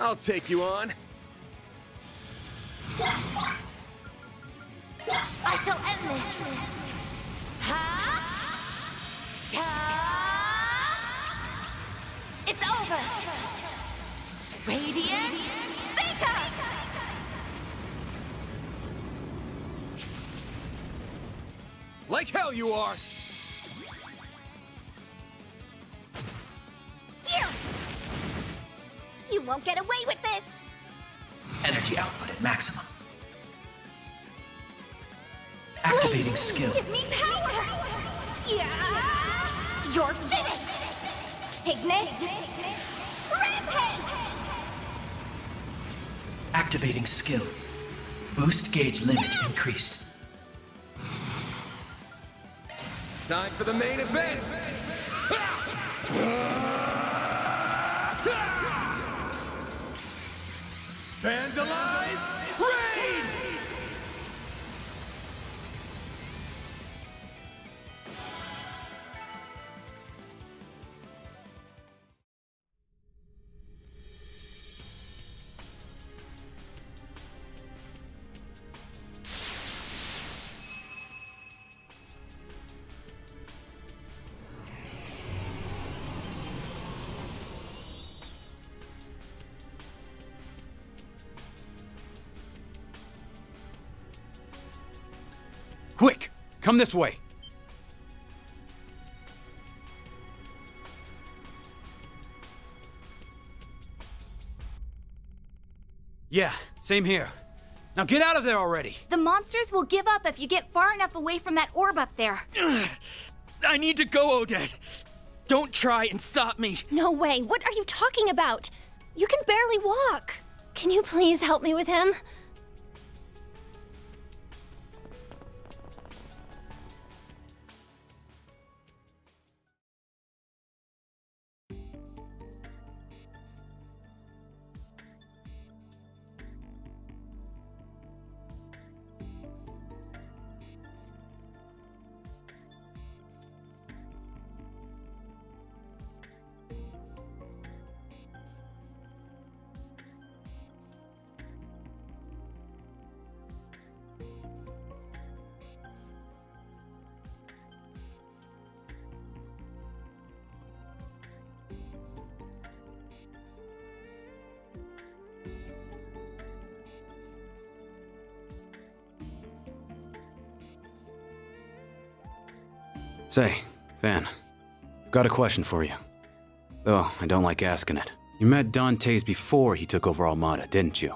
I'll take you on. I shall end this. Ha! Ta! It's over. Radiant Seeker! Like hell you are! You won't get away with this! Energy output at maximum. Activating skill. Give me power! Yeah! You're finished! Ignis! Rampage! Activating skill. Boost gauge limit increased. Time for the main event! Vandalize Raid! Quick! Come this way! Yeah, same here. Now get out of there already! The monsters will give up if you get far enough away from that orb up there. I need to go, Odette. Don't try and stop me. No way. What are you talking about? You can barely walk. Can you please help me with him? Say, Van, I've got a question for you. Though I don't like asking it. You met Dantes before he took over Armada, didn't you?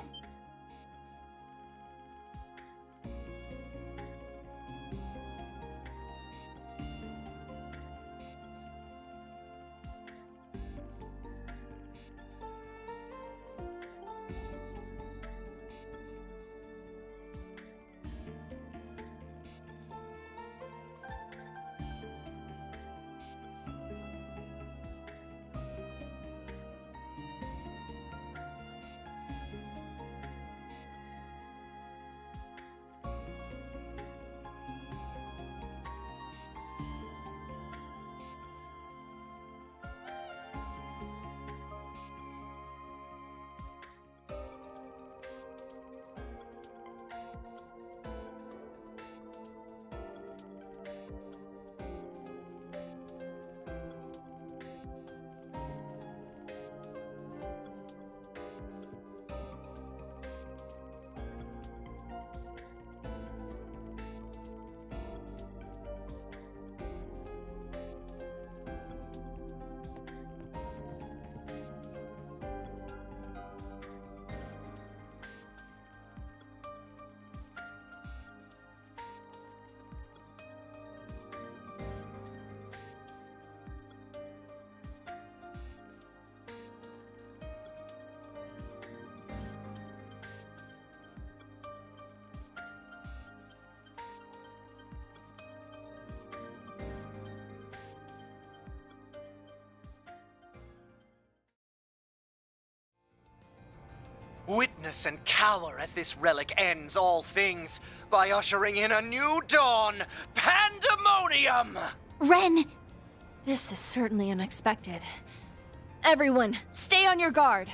Witness and cower as this relic ends all things by ushering in a new dawn, pandemonium! Ren! This is certainly unexpected. Everyone, stay on your guard.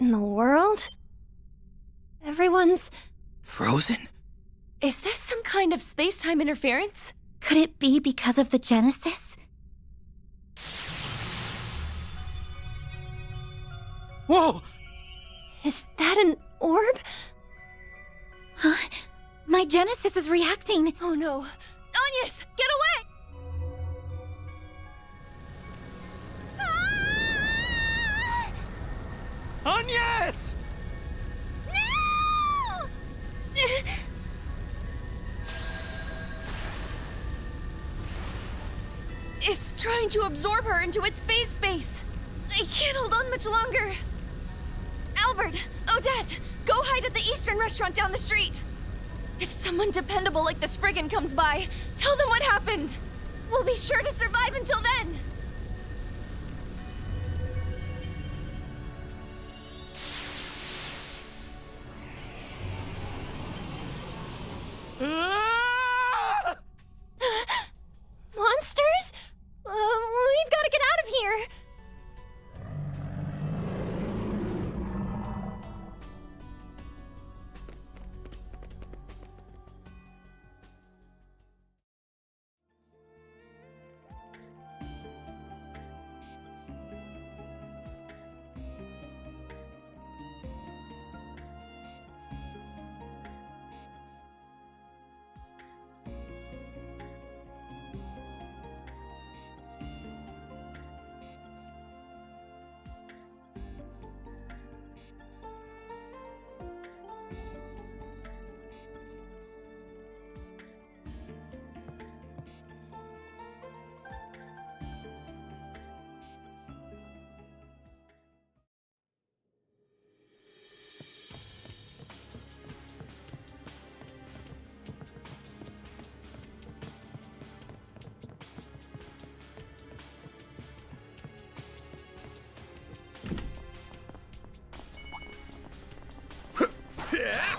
in the world? Everyone's... Frozen? Is this some kind of space-time interference? Could it be because of the Genesis? Whoa! Is that an orb? Huh? My Genesis is reacting. Oh no. Agnes, get away! Agnes! No! It's trying to absorb her into its phase space. I can't hold on much longer. Albert, Odette, go hide at the Eastern restaurant down the street. If someone dependable like the Spriggan comes by, tell them what happened. We'll be sure to survive until then. Monsters? We've got to get out of here.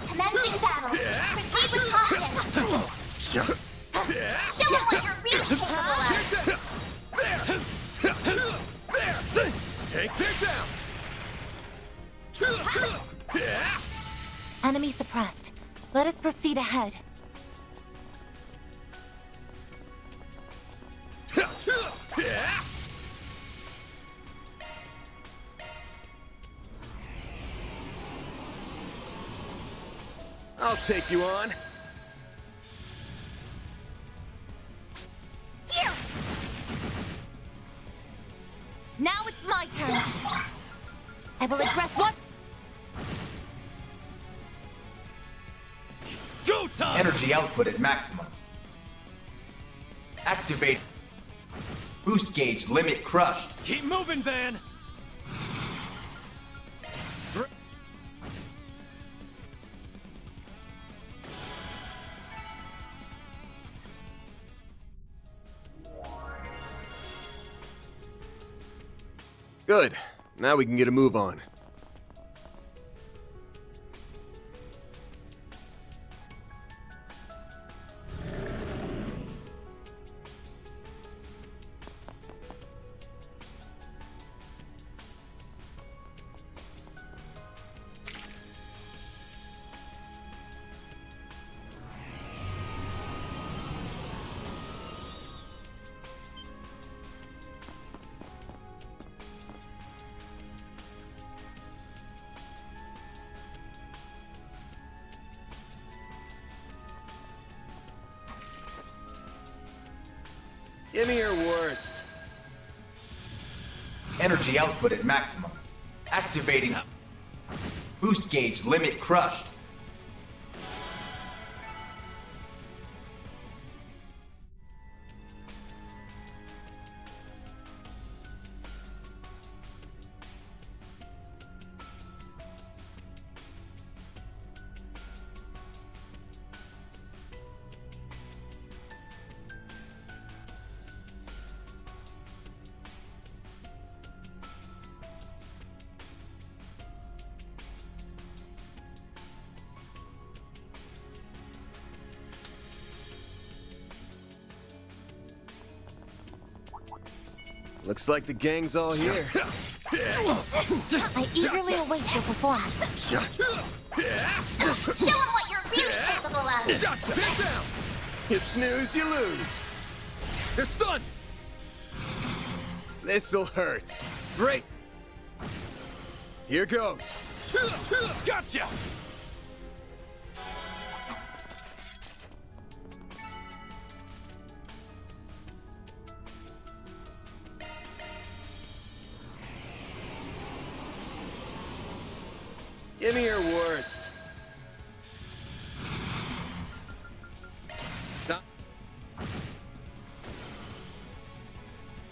Commencing battle. Proceed with caution. Show them what you're really capable of. There! Take that down! Enemy suppressed. Let us proceed ahead. I'll take you on. Here! Now it's my turn. I will address what... Go time! Energy output at maximum. Activate. Boost gauge limit crushed. Keep moving, Van! Good. Now we can get a move on. Give me your worst. Energy output at maximum. Activating. Boost gauge limit crushed. Looks like the gang's all here. I eagerly await your performance. Show them what you're really capable of. Gotcha! Get down! You snooze, you lose. They're stunned! This'll hurt. Great! Here goes. Gotcha! Give me your worst.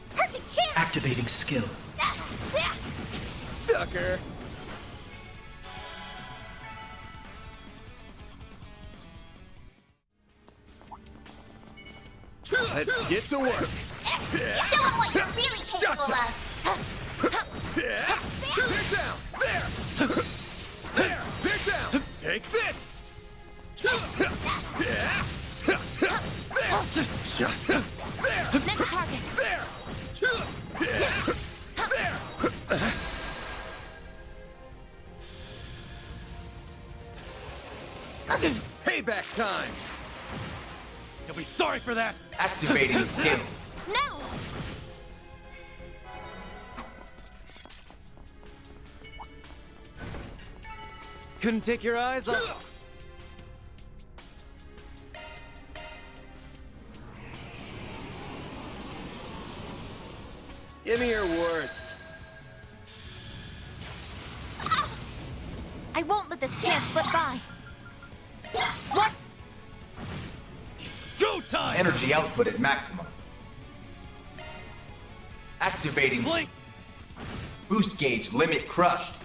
Perfect chance! Activating skill. Sucker! Let's get to work. Show them what you're really capable of. They're down! There! There! They're down! Take this! There! There! Next target. There! There! Payback time! You'll be sorry for that! Activating skill. No! Couldn't take your eyes off. Give me your worst. I won't let this chance slip by. What? Go time! Energy output at maximum. Activating Blink! boost gauge limit crushed.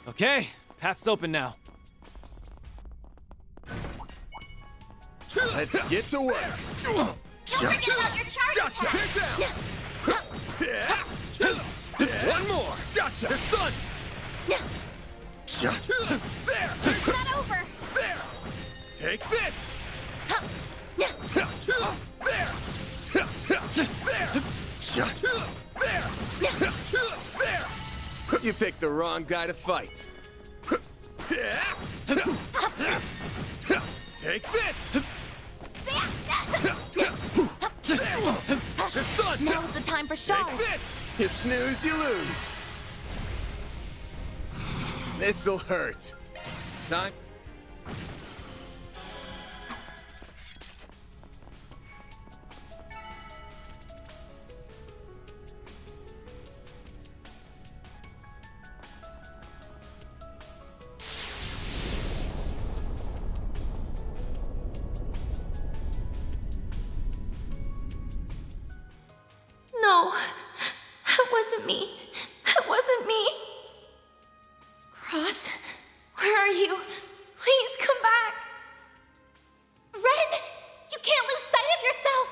Okay, path's open now. Let's get to work. Don't forget about your charge Gotcha! attack. They're down! One more! Gotcha! They're stunned! There! It's not over. There! Take this! There! There! There! There! You picked the wrong guy to fight. Take this! They're stunned! Now's the time for Take stars. this! You snooze, you lose. This'll hurt. Time. No, that wasn't me. That wasn't me. Cross, where are you? Please come back. Ren, you can't lose sight of yourself.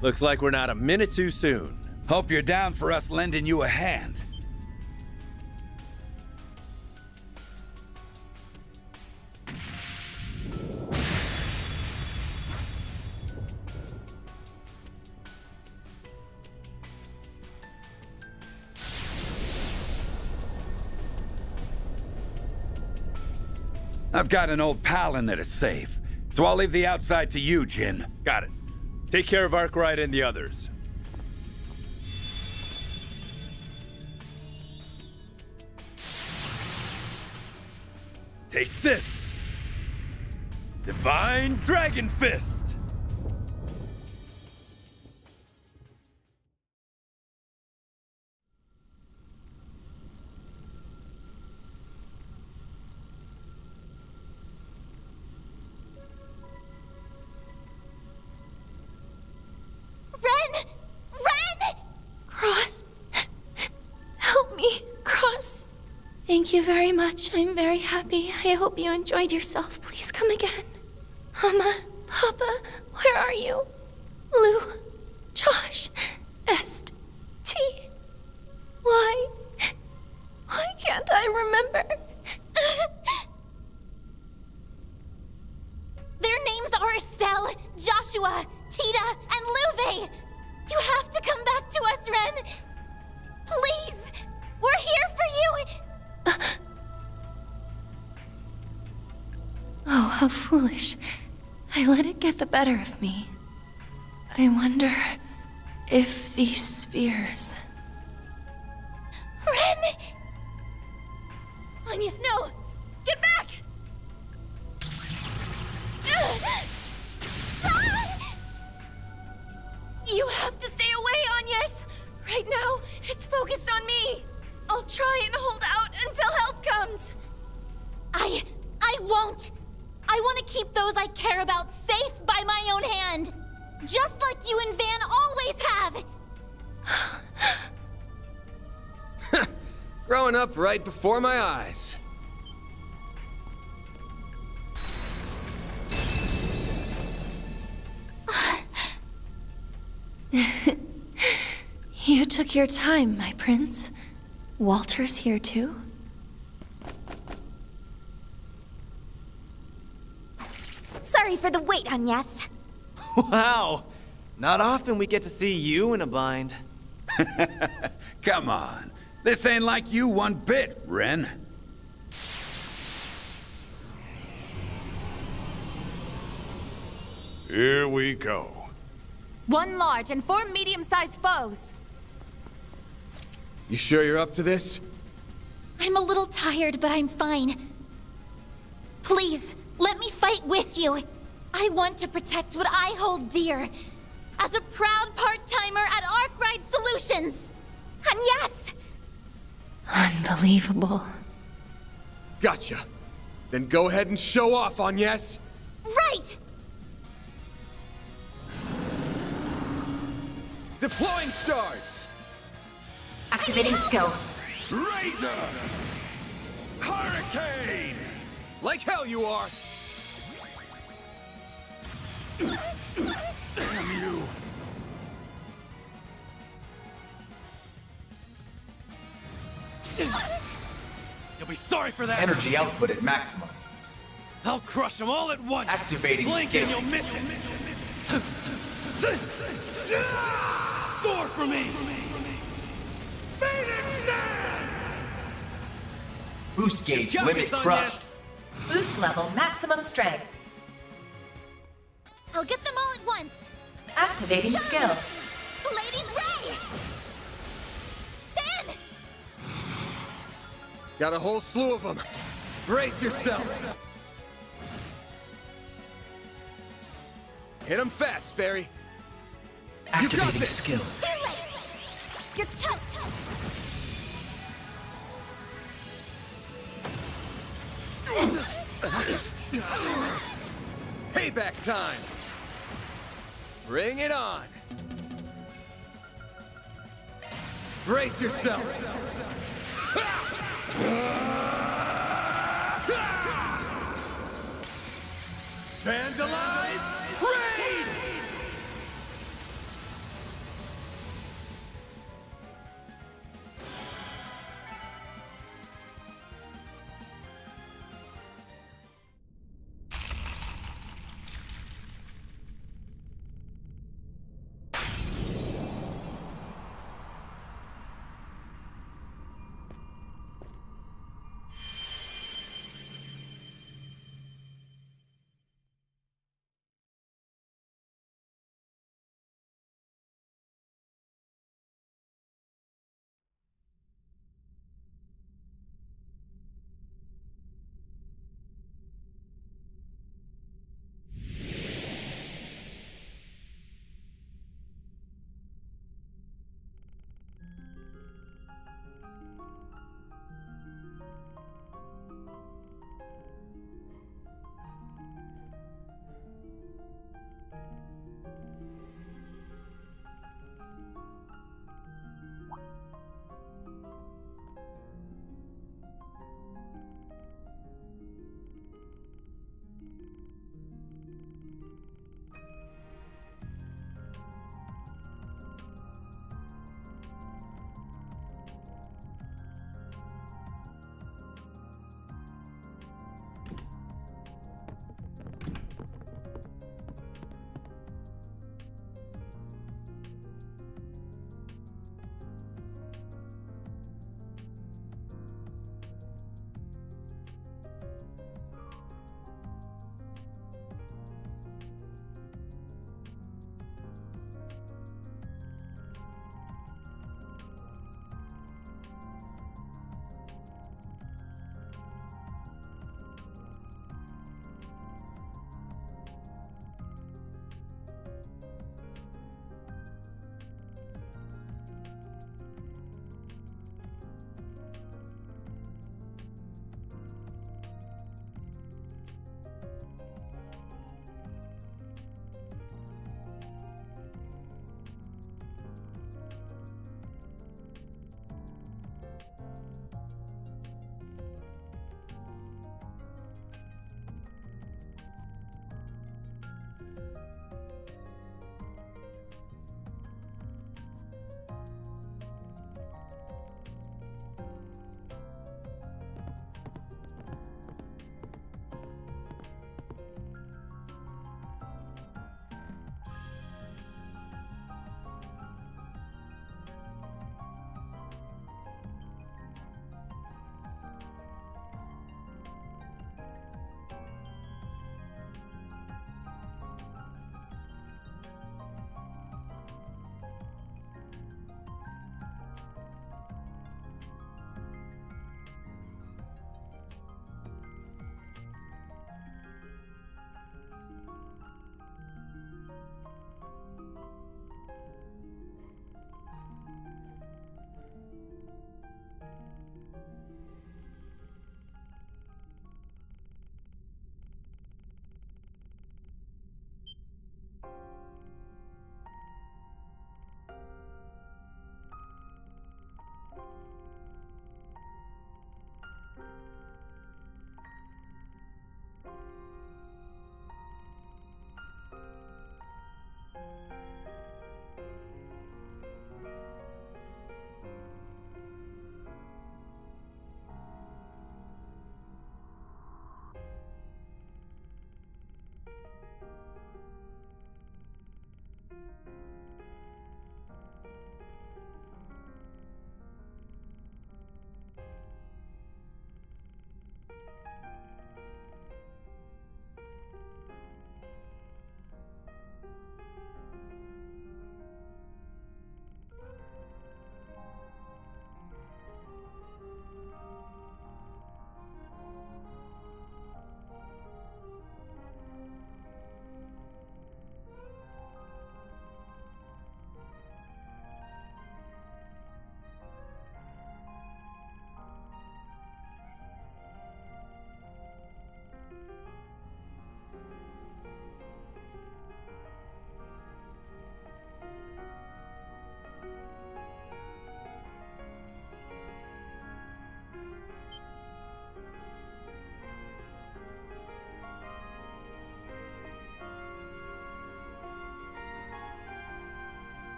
Looks like we're not a minute too soon. Hope you're down for us lending you a hand. I've got an old pal in there to save, so I'll leave the outside to you, Jin. Got it. Take care of Arkwright and the others. Take this! Divine Dragon Fist! Ren! Ren! Cross, help me, Cross. Thank you very much. I'm very happy. I hope you enjoyed yourself. Please come again. Mama, Papa, where are you? Lou, Josh, Est, T. Why can't I remember? Their names are Estelle, Joshua, Tita, and Luve. You have to come back to us, Ren. Please, we're here for you. Oh, how foolish. I let it get the better of me. I wonder if these spheres... Ren! Agnes, no! Get back! You have to stay away, Agnes! Right now, it's focused on me. I'll try and hold out until help comes. I won't. I want to keep those I care about safe by my own hand. Just like you and Van always have. Growing up right before my eyes. You took your time, my prince. Walter's here too? Sorry for the wait, Agnes. Wow! Not often we get to see you in a bind. Come on. This ain't like you one bit, Ren. Here we go. 1 large and 4 medium-sized foes. You sure you're up to this? I'm a little tired, but I'm fine. Please, let me fight with you. I want to protect what I hold dear. As a proud part-timer at Arkwright Solutions. And yes! Unbelievable. Gotcha. Then go ahead and show off, Agnes. Right! Deploying shards! Activating skill. Razor! Hurricane! Like hell you are! Damn you! You'll be sorry for that. Energy output at maximum. I'll crush them all at once. Activating Blink skill. and you'll miss it. Soar for me. Boost gauge got me, limit son, crushed. Boost level maximum strength. I'll get them all at once. Activating skill. Ladies Ray! Ben! Got a whole slew of them. Brace yourself. Hit them fast, Fairy. Activating skill. Too late! You're toast! Payback time. Bring it on. Brace yourself. Vandalize! Raid!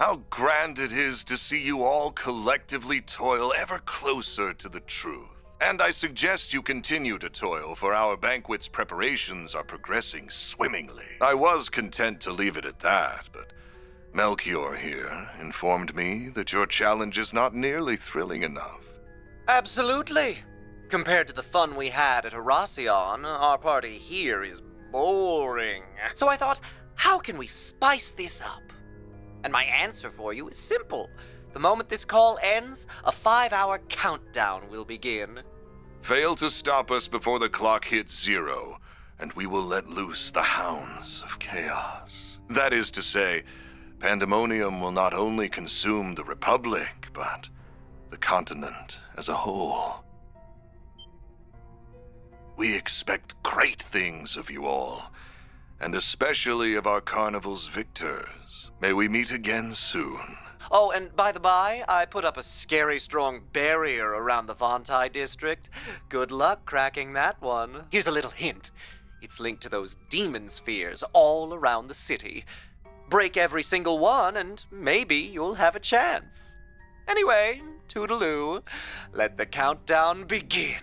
How grand it is to see you all collectively toil ever closer to the truth. And I suggest you continue to toil, for our banquet's preparations are progressing swimmingly. I was content to leave it at that, but Melchior here informed me that your challenge is not nearly thrilling enough. Absolutely. Compared to the fun we had at Heracion, our party here is boring. So I thought, how can we spice this up? And my answer for you is simple. The moment this call ends, a 5-hour countdown will begin. Fail to stop us before the clock hits 0, and we will let loose the hounds of chaos. That is to say, pandemonium will not only consume the Republic, but the continent as a whole. We expect great things of you all, and especially of our carnival's victors. May we meet again soon. Oh, and by the by, I put up a scary strong barrier around the Vontai district. Good luck cracking that one. Here's a little hint. It's linked to those demon spheres all around the city. Break every single one, and maybe you'll have a chance. Anyway, toodaloo. Let the countdown begin.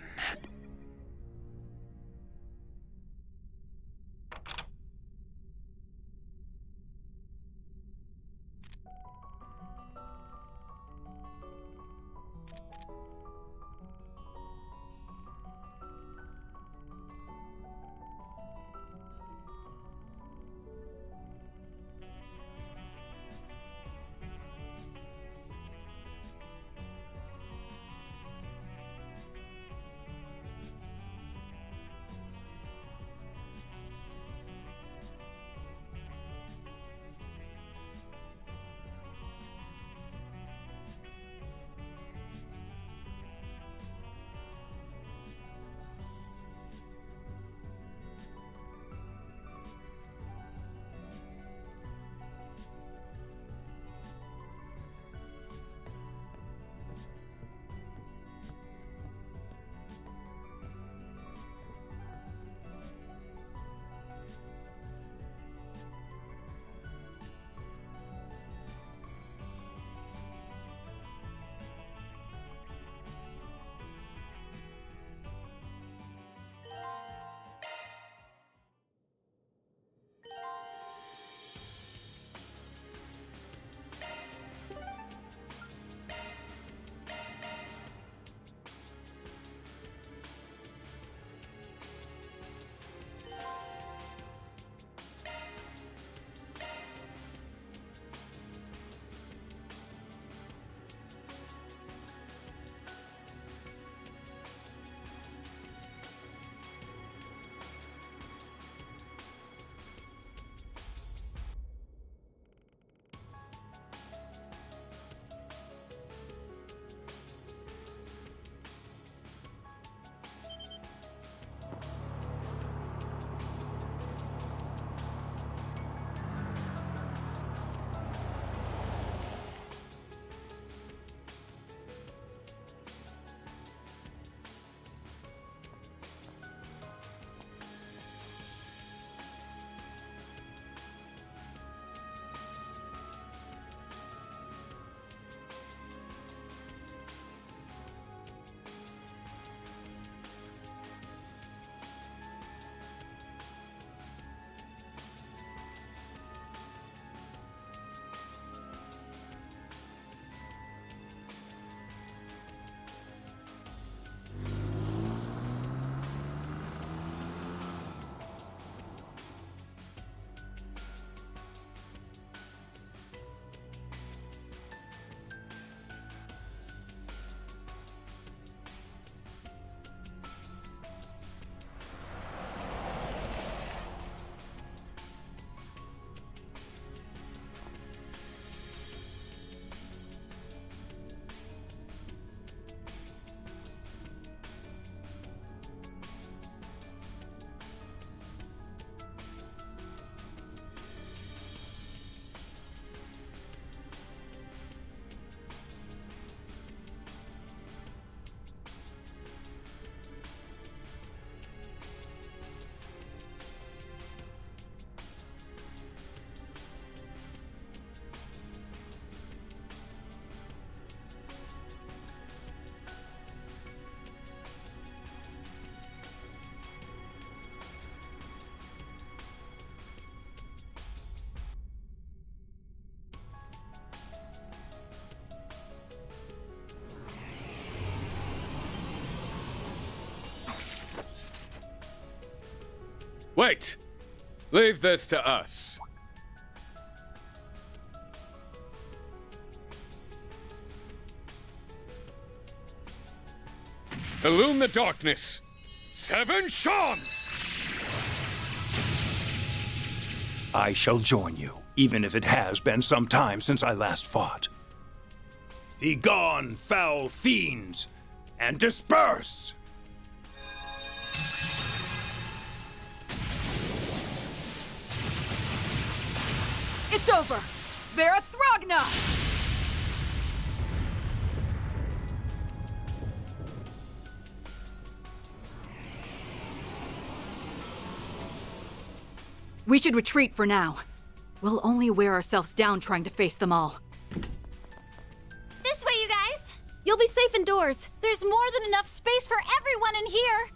Wait! Leave this to us. Illume the darkness. 7 Shams! I shall join you, even if it has been some time since I last fought. Begone, foul fiends, and disperse! It's over! Vera Throgna! We should retreat for now. We'll only wear ourselves down trying to face them all. This way, you guys! You'll be safe indoors. There's more than enough space for everyone in here!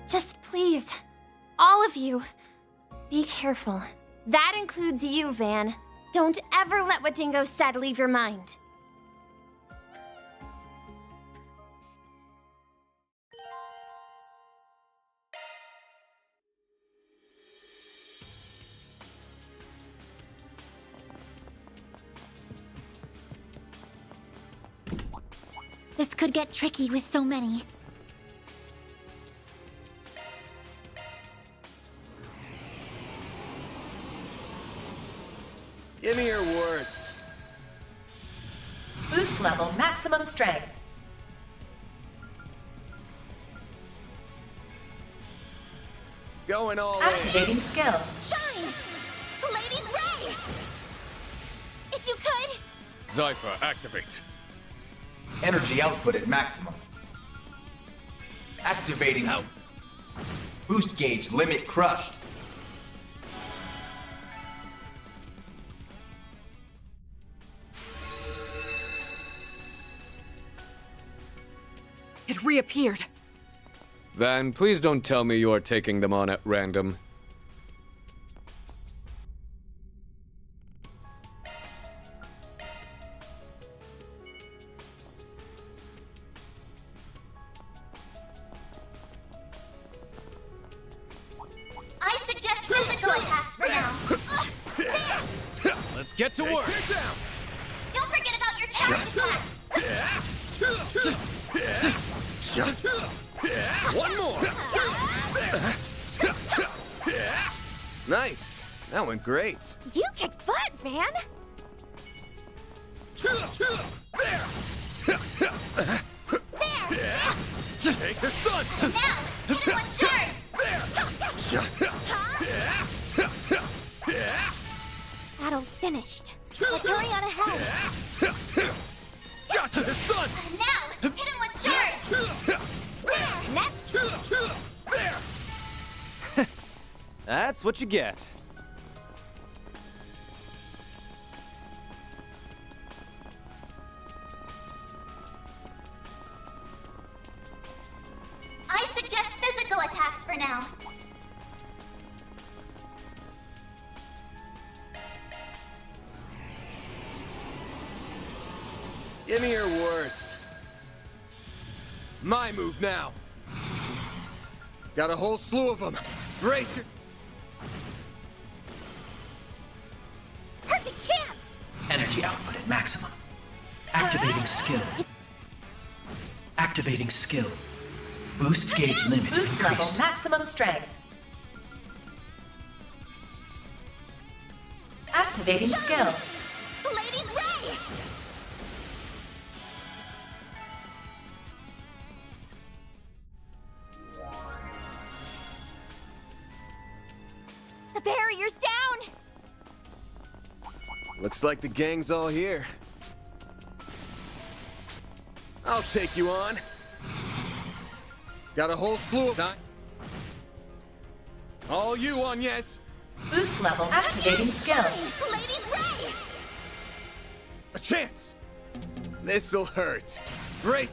Just please, all of you, be careful. That includes you, Van. Don't ever let what Dingo said leave your mind. This could get tricky with so many. Give me your worst. Boost level maximum strength. Going all Activating skill. Shine! Lady's Ray! If you could! Zypher, activate. Energy output at maximum. Activating out. Boost gauge limit crushed. It reappeared. Van, please don't tell me you are taking them on at random. I suggest physical attacks for now. Let's get to work! Don't forget about your charge attack. One more! Nice! That went great. You kick butt, Van. There! Take the stun! Now, hit him with shards. Battle finished. Let's hurry on ahead. Gotcha! The stun! Now, hit him with shards. There, next. That's what you get. Give me your worst. My move now. Got a whole slew of them. Brace your... Perfect chance! Energy output at maximum. Activating skill. Activating skill. Boost gauge limit Boost level increased. maximum strength. Activating skill. Ladies Ray! The barrier's down! Looks like the gang's all here. I'll take you on. Got a whole slew of time. All you on, yes. Boost level activating skill. Ladies Ray! A chance. This'll hurt. Great.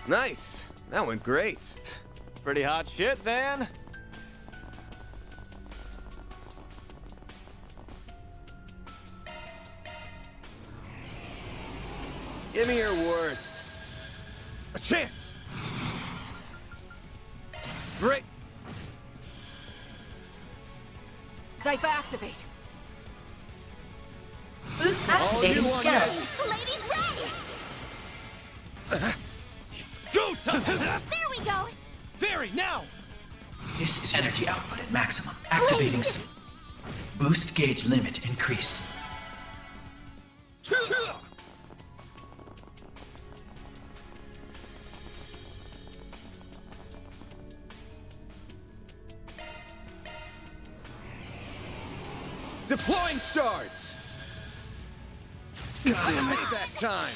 Nice. That went great. Pretty hot shit, Van. Give me your worst. A chance. Great. Zypher activate. Boost All activating you on, skill. yes. Ladies Ray! Go time. There we go! Fairy, now. This is energy output at maximum. Activating boost gauge limit increased. Deploying shards. Payback time.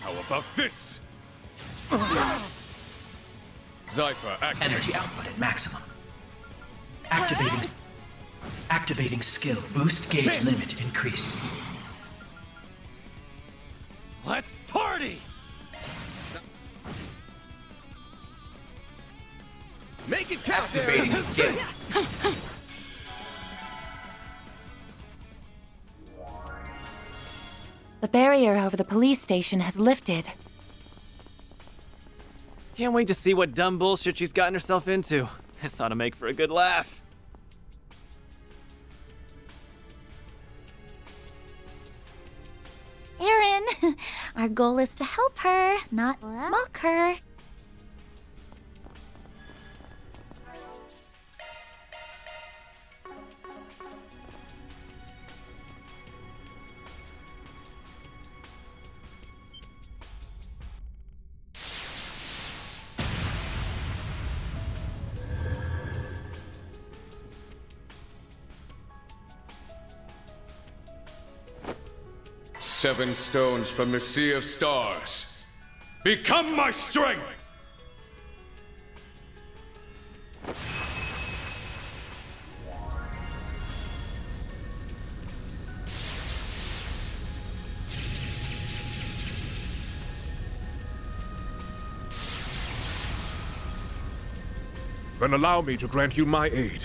How about this? Zypher activate. Energy output at maximum. Activating skill. Boost gauge limit increased. Let's party. Make it count. Activating skill. The barrier over the police station has lifted. Can't wait to see what dumb bullshit she's gotten herself into. This ought to make for a good laugh. Erin, our goal is to help her, not mock her. Seven stones from the Sea of Stars. Become my strength! Then allow me to grant you my aid.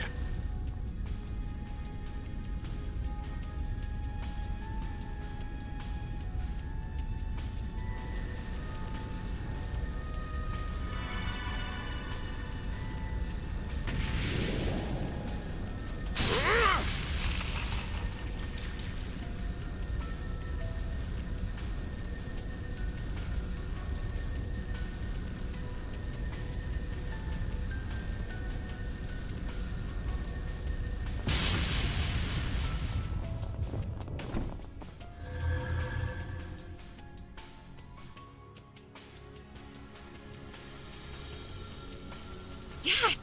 Yes!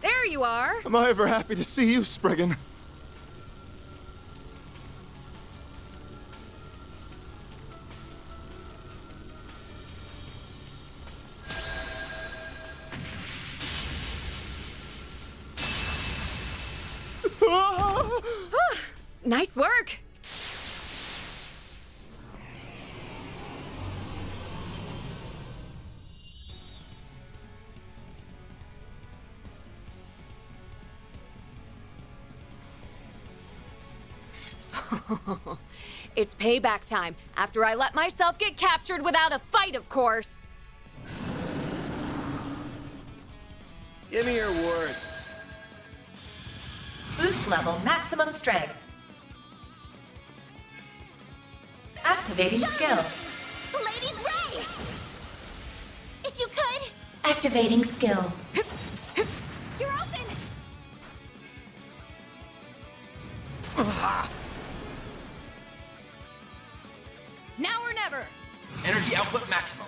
There you are! Am I ever happy to see you, Spriggan? Nice work! It's payback time, after I let myself get captured without a fight, of course. Give me your worst. Boost level maximum strength. Activating skill. Ladies Ray! If you could! Activating skill. You're open! Now or never! Energy output maximum.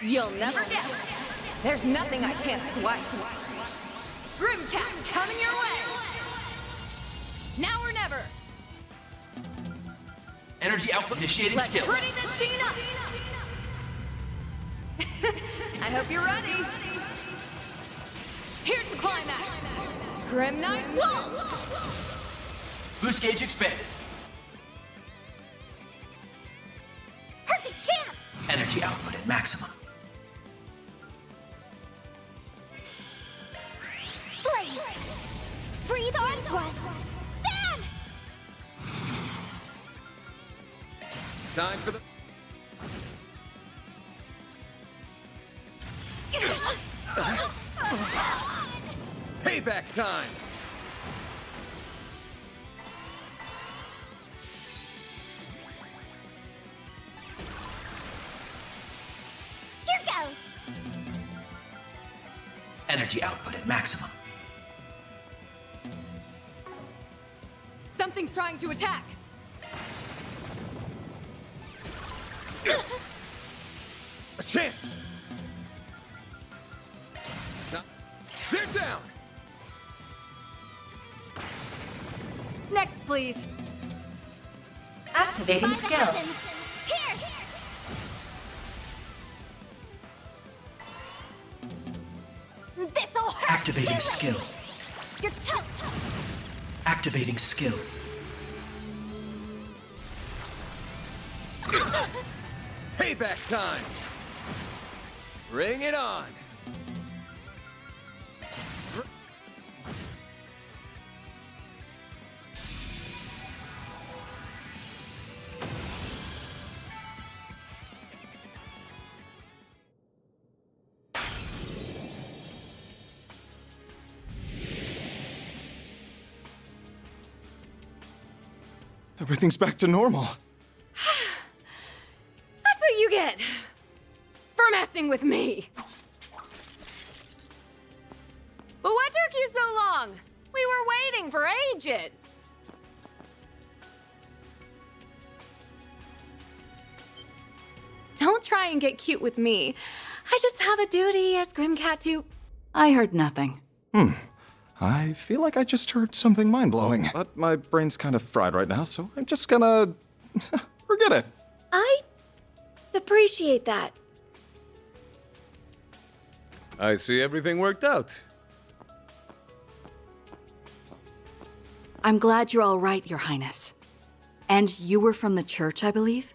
You'll never get it. There's nothing I can't swipe. Grimcat, coming your way! Now or never! Energy output initiating Let's skill. pretty this scene up! I hope you're ready. Here's the climax. Grim Knight Wall! Boost gauge expanded. Perfect chance! Energy output at maximum. Flames! Breathe onto us! Van! Time for the... Payback time! Here goes! Energy output at maximum. Something's trying to attack. A chance! They're down! Next, please. Activating skill. Pierce! This'll hurt! Activating skill. You're toast! Activating skill. Payback time! Bring it on! Everything's back to normal. That's what you get for messing with me. But what took you so long? We were waiting for ages. Don't try and get cute with me. I just have a duty as Grimcat to... I heard nothing. I feel like I just heard something mind-blowing. But my brain's kind of fried right now, so I'm just gonna... forget it. I appreciate that. I see everything worked out. I'm glad you're all right, Your Highness. And you were from the church, I believe?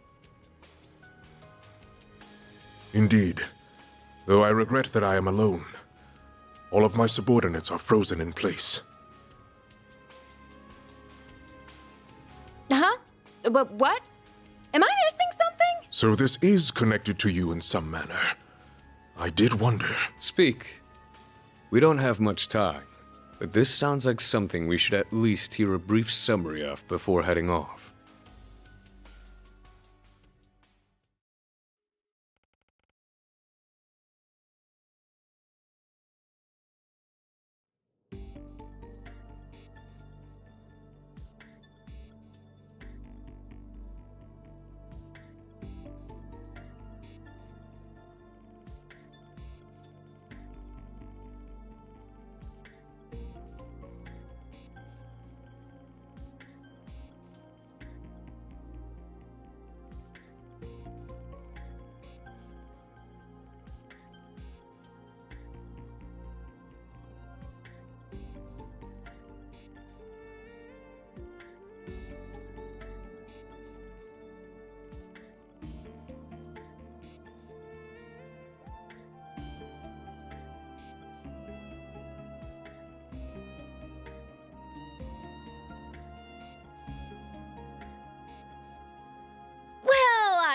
Indeed. Though I regret that I am alone. All of my subordinates are frozen in place. Huh? But what? Am I missing something? So this is connected to you in some manner. I did wonder. Speak. We don't have much time, but this sounds like something we should at least hear a brief summary of before heading off.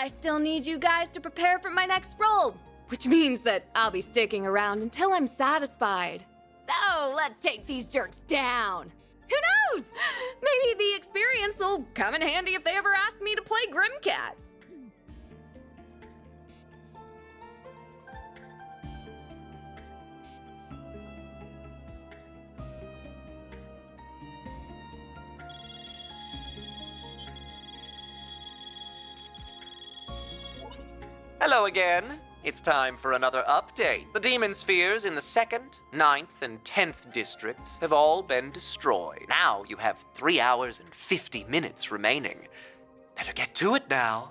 I still need you guys to prepare for my next role, which means that I'll be sticking around until I'm satisfied. So let's take these jerks down. Who knows? Maybe the experience will come in handy if they ever ask me to play Grimcat. Hello again. It's time for another update. The demon spheres in the 2nd, 9th, and 10th districts have all been destroyed. Now you have 3 hours and 50 minutes remaining. Better get to it now.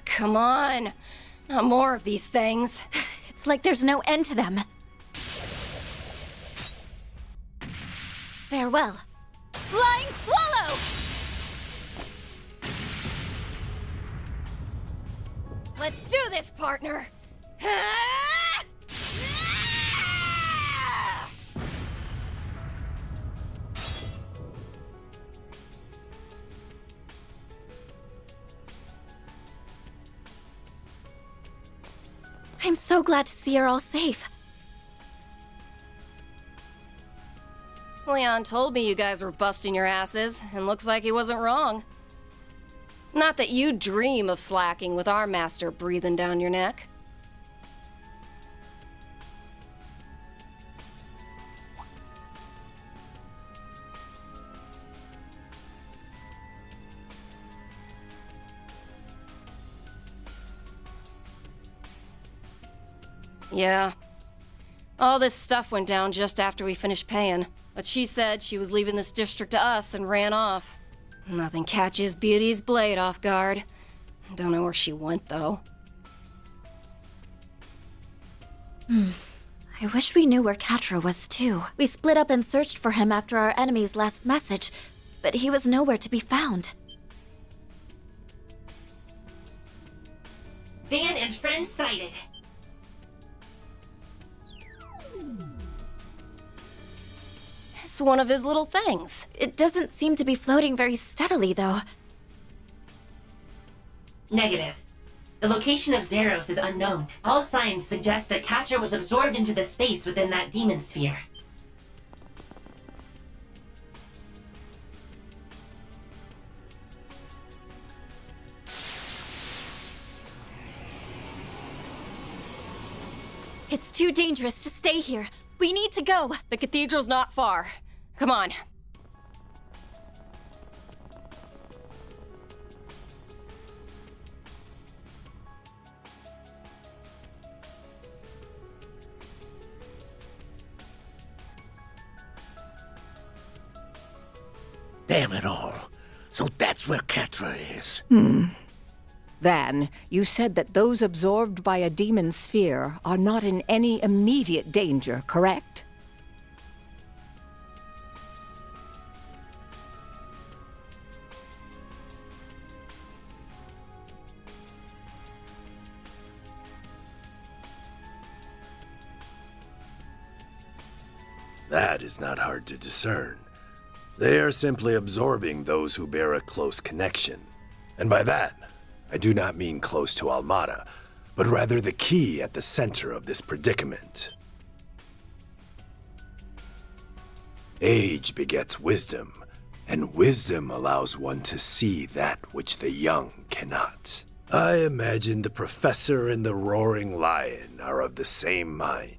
Come on. Not more of these things. It's like there's no end to them. Farewell. Flying Swallow! Let's do this, partner. I'm so glad to see you're all safe. Leon told me you guys were busting your asses, and looks like he wasn't wrong. Not that you dream of slacking with our master breathing down your neck. Yeah. All this stuff went down just after we finished paying, but she said she was leaving this district to us and ran off. Nothing catches Beauty's blade off guard. Don't know where she went, though. I wish we knew where Catra was, too. We split up and searched for him after our enemy's last message, but he was nowhere to be found. Van and friend sighted. It's one of his little things. It doesn't seem to be floating very steadily, though. Negative. The location of Zeros is unknown. All signs suggest that Catra was absorbed into the space within that demon sphere. It's too dangerous to stay here. We need to go. The cathedral's not far. Come on. Damn it all. So that's where Catra is. Van, you said that those absorbed by a demon sphere are not in any immediate danger, correct? That is not hard to discern. They are simply absorbing those who bear a close connection. And by that, I do not mean close to Almada, but rather the key at the center of this predicament. Age begets wisdom, and wisdom allows one to see that which the young cannot. I imagine the Professor and the Roaring Lion are of the same mind.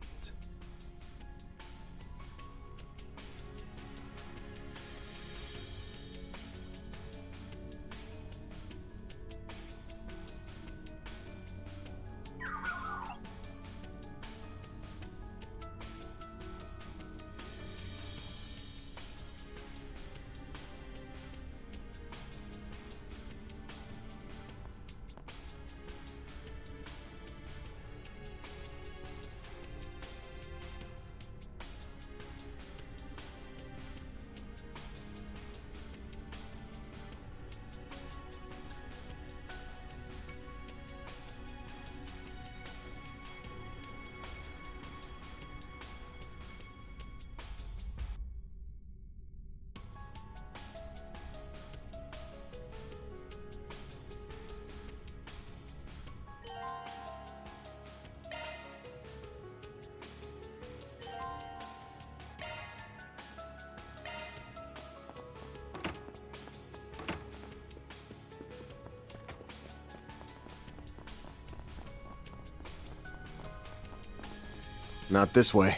Not this way.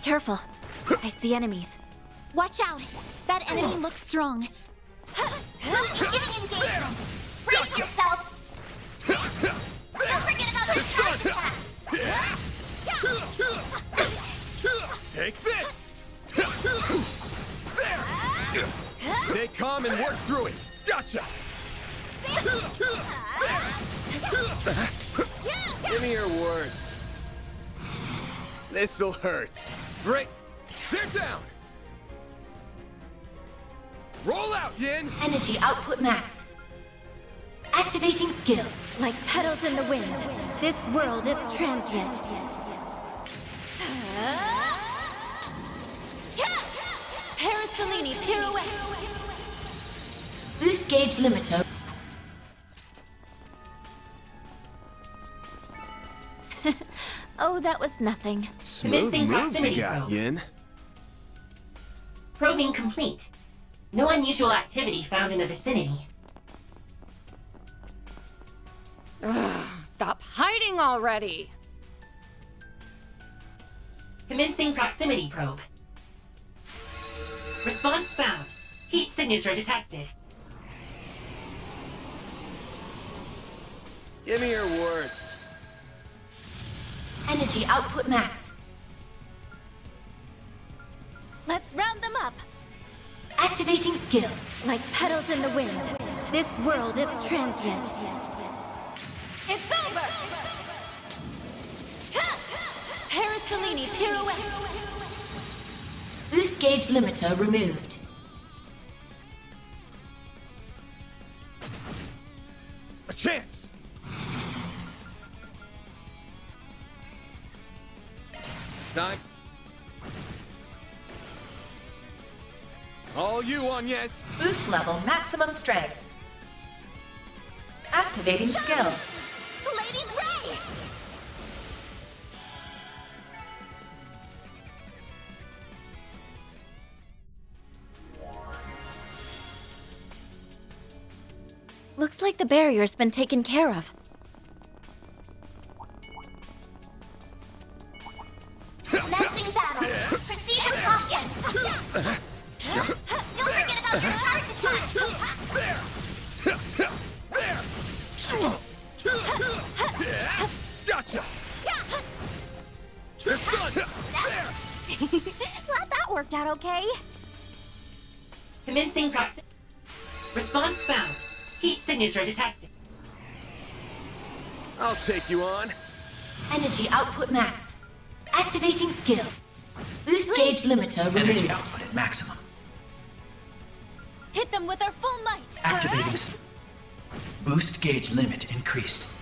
Careful. I see enemies. Watch out! That enemy looks strong. Beginning engagement. Brace yourself. Don't forget about the charge attack. Take this! There! Stay calm and work through it! Gotcha! Give me your worst. This'll hurt. Great! They're down! Roll out, Yin! Energy output max. Activating skill. Like petals in the wind, this world is transient. Parasolini pirouette. Boost gauge limiter. Oh, that was nothing. Smooth moves proximity you got, probe. Yin. Probing complete. No unusual activity found in the vicinity. Stop hiding already! Commencing proximity probe. Response found. Heat signature detected. Give me your worst. Energy output max. Let's round them up. Activating skill. Like petals in the wind. This world is transient. It's over! Paraselene pirouette. Boost gauge limiter removed. A chance! Time. All you on yes. Boost level maximum strength. Activating skill. Ladies Ray! Looks like the barrier's been taken care of. Commencing battle. Proceed with caution. Don't forget about your charge attack. Gotcha! It's done! Glad that worked out okay. Commencing proximity. Response found. Heat signature detected. I'll take you on. Energy output max. Activating skill. Boost gauge limiter Energy removed. output at maximum. Hit them with our full might. Activating. Boost gauge limit increased.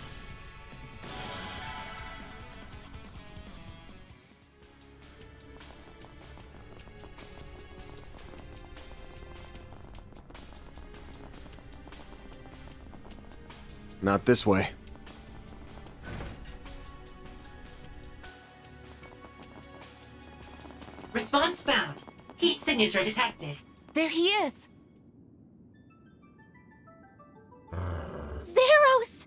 Not this way. Response found. Heat signature detected. There he is. Zeros!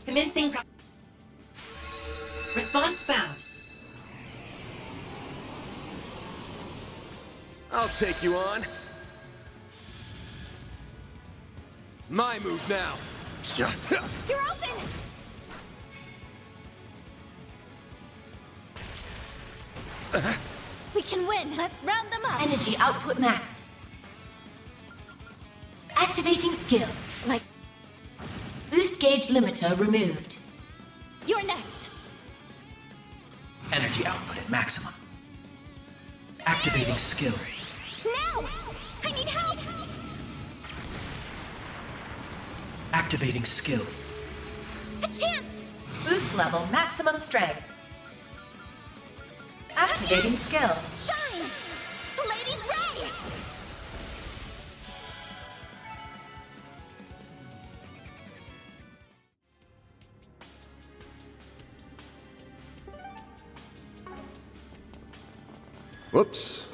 Commencing Response found. I'll take you on. My move now. You're open! We can win. Let's round them up. Energy output max. Activating skill. Like boost gauge limiter removed. You're next. Energy output at maximum. Activating skill. Now! I need help! Activating skill. A chance! Boost level maximum strength. Activating skill. Shine! Ladies Ray! Whoops.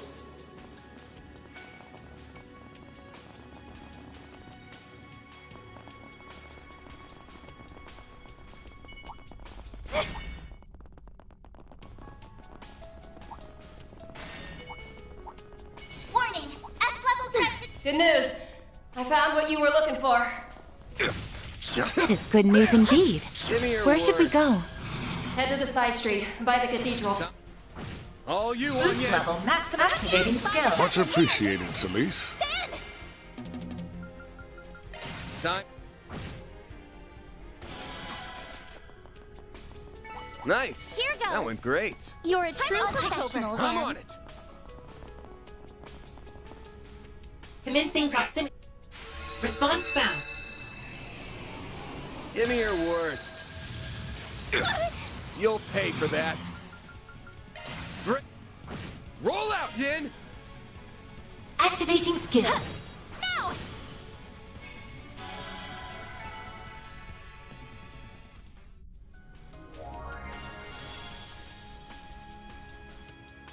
Good news. I found what you were looking for. That is good news indeed. Where should we go? Head to the side street, by the cathedral. All you Boost on level maximum. Activating skill. Much appreciated, Celise. Time. Nice. Here goes. That went great. You're a true professional, I'm Van. on it. Commencing proximity. Response found. Give me your worst. You'll pay for that. Roll out, Yin! Activating skill. No!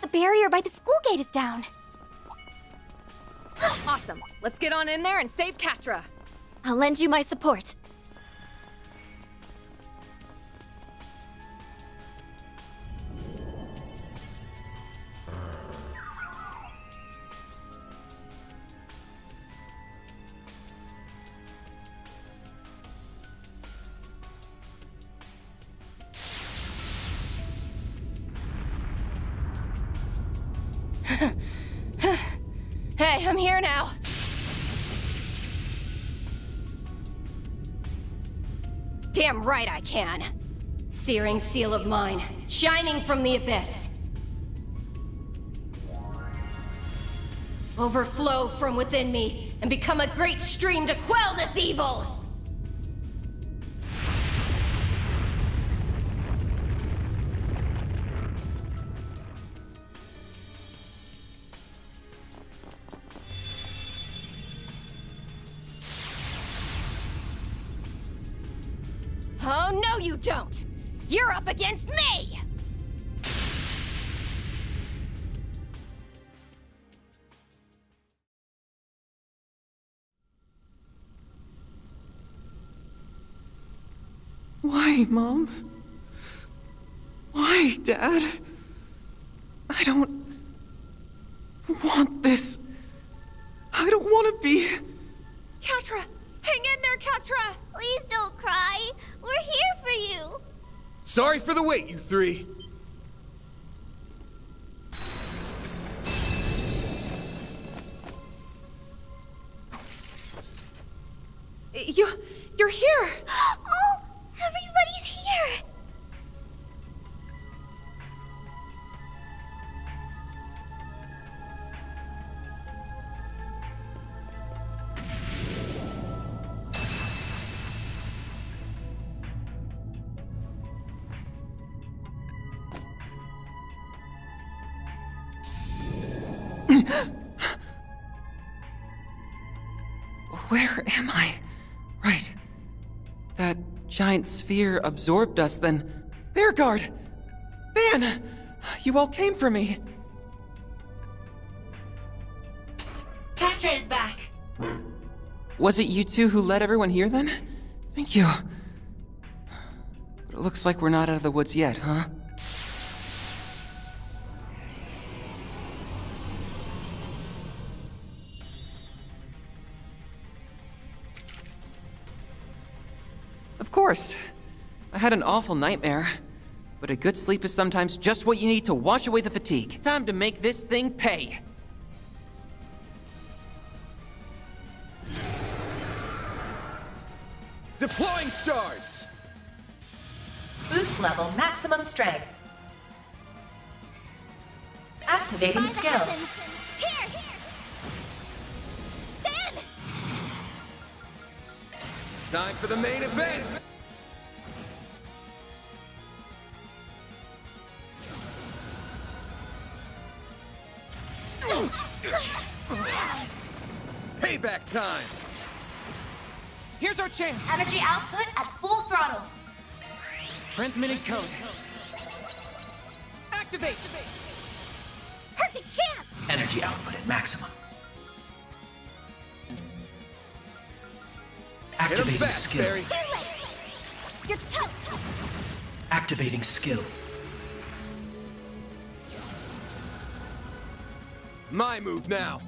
The barrier by the school gate is down. Awesome. Let's get on in there and save Catra. I'll lend you my support. Hey, I'm here now. Damn right I can. Searing seal of mine, shining from the abyss. Overflow from within me and become a great stream to quell this evil! Oh, no you don't! You're up against me! Why, Mom? Why, Dad? I don't want this. I don't want to be... Catra! Hang in there, Catra! Please don't cry. We're here for you. Sorry for the wait, you three. You're here! Oh, everybody's here. Where am I? Right. That giant sphere absorbed us, then... Bearguard! Van! You all came for me! Catra is back! Was it you two who led everyone here, then? Thank you. But it looks like we're not out of the woods yet, huh? Of course. I had an awful nightmare. But a good sleep is sometimes just what you need to wash away the fatigue. Time to make this thing pay. Deploying shards! Boost level maximum strength. Activating skill. Here! Van! Time for the main event! Payback time! Here's our chance! Energy output at full throttle. Transmitting code. Activate! Perfect chance! Energy output at maximum. Hit 'em Activating fast, skill. Barry. Too late! You're toast! Activating skill. My move now.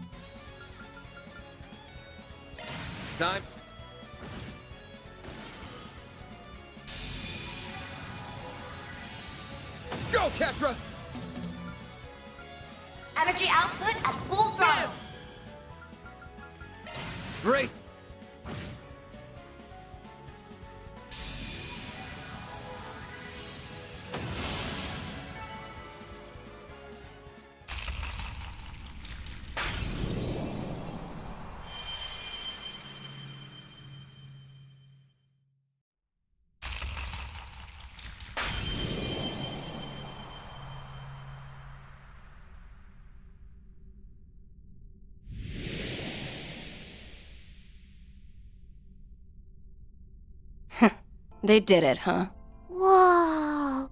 Time. Go, Catra! Energy output at full throttle. Great! They did it, huh? Whoa!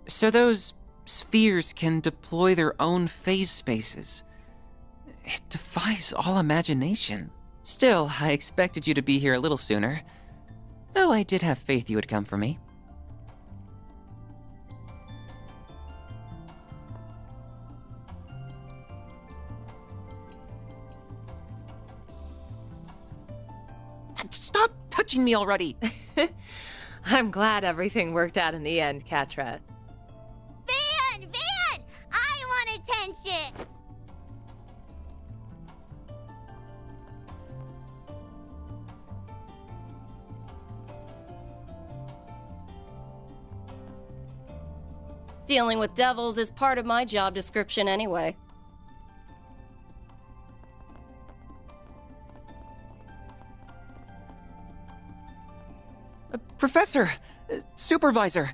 So those spheres can deploy their own phase spaces. It defies all imagination. Still, I expected you to be here a little sooner. Though I did have faith you would come for me. Stop touching me already! I'm glad everything worked out in the end, Catra. Van! Van! I want attention! Dealing with devils is part of my job description anyway. Professor! Supervisor!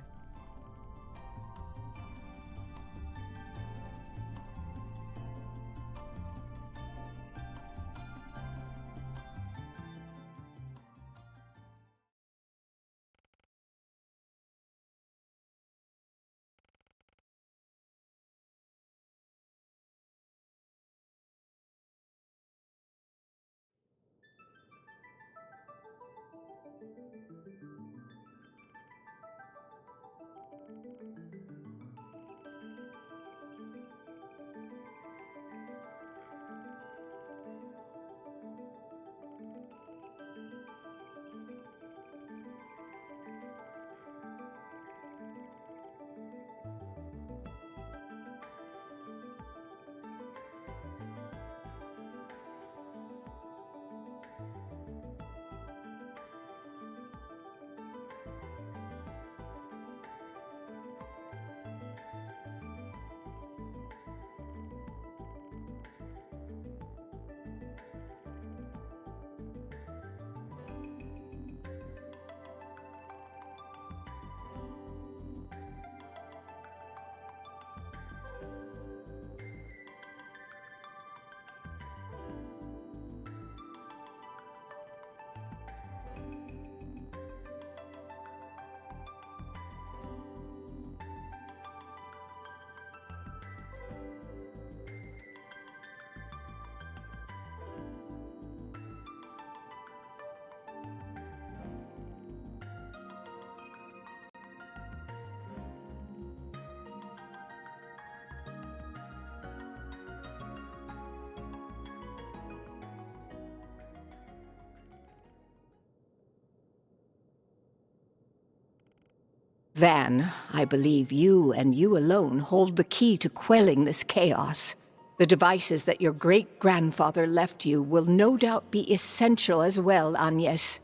Van, I believe you and you alone hold the key to quelling this chaos. The devices that your great-grandfather left you will no doubt be essential as well, Agnes.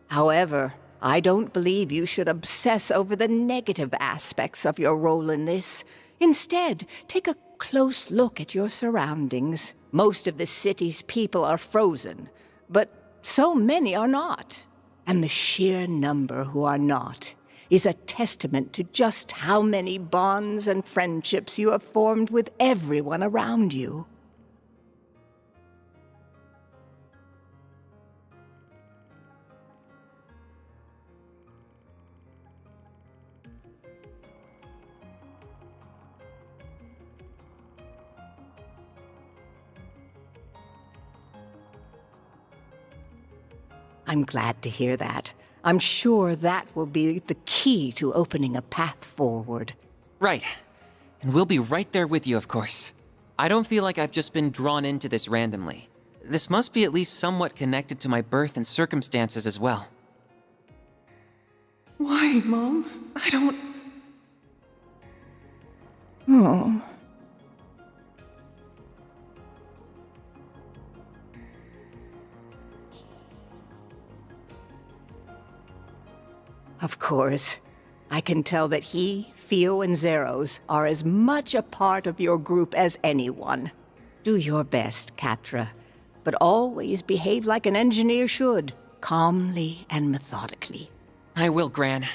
However, I don't believe you should obsess over the negative aspects of your role in this. Instead, take a close look at your surroundings. Most of the city's people are frozen, but so many are not. And the sheer number who are not is a testament to just how many bonds and friendships you have formed with everyone around you. I'm glad to hear that. I'm sure that will be the key to opening a path forward. Right. And we'll be right there with you, of course. I don't feel like I've just been drawn into this randomly. This must be at least somewhat connected to my birth and circumstances as well. Why, Mom? I don't... Oh. Of course. I can tell that he, Theo, and Zeros are as much a part of your group as anyone. Do your best, Catra, but always behave like an engineer should, calmly and methodically. I will, Gran.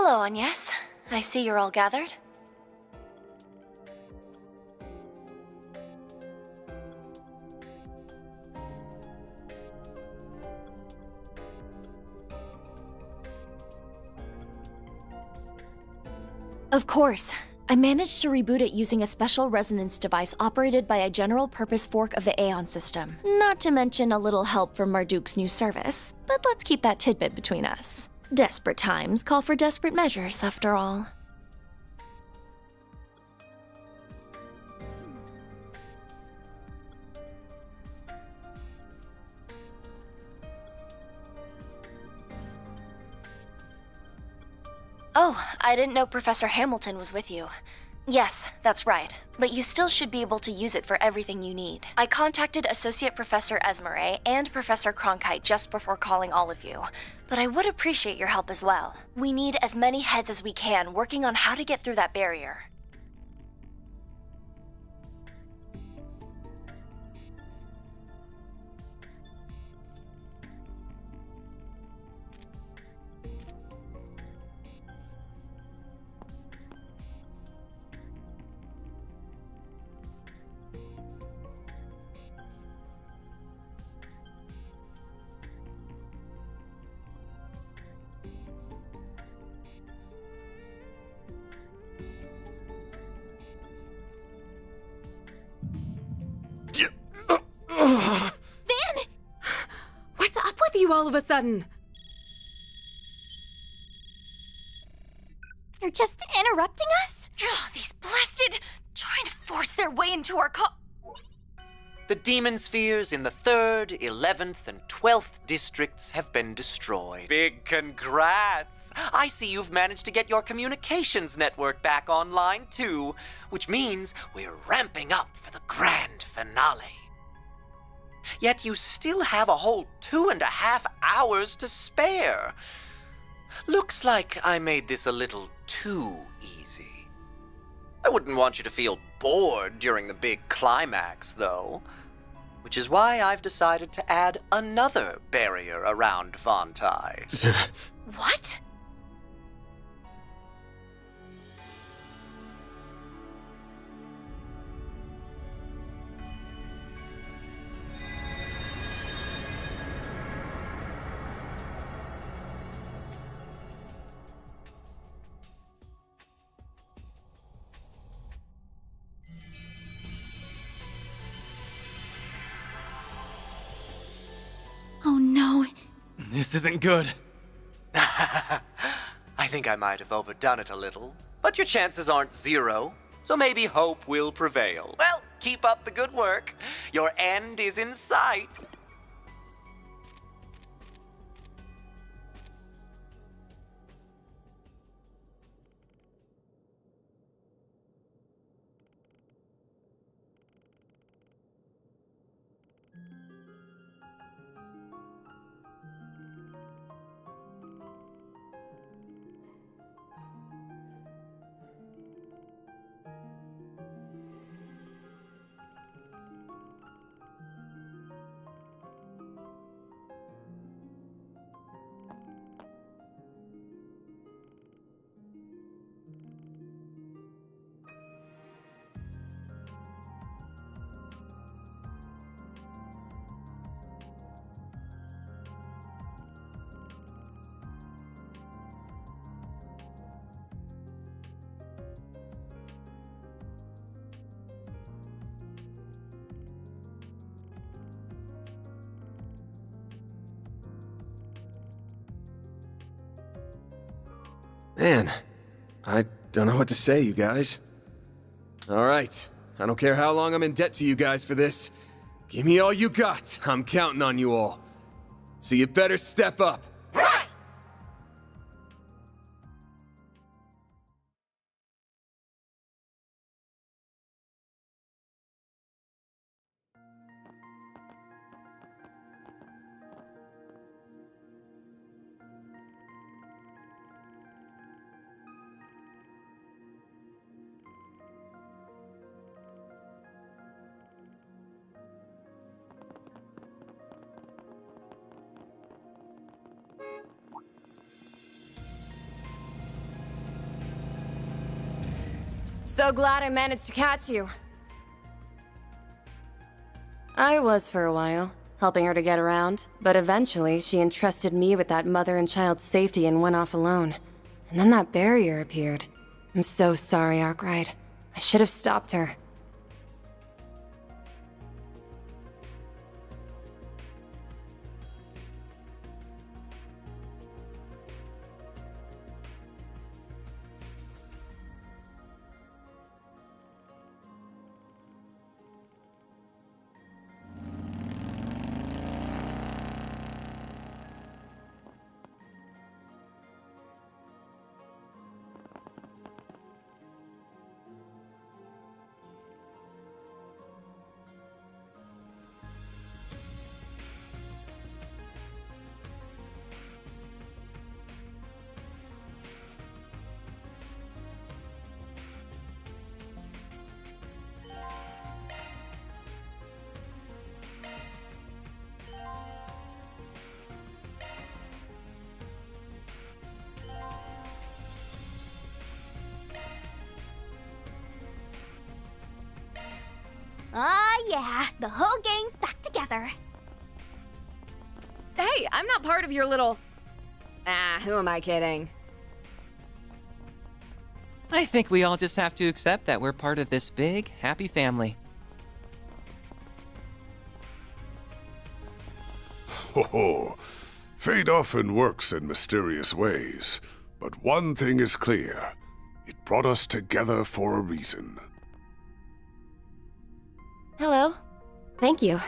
Hello, Agnes. I see you're all gathered. Of course. I managed to reboot it using a special resonance device operated by a general-purpose fork of the Aeon system. Not to mention a little help from Marduk's new service, but let's keep that tidbit between us. Desperate times call for desperate measures, after all. Oh, I didn't know Professor Hamilton was with you. Yes, that's right, but you still should be able to use it for everything you need. I contacted Associate Professor Esmeralda and Professor Cronkite just before calling all of you, but I would appreciate your help as well. We need as many heads as we can working on how to get through that barrier. Van! What's up with you all of a sudden? You're just interrupting us? Ugh, these blasted... trying to force their way into our The demon spheres in the 3rd, 11th, and 12th districts have been destroyed. Big congrats! I see you've managed to get your communications network back online too, which means we're ramping up for the grand finale. Yet you still have a whole 2.5 hours to spare. Looks like I made this a little too easy. I wouldn't want you to feel bored during the big climax, though. Which is why I've decided to add another barrier around Vontai. What? Oh no. This isn't good. I think I might have overdone it a little, but your chances aren't zero, so maybe hope will prevail. Well, keep up the good work. Your end is in sight. Man, I don't know what to say, you guys. Alright, I don't care how long I'm in debt to you guys for this. Give me all you got. I'm counting on you all. So you better step up. So glad I managed to catch you. I was for a while, helping her to get around, but eventually she entrusted me with that mother and child safety and went off alone. And then that barrier appeared. I'm so sorry, Arkwright. I should have stopped her. Ah, yeah, the whole gang's back together. Hey, I'm not part of your little... Ah, who am I kidding? I think we all just have to accept that we're part of this big, happy family. Ho ho. Fate often works in mysterious ways, but one thing is clear. It brought us together for a reason. Hello. Thank you.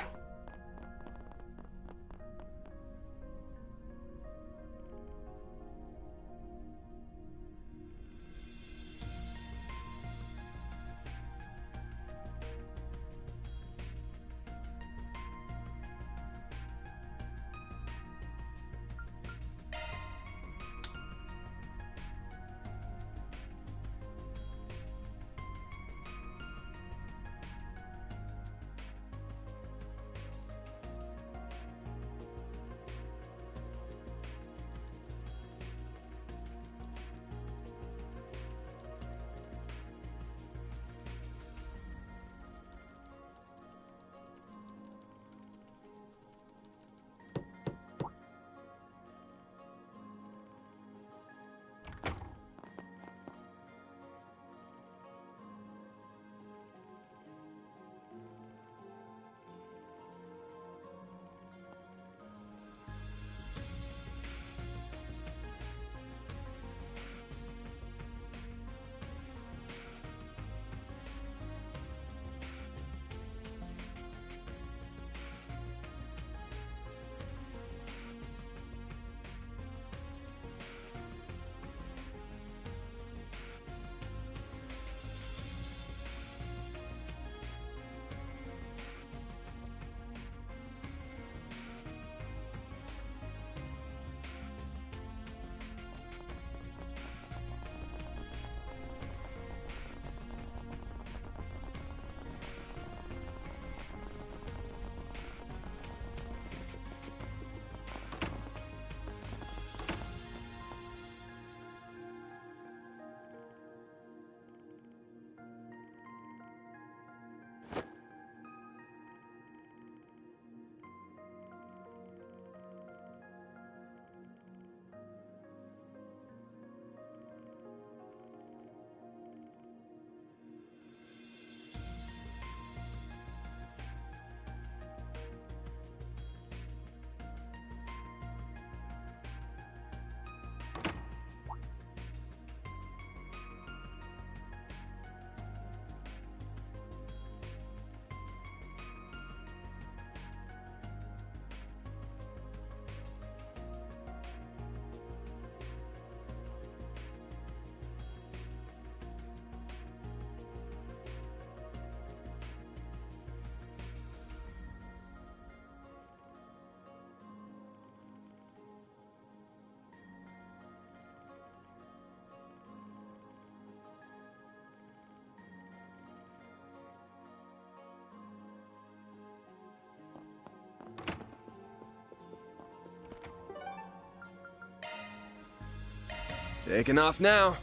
Taking off now.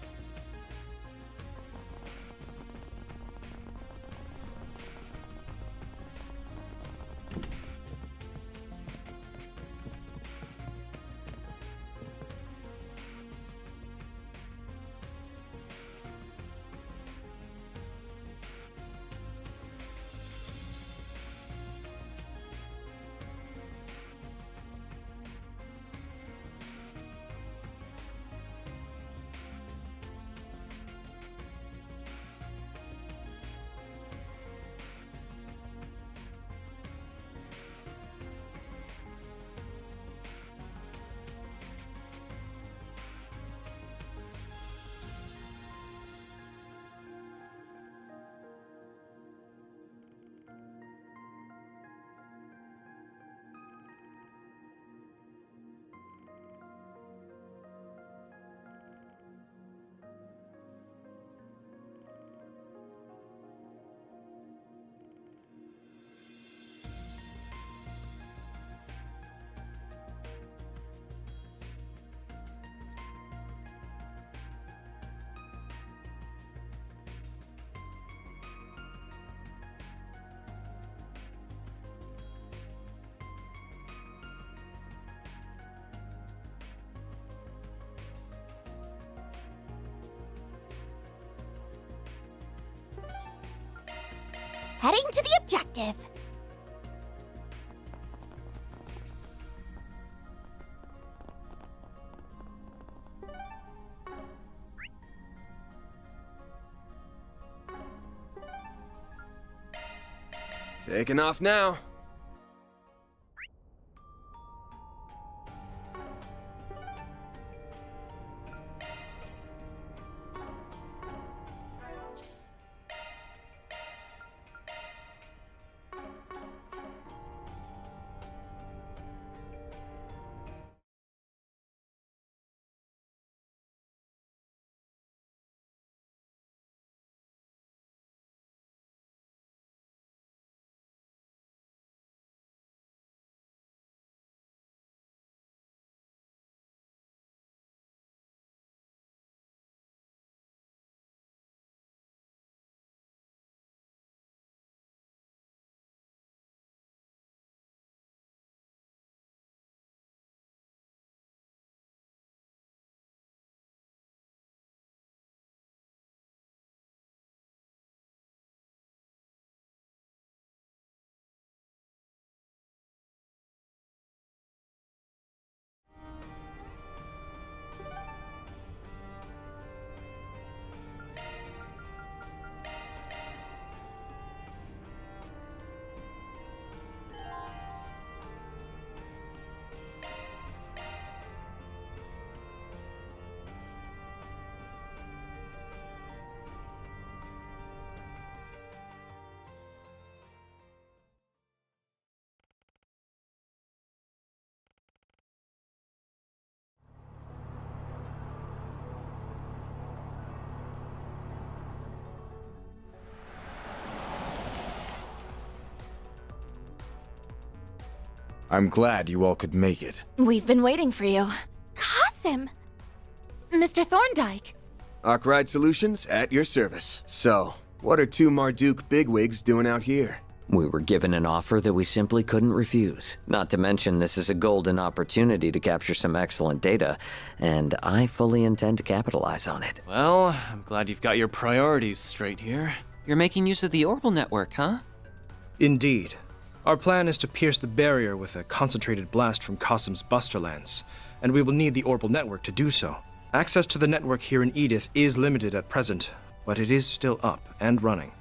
Heading to the objective. Taking off now. I'm glad you all could make it. We've been waiting for you. Qasim! Mr. Thorndyke. Arkwright Solutions at your service. So, what are two Marduk bigwigs doing out here? We were given an offer that we simply couldn't refuse. Not to mention, this is a golden opportunity to capture some excellent data, and I fully intend to capitalize on it. Well, I'm glad you've got your priorities straight here. You're making use of the orbital network, huh? Indeed. Our plan is to pierce the barrier with a concentrated blast from Qasim's Buster Lance, and we will need the orbital network to do so. Access to the network here in Edith is limited at present, but it is still up and running,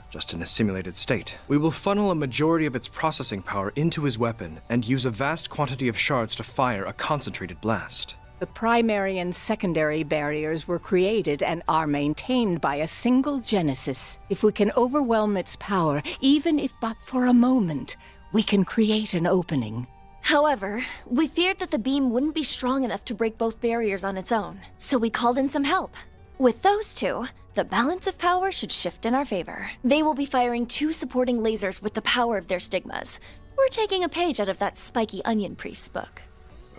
just in a simulated state. We will funnel a majority of its processing power into his weapon and use a vast quantity of shards to fire a concentrated blast. The primary and secondary barriers were created and are maintained by a single Genesis. If we can overwhelm its power, even if but for a moment, we can create an opening. However, we feared that the beam wouldn't be strong enough to break both barriers on its own, so we called in some help. With those two, the balance of power should shift in our favor. They will be firing 2 supporting lasers with the power of their stigmas. We're taking a page out of that spiky onion priest's book.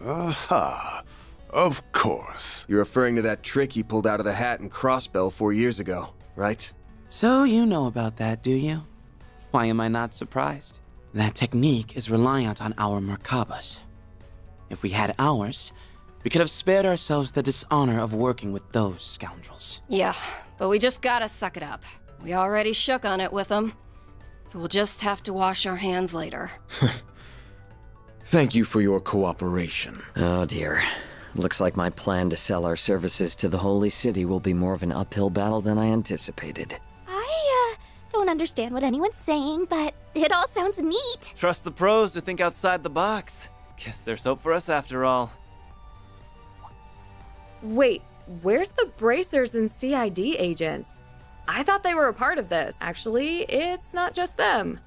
Aha! Of course. You're referring to that trick he pulled out of the hat in Crossbell 4 years ago, right? So you know about that, do you? Why am I not surprised? That technique is reliant on our Merkabas. If we had ours, we could have spared ourselves the dishonor of working with those scoundrels. Yeah, but we just gotta suck it up. We already shook on it with them, so we'll just have to wash our hands later. Thank you for your cooperation. Oh dear. Looks like my plan to sell our services to the Holy City will be more of an uphill battle than I anticipated. I don't understand what anyone's saying, but it all sounds neat. Trust the pros to think outside the box. Guess there's hope for us after all. Wait, where's the bracers and CID agents? I thought they were a part of this. Actually, it's not just them.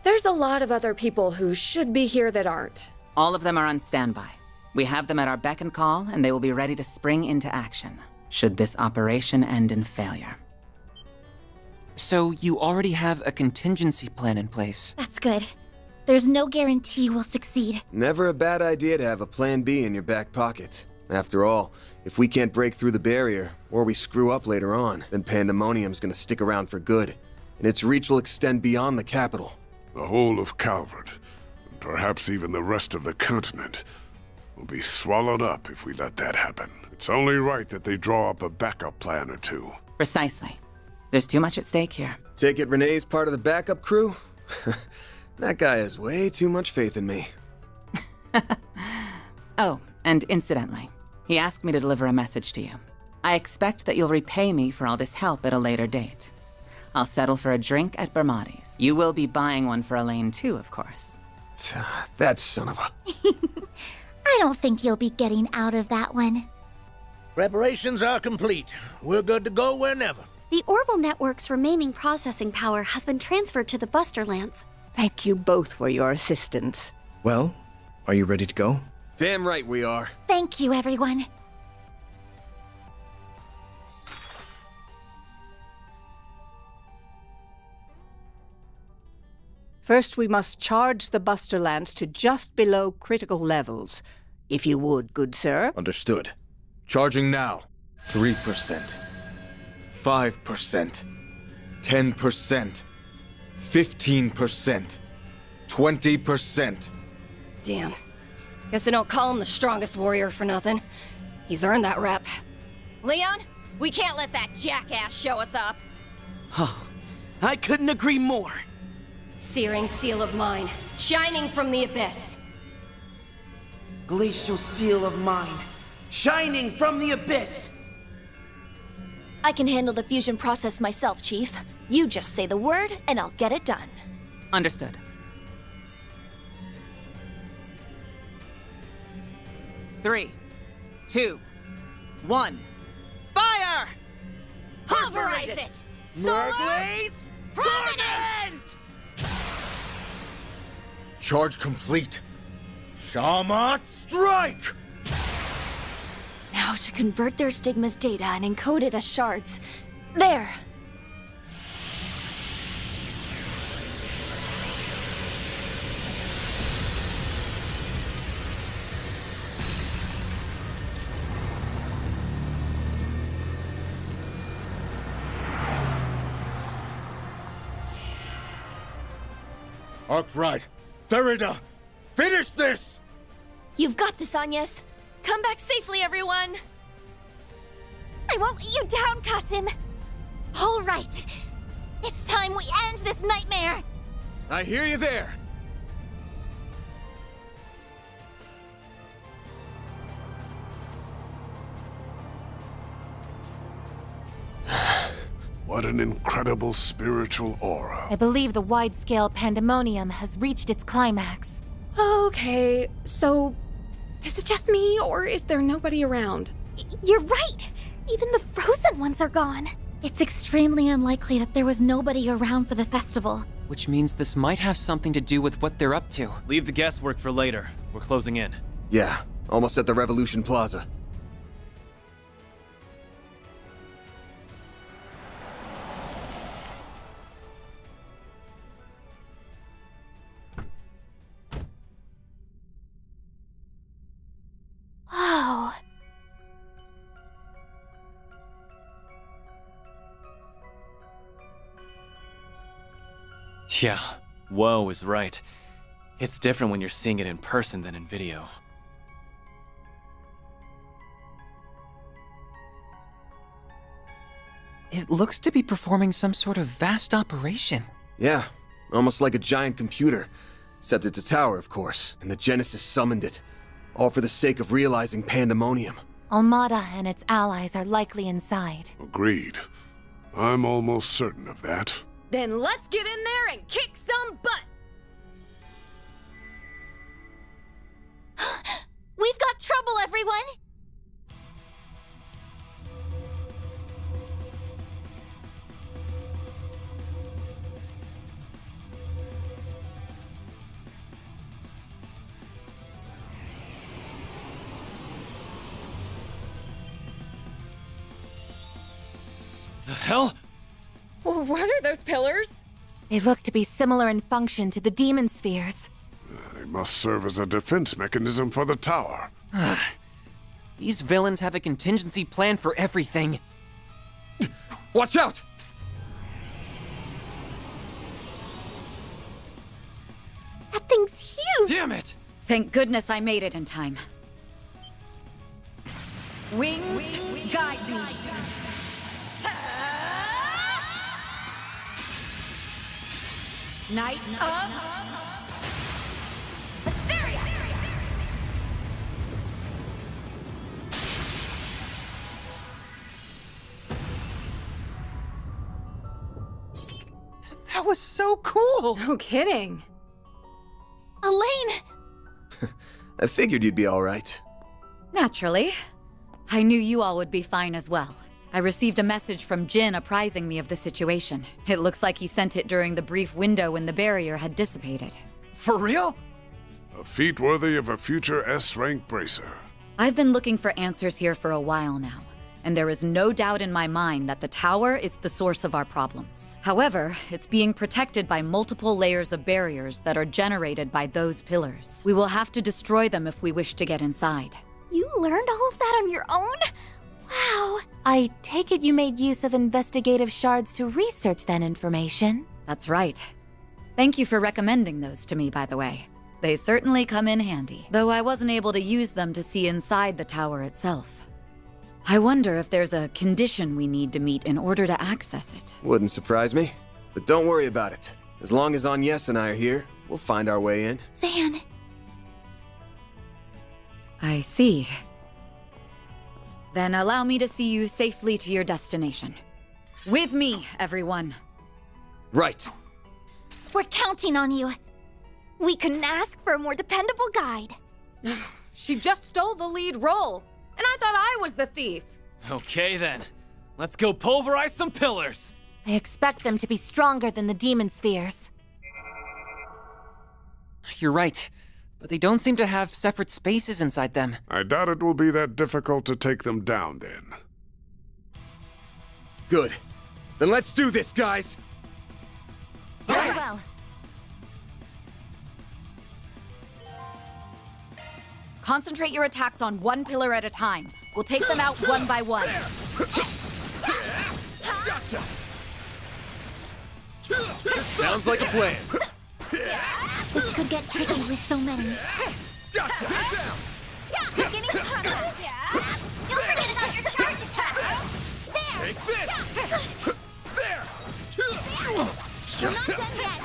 There's a lot of other people who should be here that aren't. All of them are on standby. We have them at our beck and call, and they will be ready to spring into action, should this operation end in failure. So you already have a contingency plan in place? That's good. There's no guarantee we'll succeed. Never a bad idea to have a plan B in your back pocket. After all, if we can't break through the barrier, or we screw up later on, then Pandemonium's gonna stick around for good, and its reach will extend beyond the capital. The whole of Calvert, and perhaps even the rest of the continent, will be swallowed up if we let that happen. It's only right that they draw up a backup plan or two. Precisely. There's too much at stake here. Take it Renee's part of the backup crew? That guy has way too much faith in me. Oh, and incidentally, he asked me to deliver a message to you. I expect that you'll repay me for all this help at a later date. I'll settle for a drink at Bermati's. You will be buying one for Elaine too, of course. That son of a... I don't think you'll be getting out of that one. Preparations are complete. We're good to go whenever. The Orbital Network's remaining processing power has been transferred to the Busterlands. Thank you both for your assistance. Well, are you ready to go? Damn right we are. Thank you, everyone. First, we must charge the Busterlands to just below critical levels. If you would, good sir. Understood. Charging now. 3%. 5%. 10%. 15%. 20%. Damn. Guess they don't call him the strongest warrior for nothing. He's earned that rep. Leon, we can't let that jackass show us up. Oh, I couldn't agree more. Searing seal of mine, shining from the abyss. Glacial seal of mine, shining from the abyss. I can handle the fusion process myself, Chief. You just say the word, and I'll get it done. Understood. Three, 2, 1, fire! Pulverize it! Merglaze Prominence! Charge complete. Shamat strike! Now to convert their stigma's data and encode it as shards. There! Arkwright, Ferida, finish this! You've got this, Agnes. Come back safely, everyone! I won't let you down, Kasim. All right. It's time we end this nightmare. I hear you there. What an incredible spiritual aura. I believe the wide-scale pandemonium has reached its climax. Okay, so this is just me, or is there nobody around? You're right. Even the frozen ones are gone. It's extremely unlikely that there was nobody around for the festival. Which means this might have something to do with what they're up to. Leave the guesswork for later. We're closing in. Yeah, almost at the Revolution Plaza. Oh, Yeah, whoa is right. It's different when you're seeing it in person than in video. It looks to be performing some sort of vast operation. Yeah, almost like a giant computer. Except it's a tower, of course, and the Genesis summoned it. All for the sake of realizing Pandemonium. Almada and its allies are likely inside. Agreed. I'm almost certain of that. Then let's get in there and kick some butt! We've got trouble, everyone! The hell? What are those pillars? They look to be similar in function to the demon spheres. They must serve as a defense mechanism for the tower. These villains have a contingency plan for everything. Watch out! That thing's huge! Damn it! Thank goodness I made it in time. Wings, guide me. Knights of Hysteria! That was so cool! No kidding. Elaine! I figured you'd be alright. Naturally. I knew you all would be fine as well. I received a message from Jin apprising me of the situation. It looks like he sent it during the brief window when the barrier had dissipated. For real? A feat worthy of a future S-rank bracer. I've been looking for answers here for a while now, and there is no doubt in my mind that the tower is the source of our problems. However, it's being protected by multiple layers of barriers that are generated by those pillars. We will have to destroy them if we wish to get inside. You learned all of that on your own? Wow. I take it you made use of investigative shards to research that information. That's right. Thank you for recommending those to me, by the way. They certainly come in handy, though I wasn't able to use them to see inside the tower itself. I wonder if there's a condition we need to meet in order to access it. Wouldn't surprise me. But don't worry about it. As long as Agnes and I are here, we'll find our way in. Van. I see. Then allow me to see you safely to your destination. With me, everyone. Right. We're counting on you. We couldn't ask for a more dependable guide. She just stole the lead role, and I thought I was the thief. Okay then. Let's go pulverize some pillars! I expect them to be stronger than the demon spheres. You're right, but they don't seem to have separate spaces inside them. I doubt it will be that difficult to take them down then. Good. Then let's do this, guys! Very well. Concentrate your attacks on one pillar at a time. We'll take them out one by one. Gotcha! Sounds like a plan. This could get tricky with so many. Gotcha! Get down! Beginning combat. Don't forget about your charge attack. There. Take this! There! We're not done yet.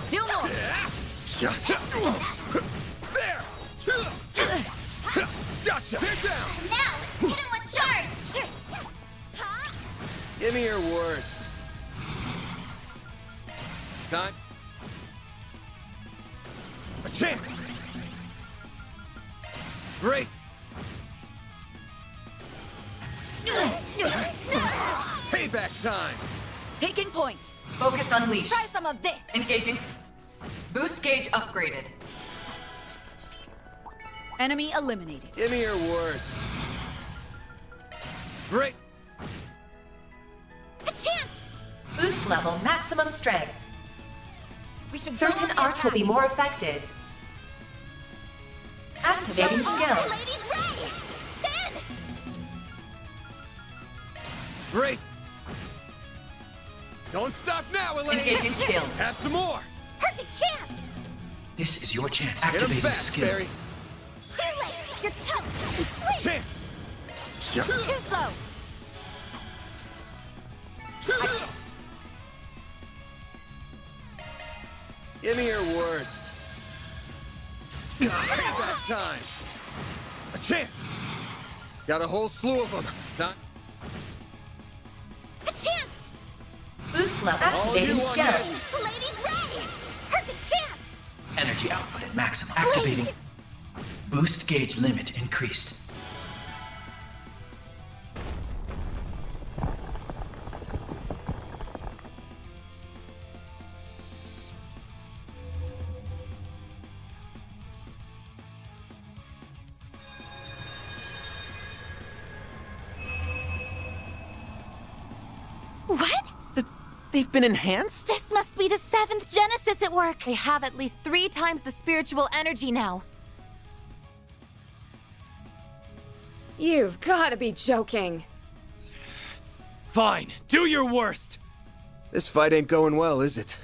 Still more. There! Gotcha! Get down! Now, hit him with shards. Give me your worst. Time. A chance! Great! Payback time! Taking point. Focus unleashed. Try some of this. Engaging. Boost gauge upgraded. Enemy eliminated. Give me your worst. Great! A chance. Boost level maximum strength. We should Certain arts will be more effective. Activating skill. Ladies Ray. Ben. Great! Don't stop now, Elaine! Engaging skill. Have some more! Perfect chance! This is your chance. Hit 'em Activating fast, skill. Barry. Too late! You're toast! Please! Chance! Too slow! Give me your worst. Payback time! A chance! Got a whole slew of them. Son. A chance! Boost level. All you Activating want, skill. guys. Lady's ready! Perfect chance! Energy output at maximum. Activating. Boost gauge limit increased. What? They've been enhanced? This must be the 7th Genesis at work. They have at least 3 times the spiritual energy now. You've gotta be joking. Fine, do your worst! This fight ain't going well, is it?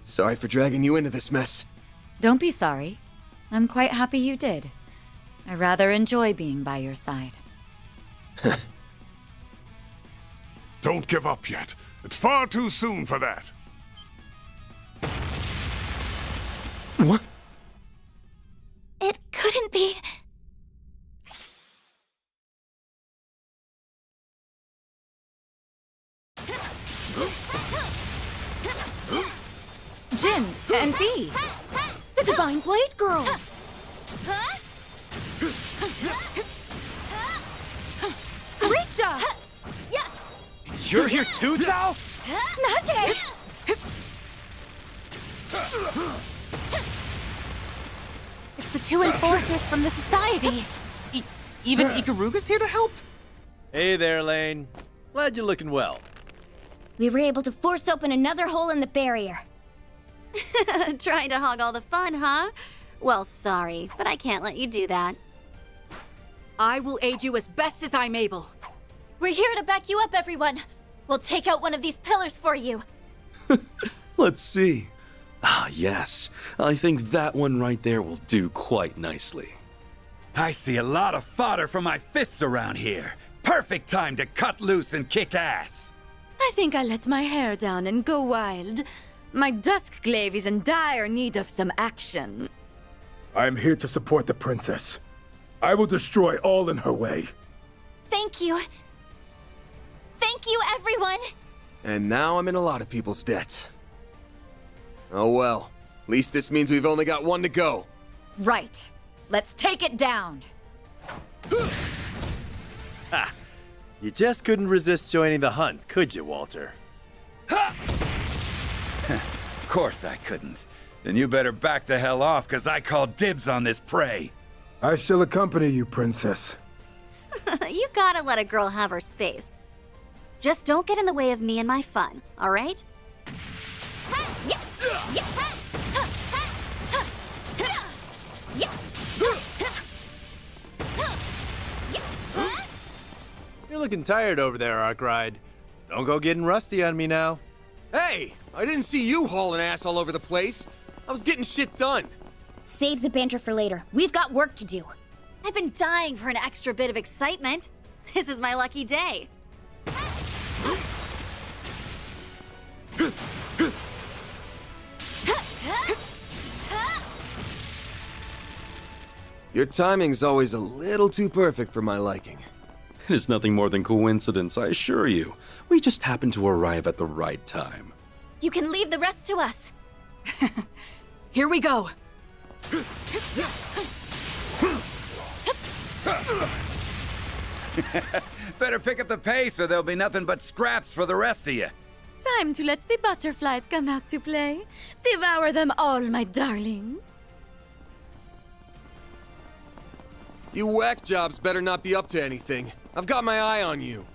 Sorry for dragging you into this mess. Don't be sorry. I'm quite happy you did. I rather enjoy being by your side. Don't give up yet. It's far too soon for that. What? It couldn't be. Jin and V. The Divine Blade Girl! Grisha! You're here too, Thao? Najee! It's the 2 enforcers from the Society. Even Ikaruga's here to help? Hey there, Lane. Glad you're looking well. We were able to force open another hole in the barrier. Trying to hog all the fun, huh? Well, sorry, but I can't let you do that. I will aid you as best as I'm able. We're here to back you up, everyone. We'll take out one of these pillars for you. Let's see. Ah, yes. I think that one right there will do quite nicely. I see a lot of fodder for my fists around here. Perfect time to cut loose and kick ass. I think I let my hair down and go wild. My Duskglaive is in dire need of some action. I am here to support the princess. I will destroy all in her way. Thank you. Thank you, everyone. And now I'm in a lot of people's debt. Oh well. At least this means we've only got one to go. Right. Let's take it down. Ha! You just couldn't resist joining the hunt, could you, Walter? Of course I couldn't. Then you better back the hell off, because I call dibs on this prey. I shall accompany you, princess. You gotta let a girl have her space. Just don't get in the way of me and my fun, all right? You're looking tired over there, Arkride. Don't go getting rusty on me now. Hey! I didn't see you hauling ass all over the place. I was getting shit done. Save the banter for later. We've got work to do. I've been dying for an extra bit of excitement. This is my lucky day. Your timing's always a little too perfect for my liking. It is nothing more than coincidence, I assure you. We just happened to arrive at the right time. You can leave the rest to us. Here we go. Better pick up the pace or there'll be nothing but scraps for the rest of you. Time to let the butterflies come out to play. Devour them all, my darlings. You whack jobs better not be up to anything. I've got my eye on you.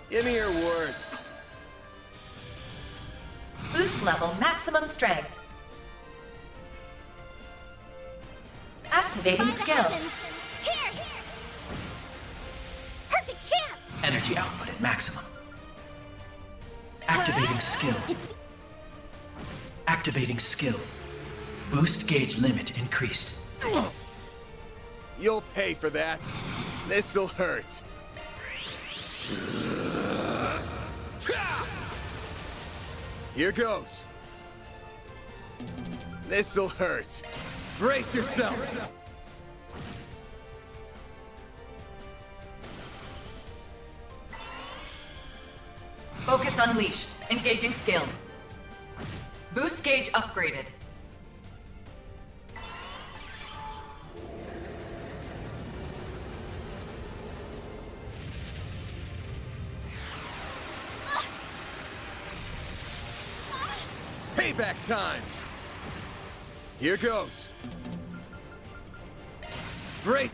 Give me your worst. Boost level maximum strength. Activating skill. Here! Perfect chance! Energy output at maximum. Activating skill. Activating skill. Boost gauge limit increased. You'll pay for that. This'll hurt. Here goes. This'll hurt. Brace yourself. Focus unleashed. Engaging skill. Boost gauge upgraded. Payback time. Here goes. Brace.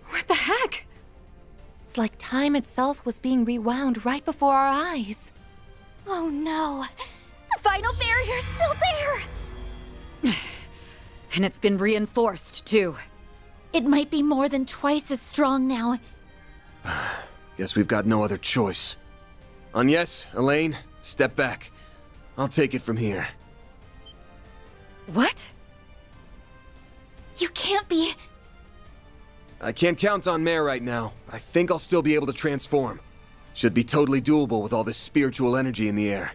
What the heck? It's like time itself was being rewound right before our eyes. Oh no! The final barrier's still there! And it's been reinforced, too. It might be more than twice as strong now. Guess we've got no other choice. Agnes, Elaine, step back. I'll take it from here. What? You can't be... I can't count on Mare right now, but I think I'll still be able to transform. Should be totally doable with all this spiritual energy in the air.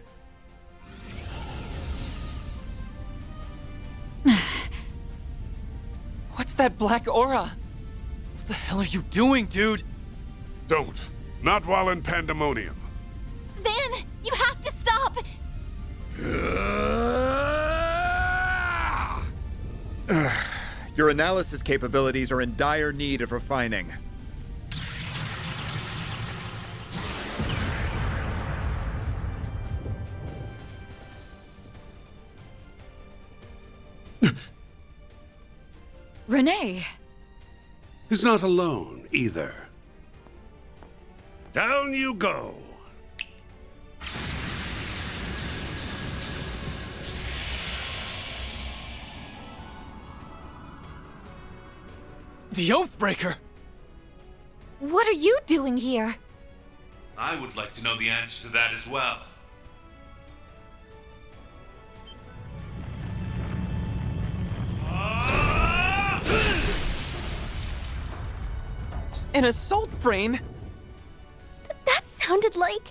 What's that black aura? What the hell are you doing, dude? Don't. Not while in pandemonium. Van, you have to stop! Your analysis capabilities are in dire need of refining. Renee! He's not alone, either. Down you go. The Oathbreaker! What are you doing here? I would like to know the answer to that as well. An assault frame? That sounded like...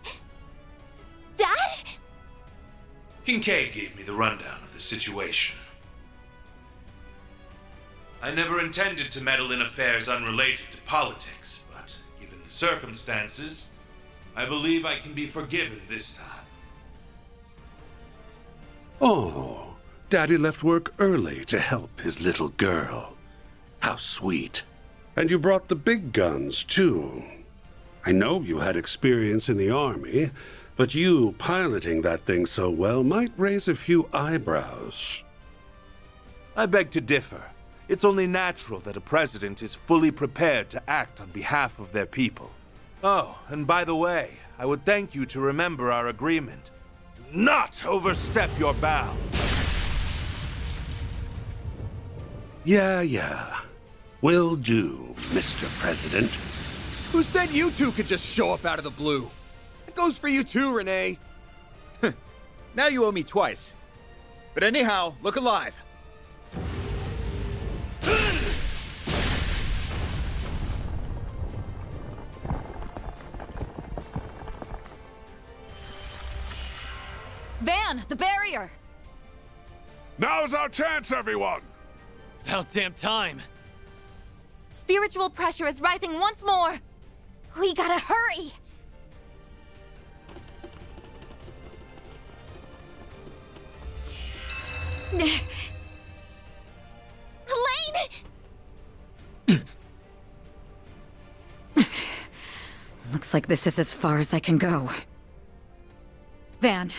Dad? Kincaid gave me the rundown of the situation. I never intended to meddle in affairs unrelated to politics, but given the circumstances, I believe I can be forgiven this time. Oh, Daddy left work early to help his little girl. How sweet. And you brought the big guns, too. I know you had experience in the army, but you piloting that thing so well might raise a few eyebrows. I beg to differ. It's only natural that a president is fully prepared to act on behalf of their people. Oh, and by the way, I would thank you to remember our agreement. Not overstep your bounds. Yeah. Will do, Mr. President. Who said you two could just show up out of the blue? It goes for you too, Renee. Now you owe me twice. But anyhow, look alive. Van, the barrier! Now's our chance, everyone! About damn time. Spiritual pressure is rising once more! We gotta hurry! Elaine! Looks like this is as far as I can go. Van,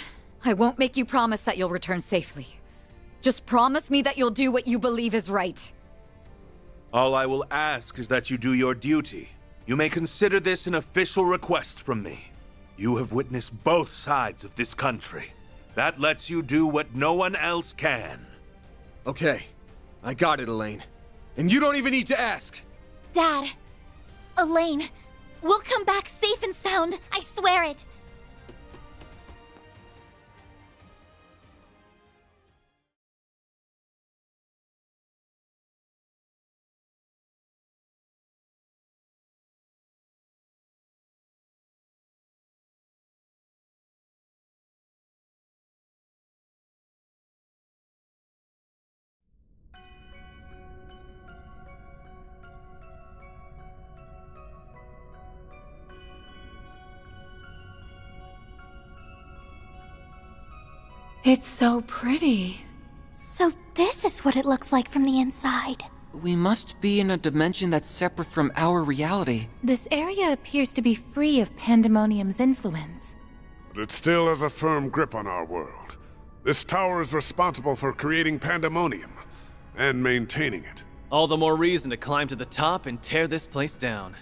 I won't make you promise that you'll return safely. Just promise me that you'll do what you believe is right. All I will ask is that you do your duty. You may consider this an official request from me. You have witnessed both sides of this country. That lets you do what no one else can. Okay, I got it, Elaine. And you don't even need to ask! Dad, Elaine, we'll come back safe and sound, I swear it! It's so pretty. So this is what it looks like from the inside. We must be in a dimension that's separate from our reality. This area appears to be free of Pandemonium's influence. But it still has a firm grip on our world. This tower is responsible for creating Pandemonium and maintaining it. All the more reason to climb to the top and tear this place down.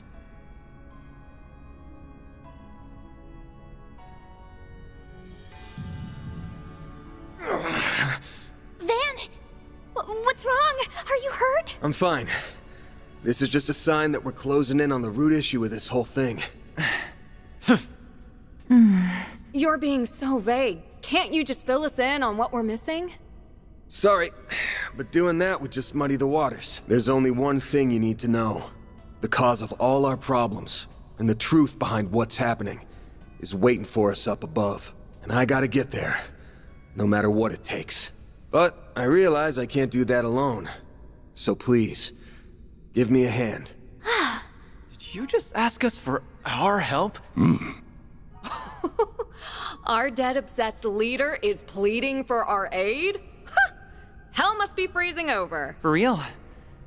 Van! What's wrong? Are you hurt? I'm fine. This is just a sign that we're closing in on the root issue of this whole thing. You're being so vague. Can't you just fill us in on what we're missing? Sorry, but doing that would just muddy the waters. There's only one thing you need to know. The cause of all our problems, and the truth behind what's happening, is waiting for us up above. And I gotta get there, no matter what it takes. But I realize I can't do that alone. So please, give me a hand. Did you just ask us for our help? Our dead-obsessed leader is pleading for our aid? Huh! Hell must be freezing over. For real?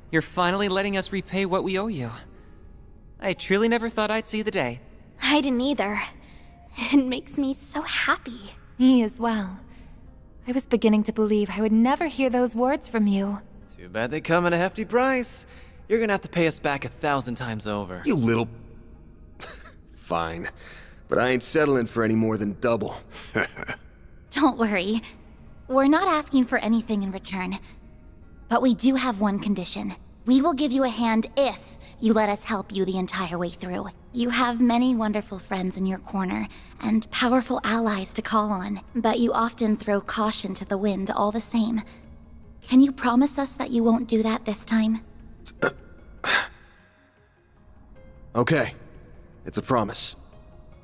You're finally letting us repay what we owe you. I truly never thought I'd see the day. I didn't either. It makes me so happy. Me as well. I was beginning to believe I would never hear those words from you. Too bad they come at a hefty price. You're gonna have to pay us back 1,000 times over. You little... Fine. But I ain't settling for any more than double. Don't worry. We're not asking for anything in return. But we do have one condition. We will give you a hand if you let us help you the entire way through. You have many wonderful friends in your corner, and powerful allies to call on, but you often throw caution to the wind all the same. Can you promise us that you won't do that this time? Okay, it's a promise.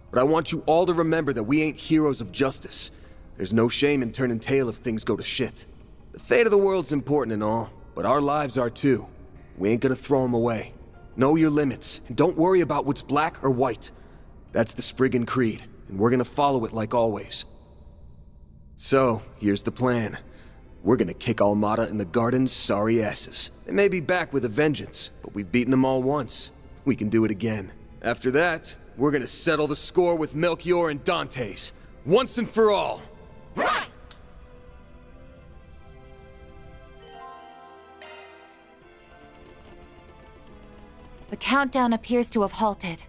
But I want you all to remember that we ain't heroes of justice. There's no shame in turning tail if things go to shit. The fate of the world's important and all, but our lives are too. We ain't gonna throw them away. Know your limits, and don't worry about what's black or white. That's the Spriggan Creed, and we're gonna follow it like always. So, here's the plan. We're gonna kick Almada and the Garden's sorry asses. They may be back with a vengeance, but we've beaten them all once. We can do it again. After that, we're gonna settle the score with Melchior and Dantes, once and for all. Right! The countdown appears to have halted.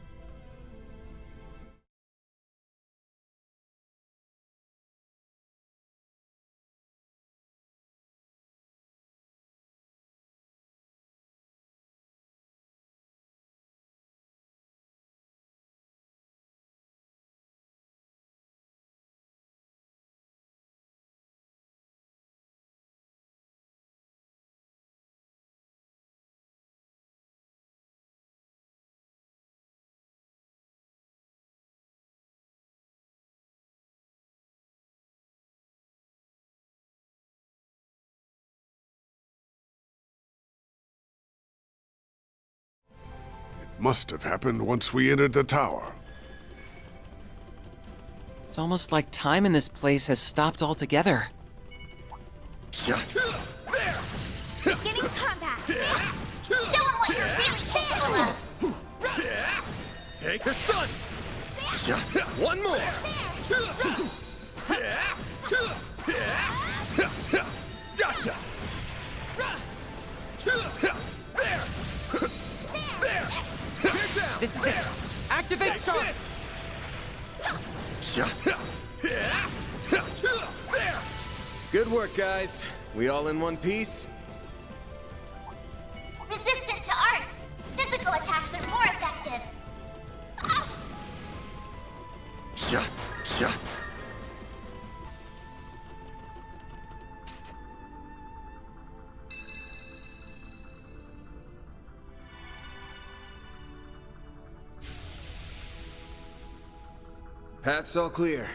Must have happened once we entered the tower. It's almost like time in this place has stopped altogether. Beginning combat! Show them what you're really capable of! Take the stun! One more! Gotcha! There! This is it! Activate shots! There! Good work, guys. We all in one piece? Resistant to arts. Physical attacks are more effective. Ah! Path's all clear.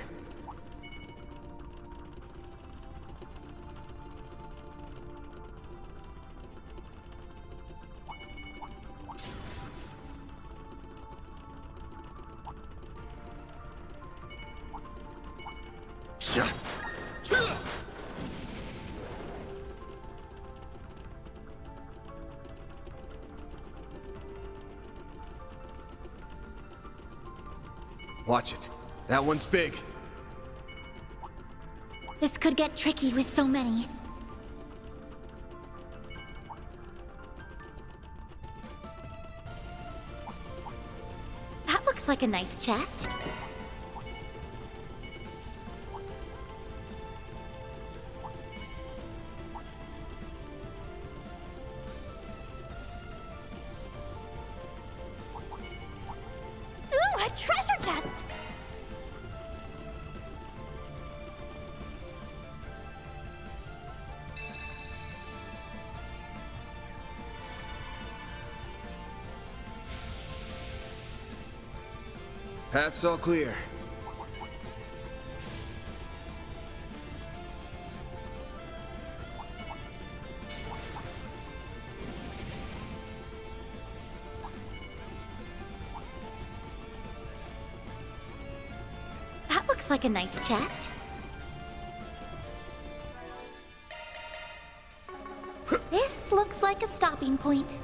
Watch it. That one's big. This could get tricky with so many. That looks like a nice chest. Ooh, a treasure chest! Path's all clear. That looks like a nice chest. This looks like a stopping point.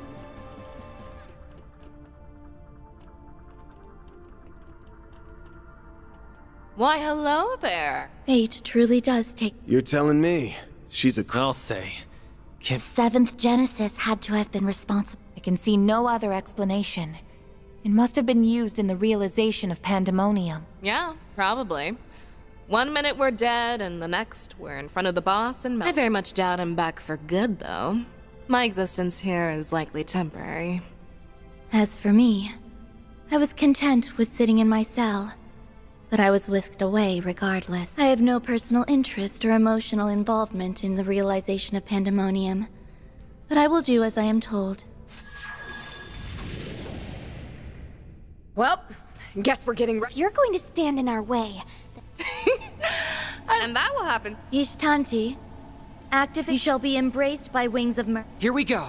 Why, hello there. Fate truly does take. You're telling me she's a. I'll say. Seventh Genesis had to have been responsible. I can see no other explanation. It must have been used in the realization of Pandemonium. Yeah, probably. One minute we're dead, and the next we're in front of the boss and I very much doubt I'm back for good, though. My existence here is likely temporary. As for me, I was content with sitting in my cell. But I was whisked away regardless. I have no personal interest or emotional involvement in the realization of Pandemonium. But I will do as I am told. Well, guess we're getting ready. You're going to stand in our way. And that will happen. Ishtanti, active, you shall be embraced by wings of mer- Here we go.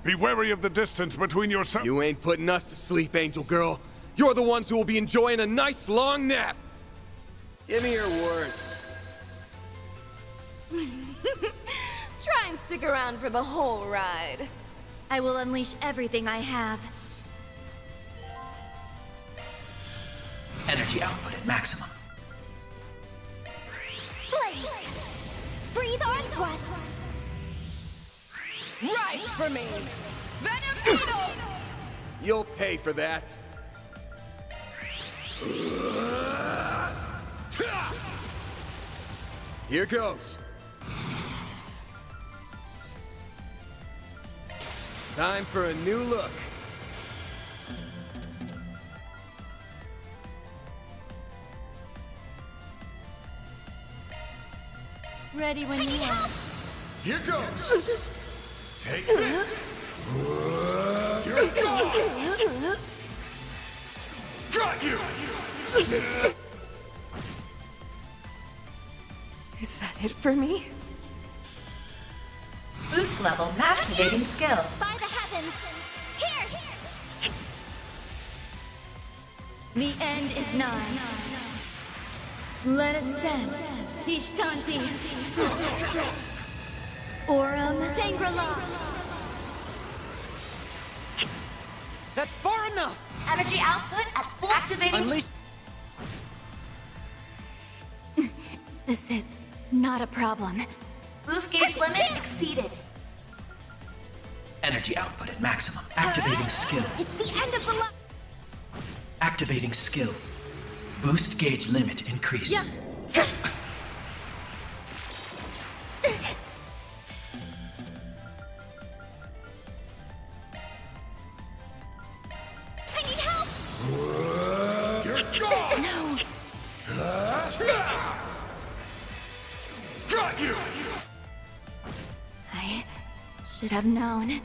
Be wary of the distance between yourself. You ain't putting us to sleep, Angel Girl. You're the ones who will be enjoying a nice long nap. Give me your worst. Try and stick around for the whole ride. I will unleash everything I have. Energy output at maximum. Flames! Breathe onto us! Right for me! Venom Needle! You'll pay for that. Here goes. Time for a new look. Ready when you are. Here goes. Take this. You're gone. Got you. Is that it for me? Boost level activating skill. By the heavens! Pierce! The end is nigh. Let us dance. Ishtanti. Aurum Shangri-La. That's far enough! Energy output at full activating. Unleash. This is Not a problem. Boost gauge limit exceeded. Energy output at maximum. Activating skill. It's the end of the line. Activating skill. Boost gauge limit increased. I need help! You're gone! No. Got you! I should have known.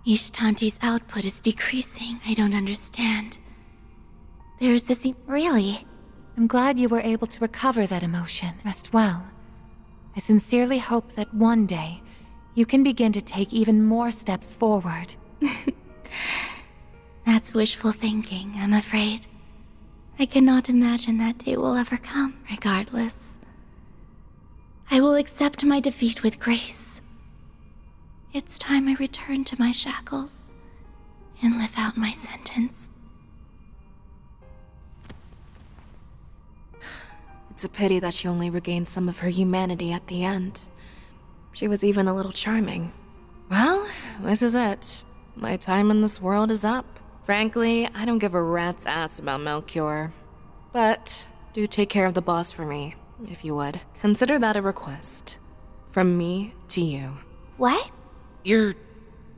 Ishtanti's output is decreasing. I don't understand. There is this... Really? I'm glad you were able to recover that emotion. Rest well. I sincerely hope that one day, you can begin to take even more steps forward. That's wishful thinking, I'm afraid. I cannot imagine that day will ever come, regardless. I will accept my defeat with grace. It's time I return to my shackles and live out my sentence. It's a pity that she only regained some of her humanity at the end. She was even a little charming. Well, this is it. My time in this world is up. Frankly, I don't give a rat's ass about Melchior. But do take care of the boss for me, if you would. Consider that a request. From me to you. What? You're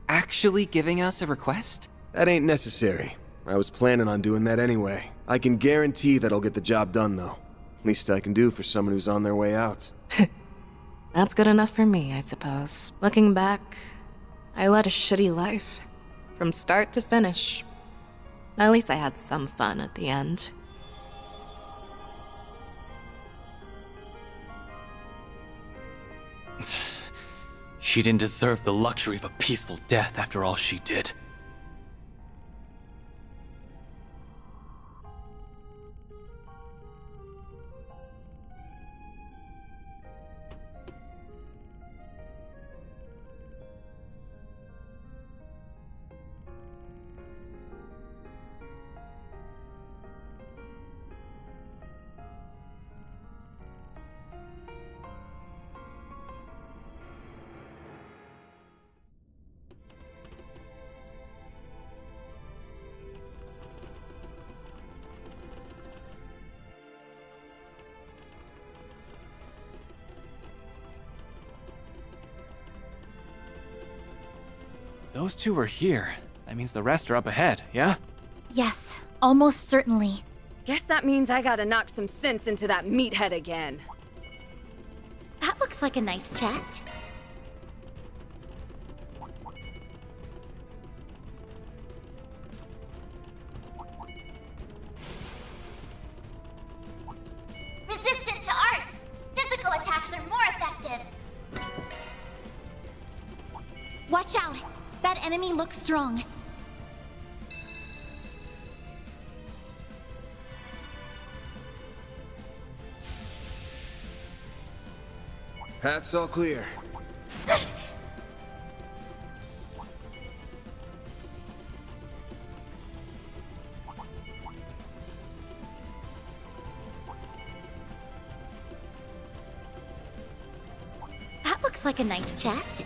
actually giving us a request? That ain't necessary. I was planning on doing that anyway. I can guarantee that I'll get the job done, though. Least I can do for someone who's on their way out. That's good enough for me, I suppose. Looking back, I led a shitty life. From start to finish. At least I had some fun at the end. She didn't deserve the luxury of a peaceful death after all she did. Those two are here. That means the rest are up ahead, yeah? Yes, almost certainly. Guess that means I gotta knock some sense into that meathead again. That looks like a nice chest. Resistant to arts. Physical attacks are more effective. Watch out! That enemy looks strong. Path's all clear. That looks like a nice chest.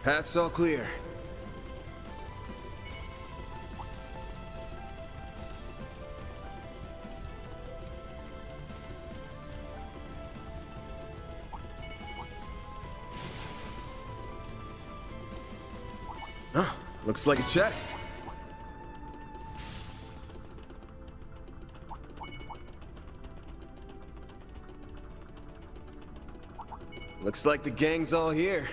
Path's all clear. Huh, looks like a chest. Looks like the gang's all here.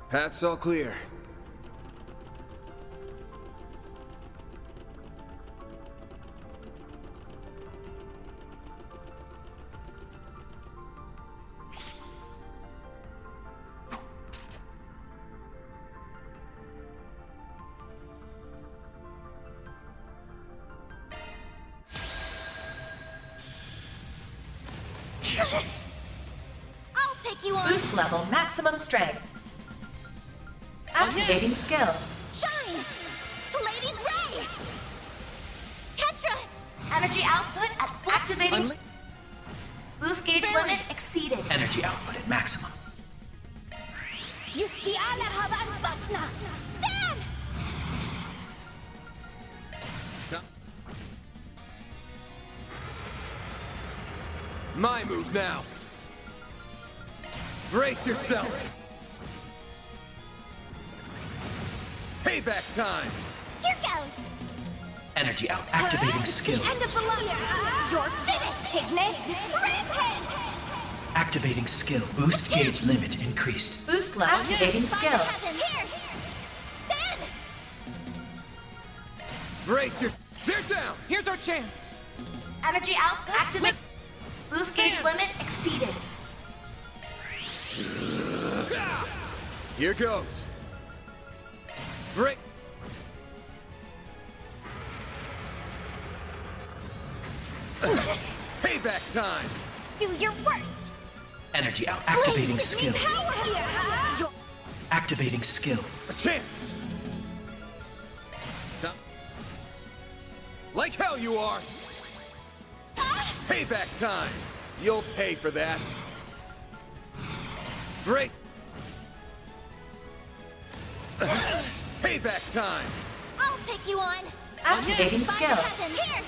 Path's all clear. I'll take you on. Boost level maximum strength. Activating skill. Shine! Lady's Ray! Ketra! Energy output at full. Activating. Boost gauge limit exceeded. Energy output at maximum. Yuspi ala haban basna! Then! My move now. Brace yourself. Payback time. Here goes! Energy out. Activating skill. End of the line! You're finished, Ignis! Rampage! Activating skill. Boost gauge limit increased. Boost level. Activating skill. Then! Brace your... They're down! Here's our chance! Energy output activate. Boost gauge limit exceeded. Here goes. Break. Payback time. Do your worst! Energy out. Activating skill. Power here! Activating skill. A chance. Like hell you are. Payback time. You'll pay for that. Break. Payback time. I'll take you on! Activating skill. Here!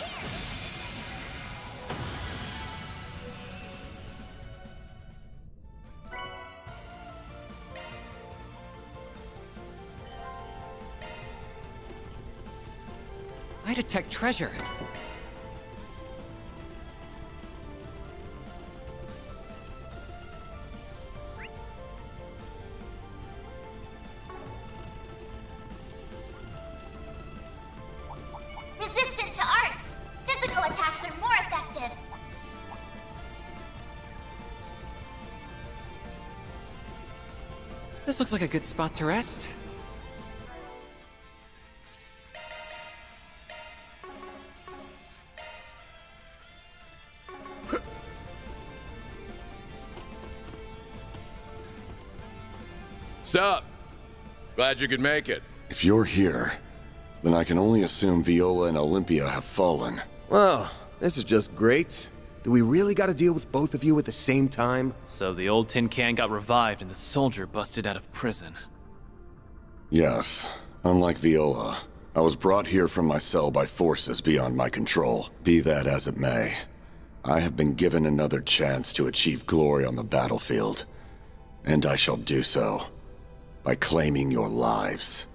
I detect treasure. Resistant to arts! Physical attacks are more effective! This looks like a good spot to rest. Sup? Glad you could make it. If you're here, then I can only assume Viola and Olympia have fallen. Well, this is just great. Do we really gotta deal with both of you at the same time? So the old tin can got revived and the soldier busted out of prison. Yes. Unlike Viola, I was brought here from my cell by forces beyond my control. Be that as it may, I have been given another chance to achieve glory on the battlefield. And I shall do so by claiming your lives.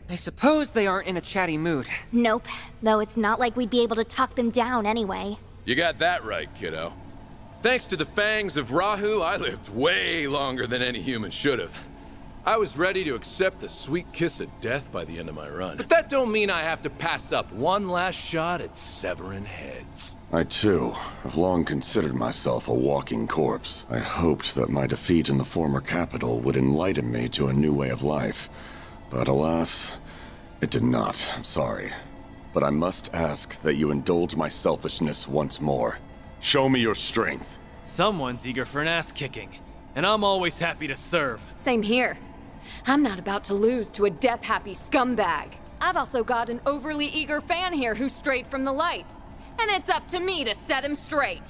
I suppose they aren't in a chatty mood. Nope, though it's not like we'd be able to talk them down anyway. You got that right, kiddo. Thanks to the fangs of Rahu, I lived way longer than any human should have. I was ready to accept the sweet kiss of death by the end of my run. But that don't mean I have to pass up one last shot at severing heads. I, too, have long considered myself a walking corpse. I hoped that my defeat in the former capital would enlighten me to a new way of life. But alas, it did not. I'm sorry. But I must ask that you indulge my selfishness once more. Show me your strength. Someone's eager for an ass kicking, and I'm always happy to serve. Same here. I'm not about to lose to a death-happy scumbag. I've also got an overly eager fan here who's straight from the light. And it's up to me to set him straight.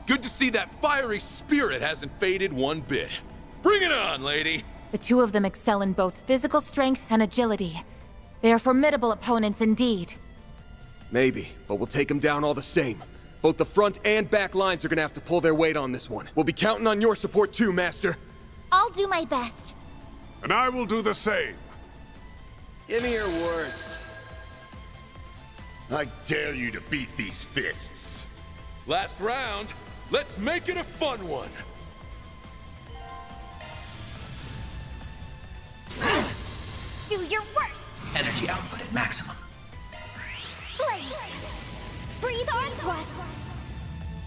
Good to see that fiery spirit hasn't faded one bit. Bring it on, lady! The two of them excel in both physical strength and agility. They are formidable opponents indeed. Maybe, but we'll take them down all the same. Both the front and back lines are gonna have to pull their weight on this one. We'll be counting on your support too, Master. I'll do my best. And I will do the same. Give me your worst. I dare you to beat these fists. Last round, let's make it a fun one. Do your worst! Energy output at maximum. Flames! Breathe onto us!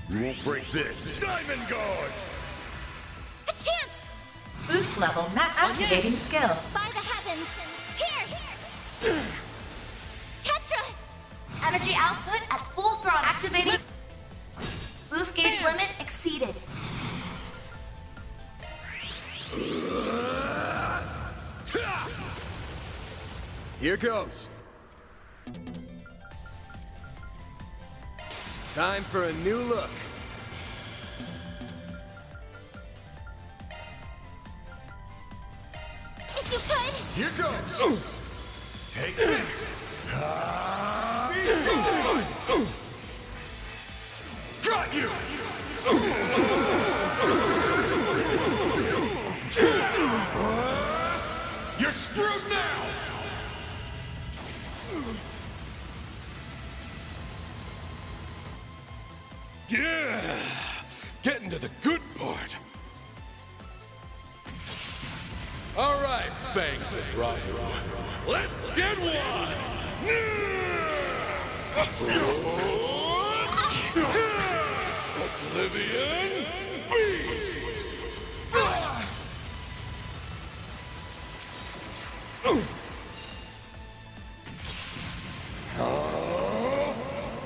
You won't break this. Diamond Guard! A chance! Boost level max. Activating skill. By the heavens! Pierce! Ketra! Energy output at full throttle. Activating. Boost gauge limit exceeded. Here goes. Time for a new look. If you could! Here goes! Take this! Got you! You're screwed now! Yeah! Getting to the good part. All right, Fangs of Rahu. Let's get one! Oblivion Beast!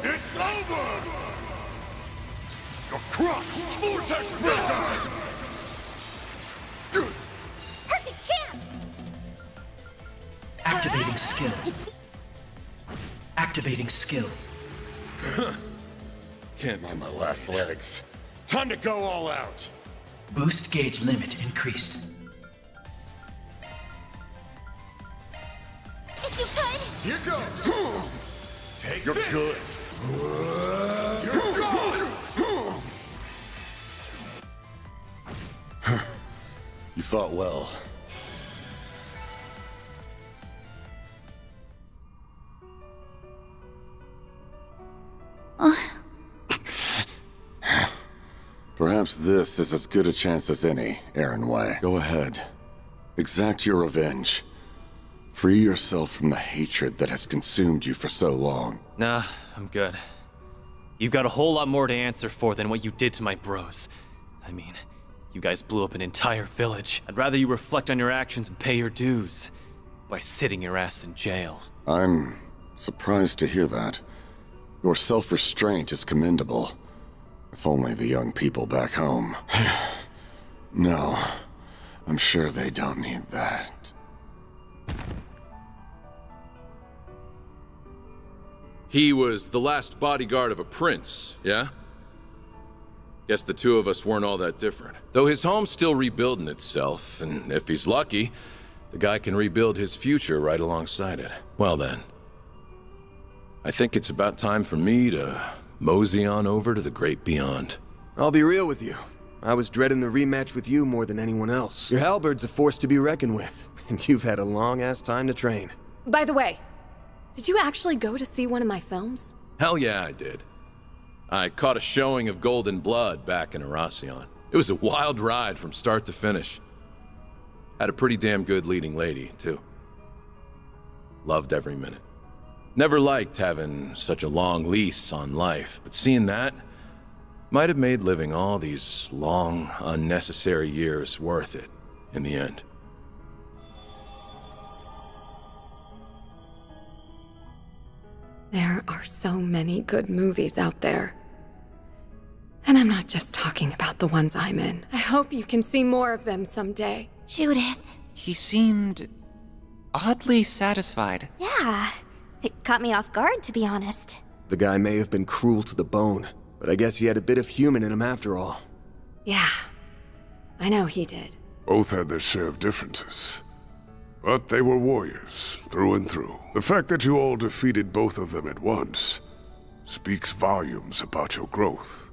It's over! You're crushed! Vortex Breaker! Perfect chance! Activating skill. Activating skill. Can't mind my last legs. Time to go all out! Boost gauge limit increased. If you could! Here goes! Take You're this. Good. You're gone! You fought well. Perhaps this is as good a chance as any, Aaron Way. Go ahead. Exact your revenge. Free yourself from the hatred that has consumed you for so long. Nah, I'm good. You've got a whole lot more to answer for than what you did to my bros. I mean, you guys blew up an entire village. I'd rather you reflect on your actions and pay your dues by sitting your ass in jail. I'm surprised to hear that. Your self-restraint is commendable. If only the young people back home. No, I'm sure they don't need that. He was the last bodyguard of a prince, yeah? Guess the two of us weren't all that different. Though his home's still rebuilding itself, and if he's lucky, the guy can rebuild his future right alongside it. Well then, I think it's about time for me to mosey on over to the great beyond. I'll be real with you. I was dreading the rematch with you more than anyone else. Your halberd's a force to be reckoned with, and you've had a long-ass time to train. By the way, did you actually go to see one of my films? Hell yeah, I did. I caught a showing of Golden Blood back in Erasion. It was a wild ride from start to finish. Had a pretty damn good leading lady, too. Loved every minute. Never liked having such a long lease on life, but seeing that might have made living all these long, unnecessary years worth it in the end. There are so many good movies out there. And I'm not just talking about the ones I'm in. I hope you can see more of them someday. Judith. He seemed oddly satisfied. Yeah. It caught me off guard, to be honest. The guy may have been cruel to the bone, but I guess he had a bit of human in him after all. Yeah. I know he did. Both had their share of differences. But they were warriors, through and through. The fact that you all defeated both of them at once speaks volumes about your growth.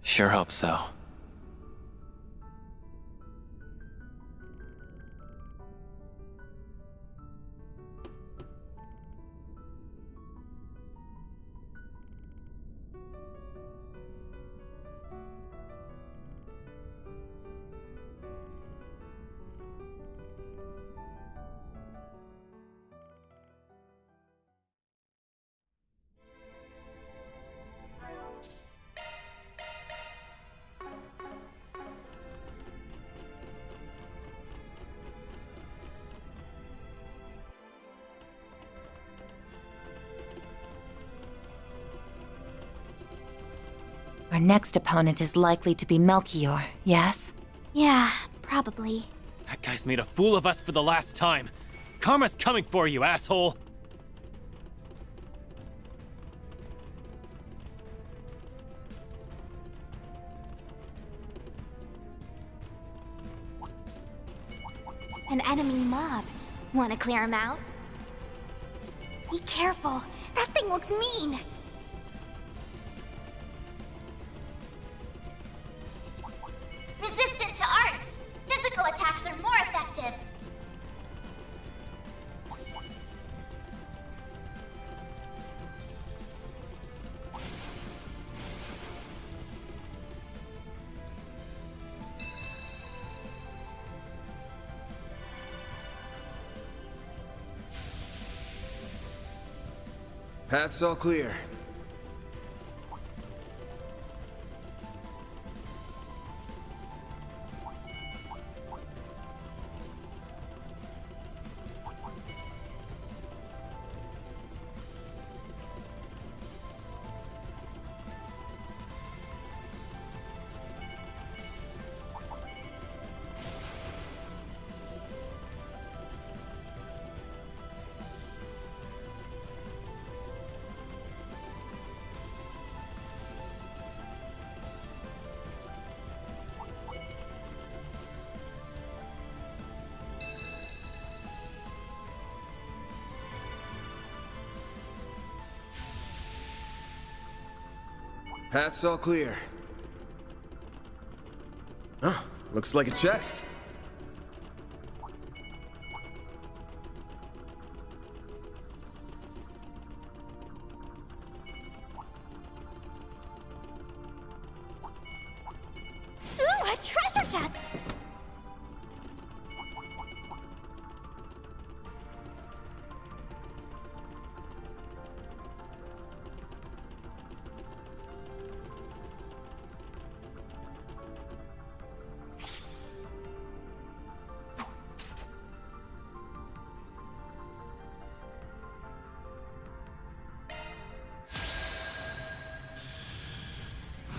Sure hope so. next opponent is likely to be Melchior, yes? Yeah, probably. That guy's made a fool of us for the last time. Karma's coming for you, asshole! An enemy mob. Wanna clear him out? Be careful. That thing looks mean. Resistant to arts. Physical attacks are more effective. Path's all clear. Path's all clear. Oh, looks like a chest. Ooh, a treasure chest!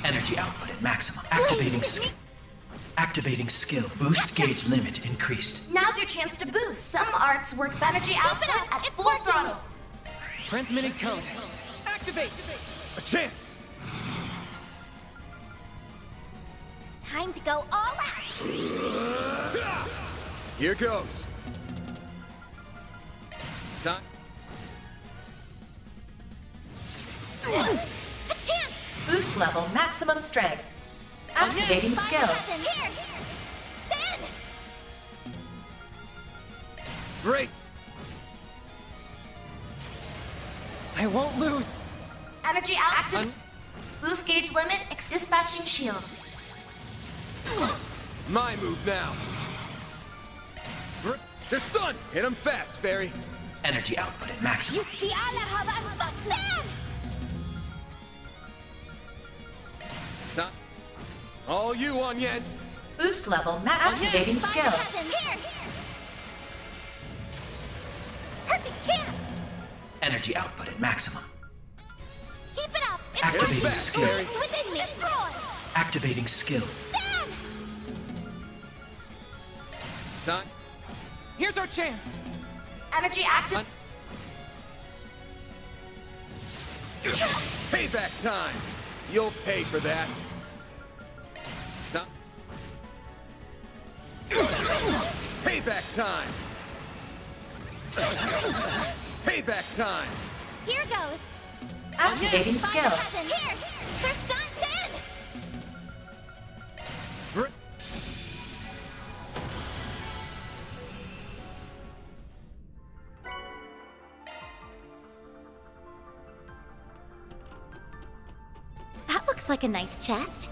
Energy output at maximum. Activating skill. Boost gauge limit increased. Now's your chance to boost. Some arts work energy output at full throttle. Transmitting code. Activate! A chance! Time to go all out! Here goes. Time. A chance! Boost level maximum strength. Activating skill. Here's... Then! Great! I won't lose! Energy active. Boost gauge limit. Dispatching shield. My move now. They're stunned! Hit them fast, Fairy. Energy output at maximum. Time. All you, Agnes. Boost level activating skill. Perfect chance! Energy output at maximum. Keep it up! It's Activating perfect. skill. It's within me! Destroy! Activating skill. Time. Here's our chance! Energy active. Payback time! You'll pay for that. Time. Payback time! Payback time! Here goes! Activating skill. Here's... They're stunned then! That looks like a nice chest.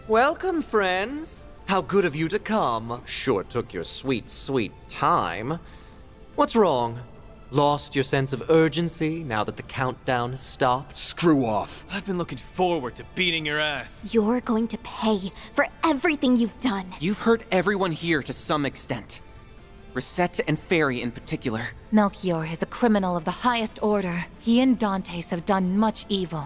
Welcome, friends. How good of you to come. Sure took your sweet, sweet time. What's wrong? Lost your sense of urgency now that the countdown has stopped? Screw off. I've been looking forward to beating your ass. You're going to pay for everything you've done. You've hurt everyone here to some extent. Reset and Fairy in particular. Melchior is a criminal of the highest order. He and Dantes have done much evil,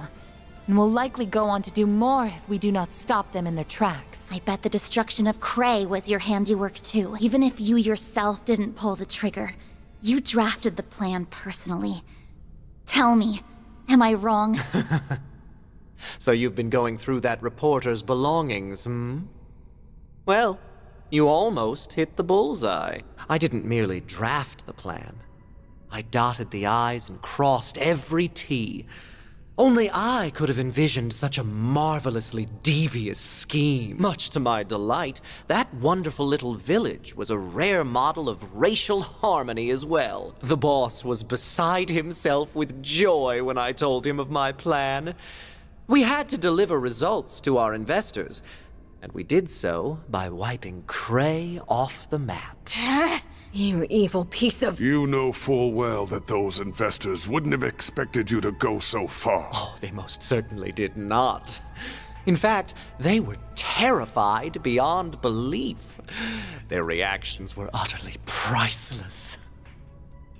and will likely go on to do more if we do not stop them in their tracks. I bet the destruction of Cray was your handiwork too. Even if you yourself didn't pull the trigger, you drafted the plan personally. Tell me, am I wrong? So you've been going through that reporter's belongings, hmm? Well, you almost hit the bullseye. I didn't merely draft the plan. I dotted the I's and crossed every T. Only I could have envisioned such a marvelously devious scheme. Much to my delight, that wonderful little village was a rare model of racial harmony as well. The boss was beside himself with joy when I told him of my plan. We had to deliver results to our investors, and we did so by wiping Cray off the map. You evil piece of... You know full well that those investors wouldn't have expected you to go so far. Oh, they most certainly did not. In fact, they were terrified beyond belief. Their reactions were utterly priceless.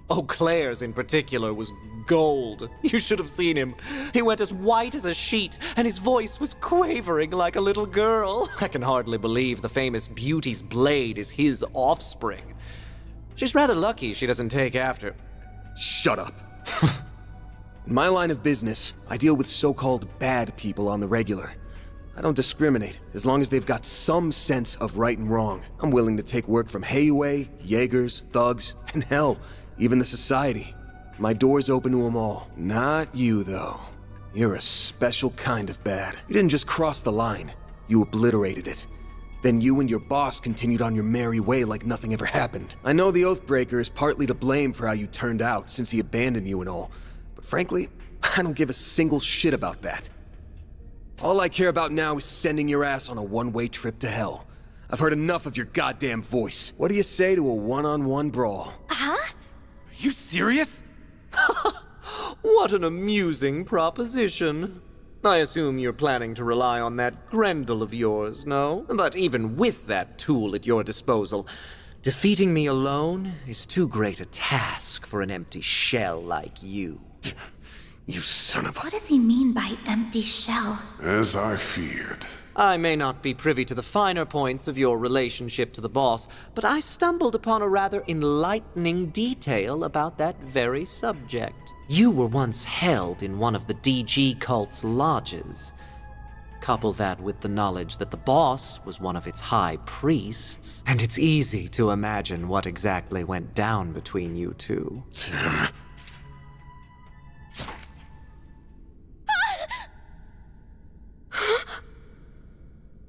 Eau Claire's in particular was gold. You should have seen him. He went as white as a sheet, and his voice was quavering like a little girl. I can hardly believe the famous Beauty's blade is his offspring. She's rather lucky she doesn't take after... Shut up. In my line of business, I deal with so-called bad people on the regular. I don't discriminate, as long as they've got some sense of right and wrong. I'm willing to take work from Heiue, Jaegers, thugs, and hell, even the society. My door's open to them all. Not you, though. You're a special kind of bad. You didn't just cross the line, you obliterated it. Then you and your boss continued on your merry way like nothing ever happened. I know the Oathbreaker is partly to blame for how you turned out, since he abandoned you and all. But frankly, I don't give a single shit about that. All I care about now is sending your ass on a one-way trip to hell. I've heard enough of your goddamn voice. What do you say to a one-on-one brawl? Huh? Are you serious? What an amusing proposition. I assume you're planning to rely on that Grendel of yours, no? But even with that tool at your disposal, defeating me alone is too great a task for an empty shell like you. You son of a... What does he mean by empty shell? As I feared. I may not be privy to the finer points of your relationship to the boss, but I stumbled upon a rather enlightening detail about that very subject. You were once held in one of the DG cult's lodges. Couple that with the knowledge that the boss was one of its high priests, and it's easy to imagine what exactly went down between you two.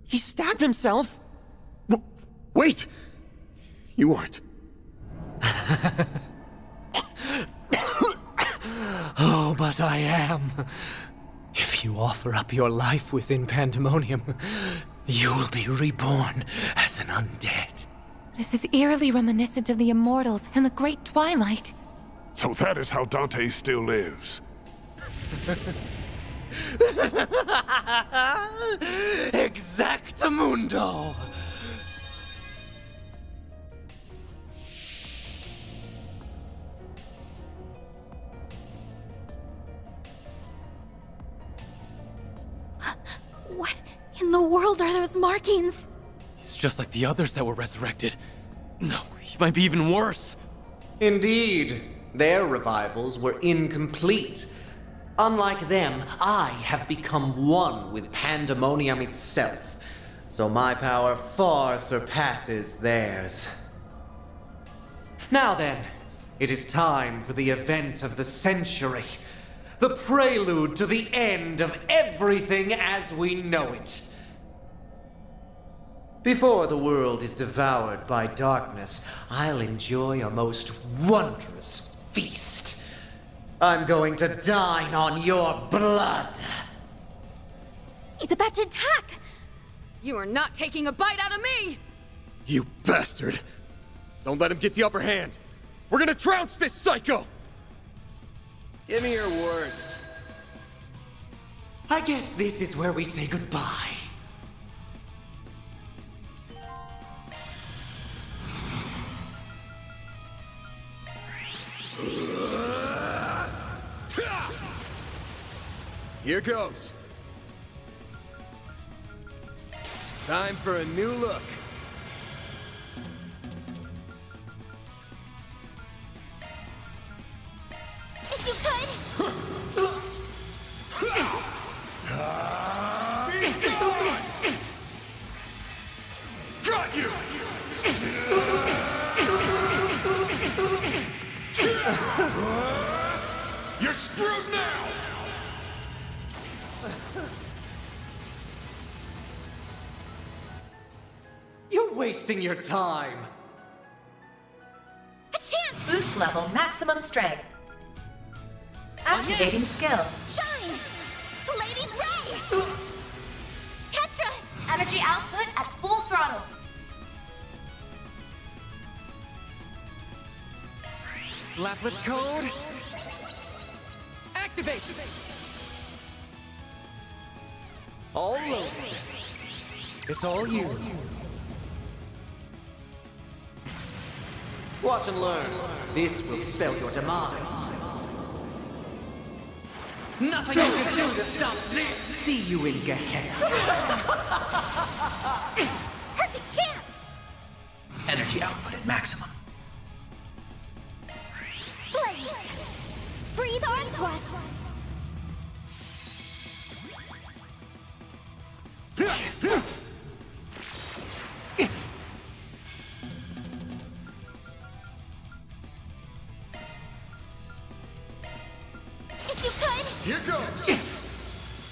He stabbed himself? Wait! You aren't. Oh, but I am. If you offer up your life within Pandemonium, you will be reborn as an undead. This is eerily reminiscent of the Immortals and the Great Twilight. So that is how Dante still lives. Exactamundo! What in the world are those markings? He's just like the others that were resurrected. No, he might be even worse. Indeed, their revivals were incomplete. Unlike them, I have become one with Pandemonium itself, so my power far surpasses theirs. Now then, it is time for the event of the century. The prelude to the end of everything as we know it. Before the world is devoured by darkness, I'll enjoy a most wondrous feast. I'm going to dine on your blood. He's about to attack! You are not taking a bite out of me! You bastard! Don't let him get the upper hand! We're gonna trounce this psycho! Give me your worst. I guess this is where we say goodbye. Here goes. Time for a new look. If you could! Got you! You're screwed now! You're wasting your time. A chance! Boost level maximum strength. Activating skill. Shine! Lady's Ray! Ketra! Energy output at full throttle. Lapless code. Activate! All over. It's all you. Watch and learn. This will spell your demise. Nothing you can do to stop this! See you in Gehenna. Perfect chance! Energy output at maximum. Flames! Breathe onto us! If you could! Here goes!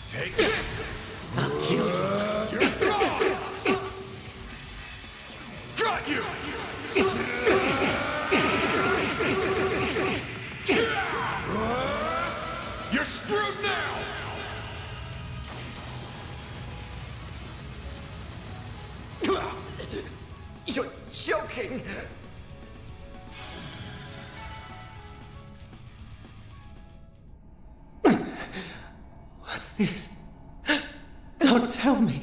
Take this! I'll kill you. You're gone! Got you! You're screwed now! You're joking! What's this? Don't tell me.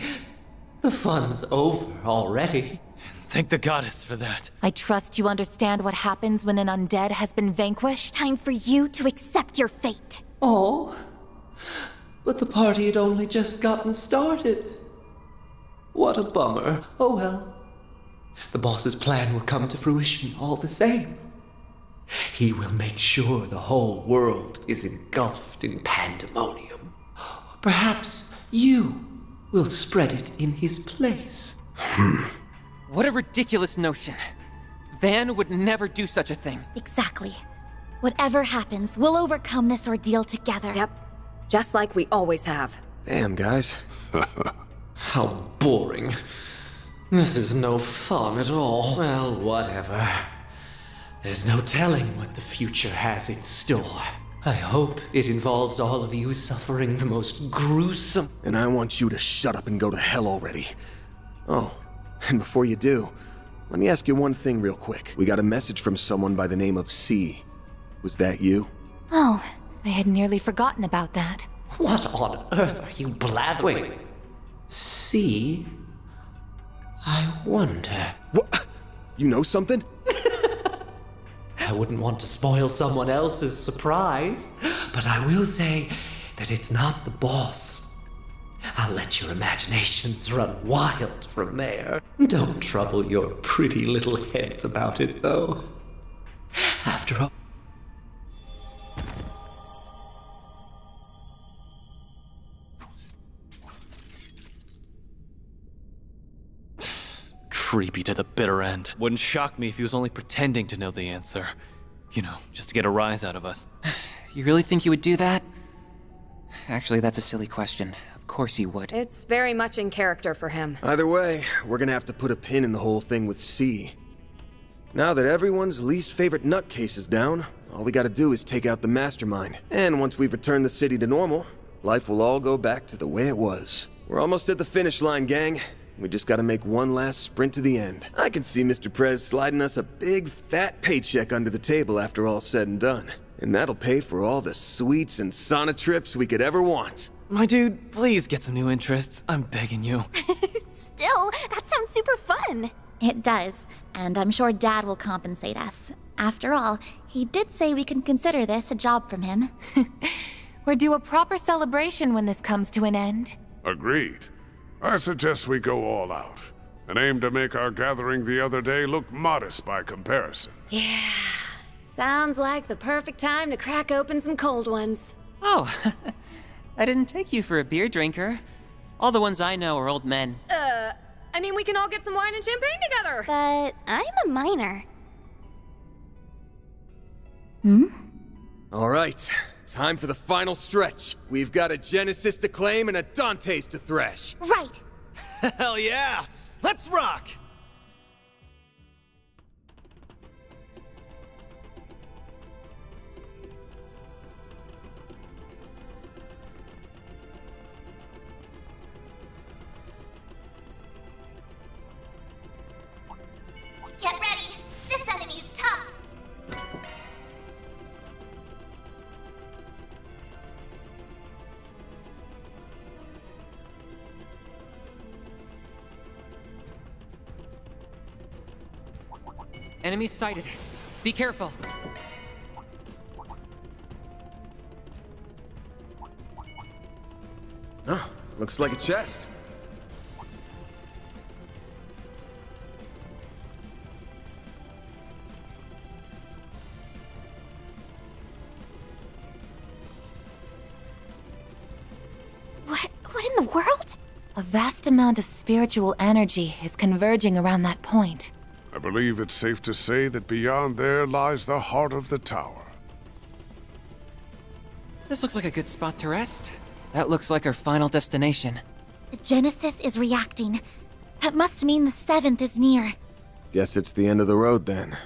The fun's over already. Thank the goddess for that. I trust you understand what happens when an undead has been vanquished. Time for you to accept your fate. Oh, but the party had only just gotten started. What a bummer. Oh well. The boss's plan will come to fruition all the same. He will make sure the whole world is engulfed in pandemonium. Or perhaps you will spread it in his place. What a ridiculous notion. Van would never do such a thing. Exactly. Whatever happens, we'll overcome this ordeal together. Yep. Just like we always have. Damn, guys. How boring. This is no fun at all. Well, whatever. There's no telling what the future has in store. I hope it involves all of you suffering the most gruesome... And I want you to shut up and go to hell already. Oh, and before you do, let me ask you one thing real quick. We got a message from someone by the name of C. Was that you? Oh, I had nearly forgotten about that. What on earth are you blathering? Wait. C? I wonder... What? You know something? I wouldn't want to spoil someone else's surprise, but I will say that it's not the boss. I'll let your imaginations run wild from there. Don't trouble your pretty little heads about it, though. After all... Creepy to the bitter end. Wouldn't shock me if he was only pretending to know the answer. You know, just to get a rise out of us. You really think he would do that? Actually, that's a silly question. Of course he would. It's very much in character for him. Either way, we're gonna have to put a pin in the whole thing with C. Now that everyone's least favorite nutcase is down, all we gotta do is take out the mastermind. And once we've returned the city to normal, life will all go back to the way it was. We're almost at the finish line, gang. We just gotta make one last sprint to the end. I can see Mr. Prez sliding us a big, fat paycheck under the table after all's said and done. And that'll pay for all the sweets and sauna trips we could ever want. My dude, please get some new interests. I'm begging you. Still, that sounds super fun. It does, and I'm sure Dad will compensate us. After all, he did say we can consider this a job from him. We're due a proper celebration when this comes to an end. Agreed. I suggest we go all out, and aim to make our gathering the other day look modest by comparison. Yeah. Sounds like the perfect time to crack open some cold ones. Oh, I didn't take you for a beer drinker. All the ones I know are old men. I mean, we can all get some wine and champagne together. But I'm a minor. All right, time for the final stretch. We've got a Genesis to claim and a Dante's to thresh. Right. Hell yeah! Let's rock! Get ready. This enemy's tough. Enemies sighted. Be careful. Oh, looks like a chest. What in the world? A vast amount of spiritual energy is converging around that point. I believe it's safe to say that beyond there lies the heart of the tower. This looks like a good spot to rest. That looks like our final destination. The Genesis is reacting. That must mean the 7th is near. Guess it's the end of the road then.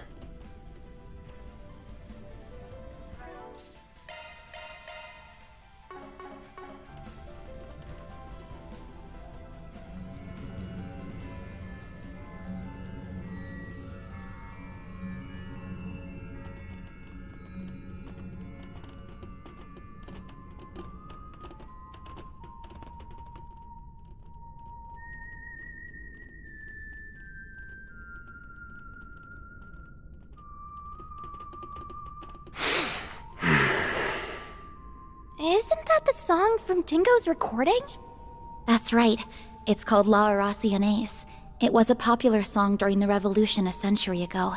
Isn't that the song from Dingo's recording? That's right. It's called La Oraciones. It was a popular song during the revolution a century ago.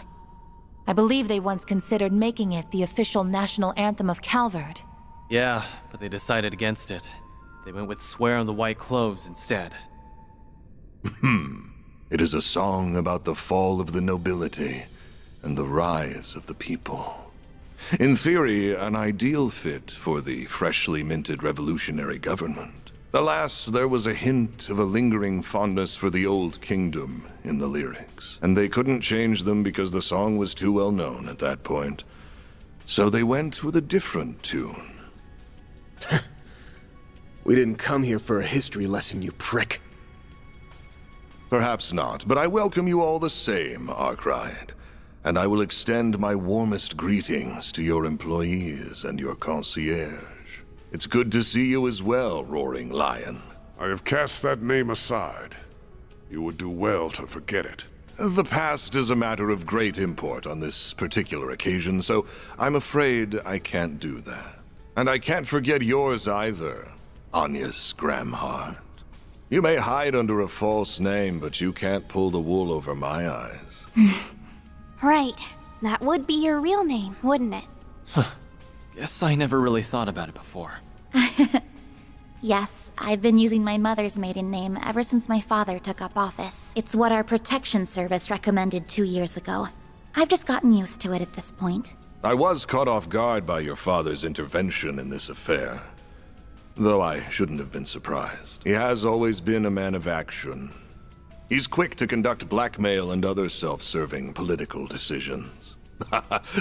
I believe they once considered making it the official national anthem of Calvard. Yeah, but they decided against it. They went with Swear on the White Cloves instead. It is a song about the fall of the nobility and the rise of the people. In theory, an ideal fit for the freshly minted revolutionary government. Alas, there was a hint of a lingering fondness for the old kingdom in the lyrics, and they couldn't change them because the song was too well known at that point. So they went with a different tune. We didn't come here for a history lesson, you prick. Perhaps not, but I welcome you all the same, Arkwright. And I will extend my warmest greetings to your employees and your concierge. It's good to see you as well, Roaring Lion. I have cast that name aside. You would do well to forget it. The past is a matter of great import on this particular occasion, so I'm afraid I can't do that. And I can't forget yours either, Agnes Gramhart. You may hide under a false name, but you can't pull the wool over my eyes. Right. That would be your real name, wouldn't it? Guess I never really thought about it before. Yes, I've been using my mother's maiden name ever since my father took up office. It's what our protection service recommended 2 years ago. I've just gotten used to it at this point. I was caught off guard by your father's intervention in this affair. Though I shouldn't have been surprised. He has always been a man of action. He's quick to conduct blackmail and other self-serving political decisions.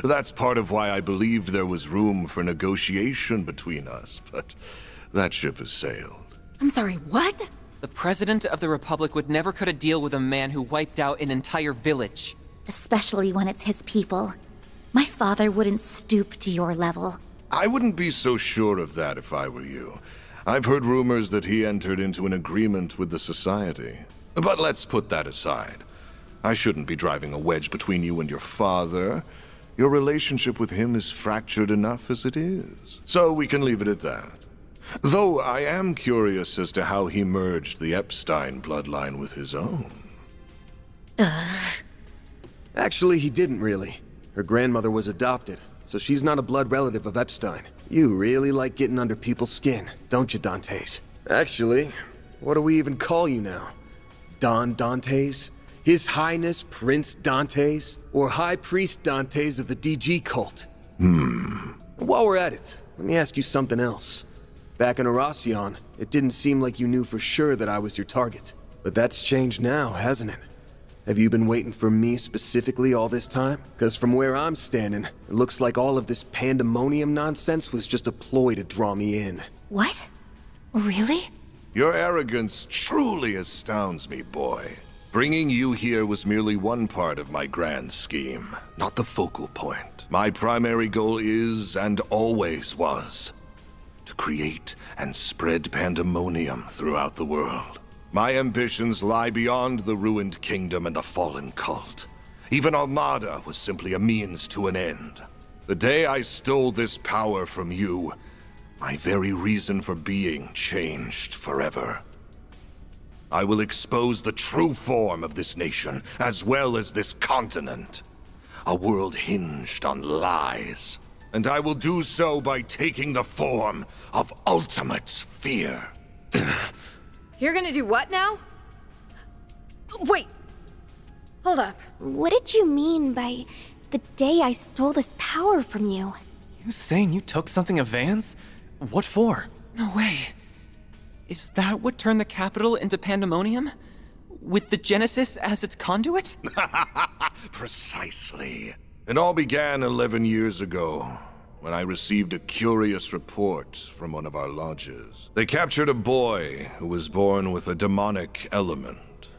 That's part of why I believed there was room for negotiation between us, but that ship has sailed. I'm sorry, what? The President of the Republic would never cut a deal with a man who wiped out an entire village. Especially when it's his people. My father wouldn't stoop to your level. I wouldn't be so sure of that if I were you. I've heard rumors that he entered into an agreement with the Society. But let's put that aside. I shouldn't be driving a wedge between you and your father. Your relationship with him is fractured enough as it is. So we can leave it at that. Though I am curious as to how he merged the Epstein bloodline with his own. Actually, he didn't really. Her grandmother was adopted, so she's not a blood relative of Epstein. You really like getting under people's skin, don't you, Dantes? Actually, what do we even call you now? Don Dantes? His Highness Prince Dantes? Or High Priest Dantes of the DG cult? While we're at it, let me ask you something else. Back in Erasion, it didn't seem like you knew for sure that I was your target. But that's changed now, hasn't it? Have you been waiting for me specifically all this time? Because from where I'm standing, it looks like all of this pandemonium nonsense was just a ploy to draw me in. What? Really? Your arrogance truly astounds me, boy. Bringing you here was merely one part of my grand scheme, not the focal point. My primary goal is, and always was, to create and spread pandemonium throughout the world. My ambitions lie beyond the ruined kingdom and the fallen cult. Even Armada was simply a means to an end. The day I stole this power from you, my very reason for being changed forever. I will expose the true form of this nation, as well as this continent. A world hinged on lies. And I will do so by taking the form of ultimate fear. You're gonna do what now? Wait! Hold up. What did you mean by the day I stole this power from you? You saying you took something of Van's? What for? No way. Is that what turned the capital into pandemonium? With the Genesis as its conduit? Precisely. It all began 11 years ago, when I received a curious report from one of our lodges. They captured a boy who was born with a demonic element,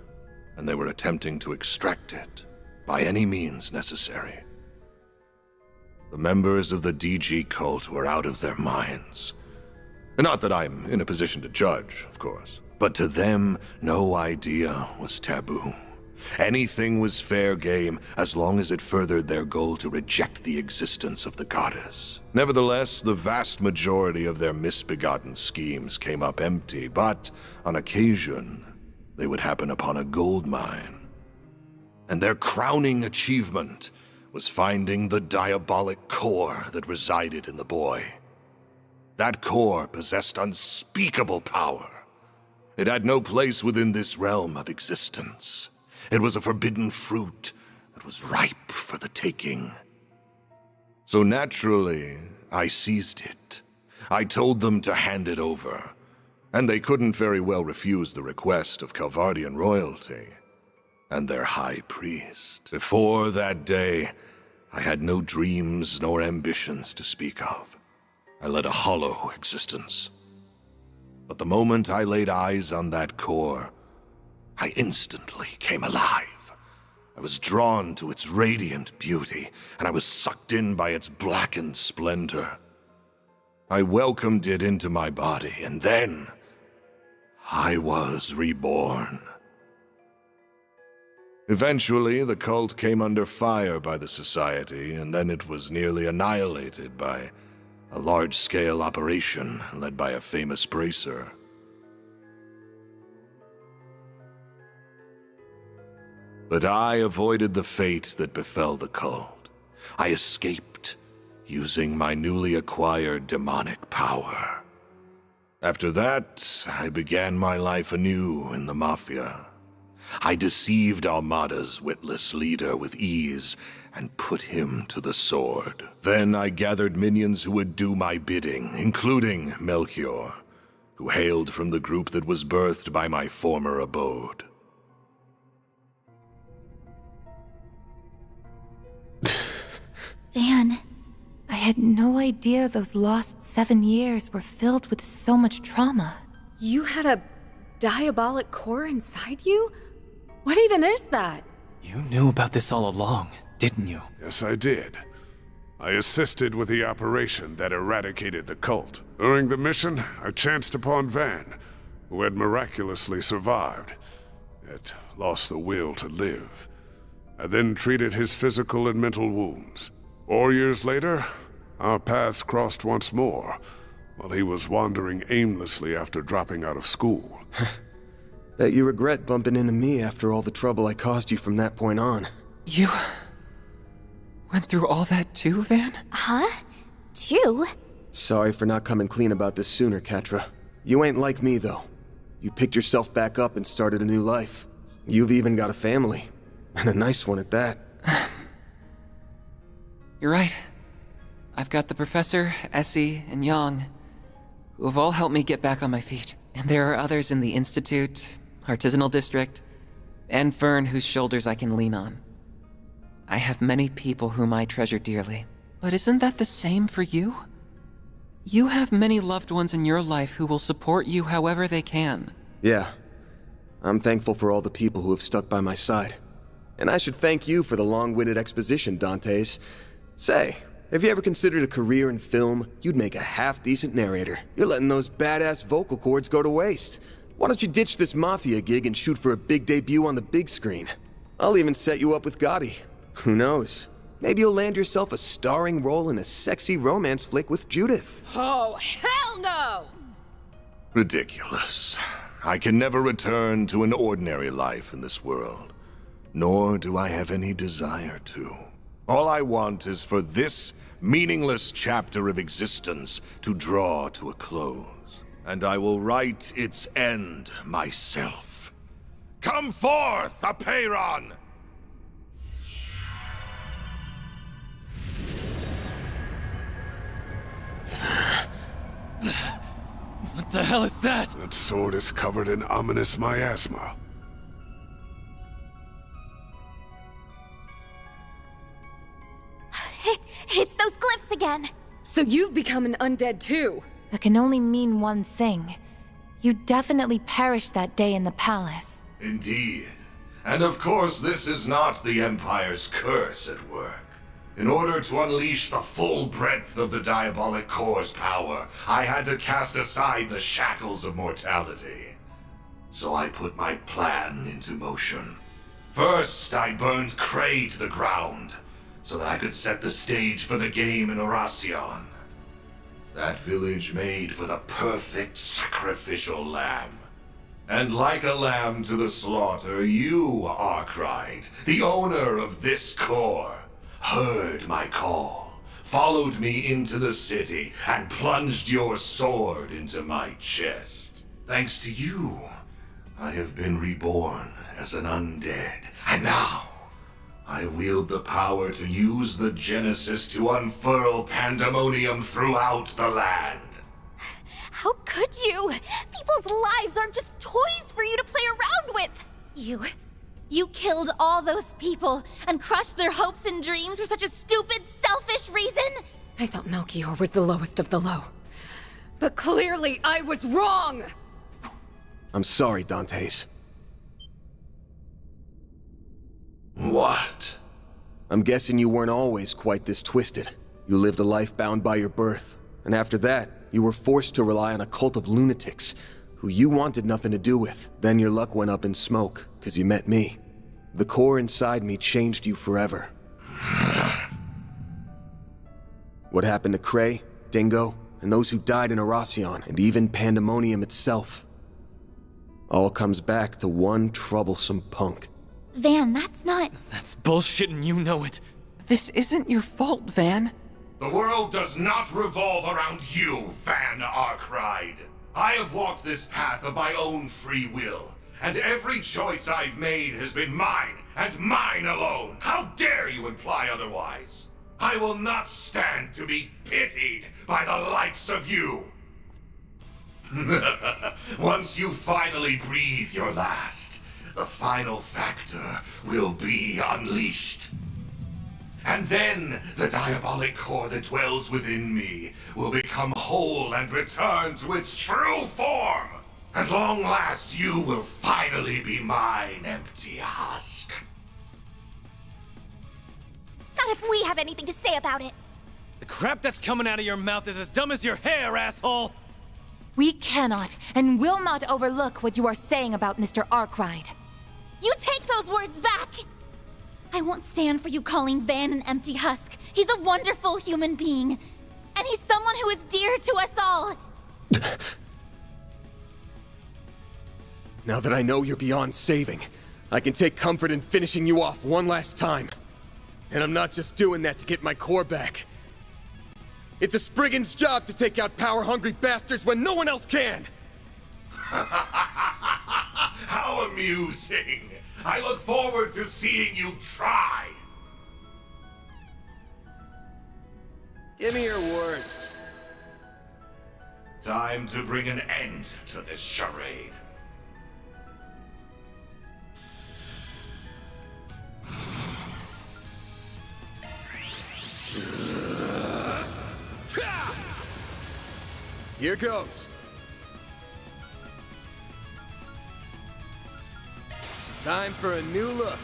and they were attempting to extract it by any means necessary. The members of the DG cult were out of their minds. Not that I'm in a position to judge, of course, but to them, no idea was taboo. Anything was fair game as long as it furthered their goal to reject the existence of the goddess. Nevertheless, the vast majority of their misbegotten schemes came up empty, but on occasion, they would happen upon a gold mine. And their crowning achievement was finding the diabolic core that resided in the boy. That core possessed unspeakable power. It had no place within this realm of existence. It was a forbidden fruit that was ripe for the taking. So naturally, I seized it. I told them to hand it over, and they couldn't very well refuse the request of Calvardian royalty and their high priest. Before that day, I had no dreams nor ambitions to speak of. I led a hollow existence. But the moment I laid eyes on that core, I instantly came alive. I was drawn to its radiant beauty, and I was sucked in by its blackened splendor. I welcomed it into my body, and then I was reborn. Eventually, the cult came under fire by the Society, and then it was nearly annihilated by a large-scale operation led by a famous bracer. But I avoided the fate that befell the cult. I escaped, using my newly acquired demonic power. After that, I began my life anew in the Mafia. I deceived Armada's witless leader with ease and put him to the sword. Then I gathered minions who would do my bidding, including Melchior, who hailed from the group that was birthed by my former abode. Van, I had no idea those lost 7 years were filled with so much trauma. You had a diabolic core inside you? What even is that? You knew about this all along, didn't you? Yes, I did. I assisted with the operation that eradicated the cult. During the mission, I chanced upon Van, who had miraculously survived, yet lost the will to live. I then treated his physical and mental wounds. 4 years later, our paths crossed once more, while he was wandering aimlessly after dropping out of school. Bet you regret bumping into me after all the trouble I caused you from that point on. You went through all that too, Van? Huh? Too? Sorry for not coming clean about this sooner, Catra. You ain't like me, though. You picked yourself back up and started a new life. You've even got a family. And a nice one at that. You're right. I've got the Professor, Essie, and Yang, who have all helped me get back on my feet. And there are others in the Institute, Artisanal District, and Fern whose shoulders I can lean on. I have many people whom I treasure dearly. But isn't that the same for you? You have many loved ones in your life who will support you however they can. Yeah. I'm thankful for all the people who have stuck by my side. And I should thank you for the long-winded exposition, Dantes. Say, have you ever considered a career in film? You'd make a half-decent narrator. You're letting those badass vocal cords go to waste. Why don't you ditch this Mafia gig and shoot for a big debut on the big screen? I'll even set you up with Gotti. Who knows? Maybe you'll land yourself a starring role in a sexy romance flick with Judith. Oh, hell no! Ridiculous. I can never return to an ordinary life in this world, nor do I have any desire to. All I want is for this meaningless chapter of existence to draw to a close, and I will write its end myself. Come forth, Apeiron! What the hell is that? That sword is covered in ominous miasma. It's those glyphs again! So you've become an undead too? That can only mean one thing. You definitely perished that day in the palace. Indeed. And of course, this is not the Empire's curse at work. In order to unleash the full breadth of the Diabolic Core's power, I had to cast aside the shackles of mortality. So I put my plan into motion. First, I burned Cray to the ground, so that I could set the stage for the game in Oracion. That village made for the perfect sacrificial lamb. And like a lamb to the slaughter, you, Arkride, the owner of this core, heard my call, followed me into the city, and plunged your sword into my chest. Thanks to you, I have been reborn as an undead, and now I wield the power to use the Genesis to unfurl pandemonium throughout the land. How could you? People's lives aren't just toys for you to play around with! You killed all those people and crushed their hopes and dreams for such a stupid, selfish reason? I thought Melchior was the lowest of the low. But clearly I was wrong! I'm sorry, Dantes. What? I'm guessing you weren't always quite this twisted. You lived a life bound by your birth, and after that, you were forced to rely on a cult of lunatics who you wanted nothing to do with. Then your luck went up in smoke, because you met me. The core inside me changed you forever. What happened to Cray, Dingo, and those who died in Oracion, and even Pandemonium itself, all comes back to one troublesome punk. Van, that's not... That's bullshit and you know it. This isn't your fault, Van. The world does not revolve around you, Van Arkride. I have walked this path of my own free will, and every choice I've made has been mine, and mine alone. How dare you imply otherwise? I will not stand to be pitied by the likes of you. Once you finally breathe your last, the final factor will be unleashed. And then the diabolic core that dwells within me will become whole and return to its true form. At long last, you will finally be mine, empty husk. Not if we have anything to say about it. The crap that's coming out of your mouth is as dumb as your hair, asshole! We cannot and will not overlook what you are saying about Mr. Arkwright. You take those words back! I won't stand for you calling Van an empty husk. He's a wonderful human being. And he's someone who is dear to us all. Now that I know you're beyond saving, I can take comfort in finishing you off one last time. And I'm not just doing that to get my core back. It's a Spriggan's job to take out power-hungry bastards when no one else can! How amusing! I look forward to seeing you try! Give me your worst. Time to bring an end to this charade. Here goes. Time for a new look.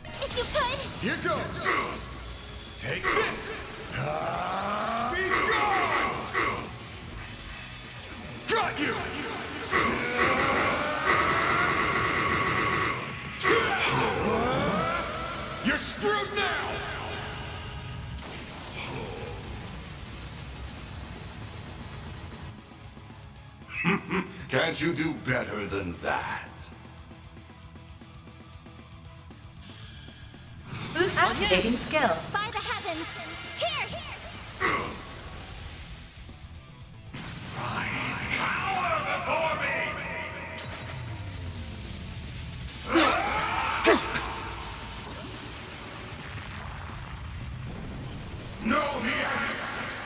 If you could! Here goes. Take this. Be gone! Got you! You're screwed now! Can't you do better than that? Boost activating skill. By the heavens! Pierce! Cower before me! No nemesis!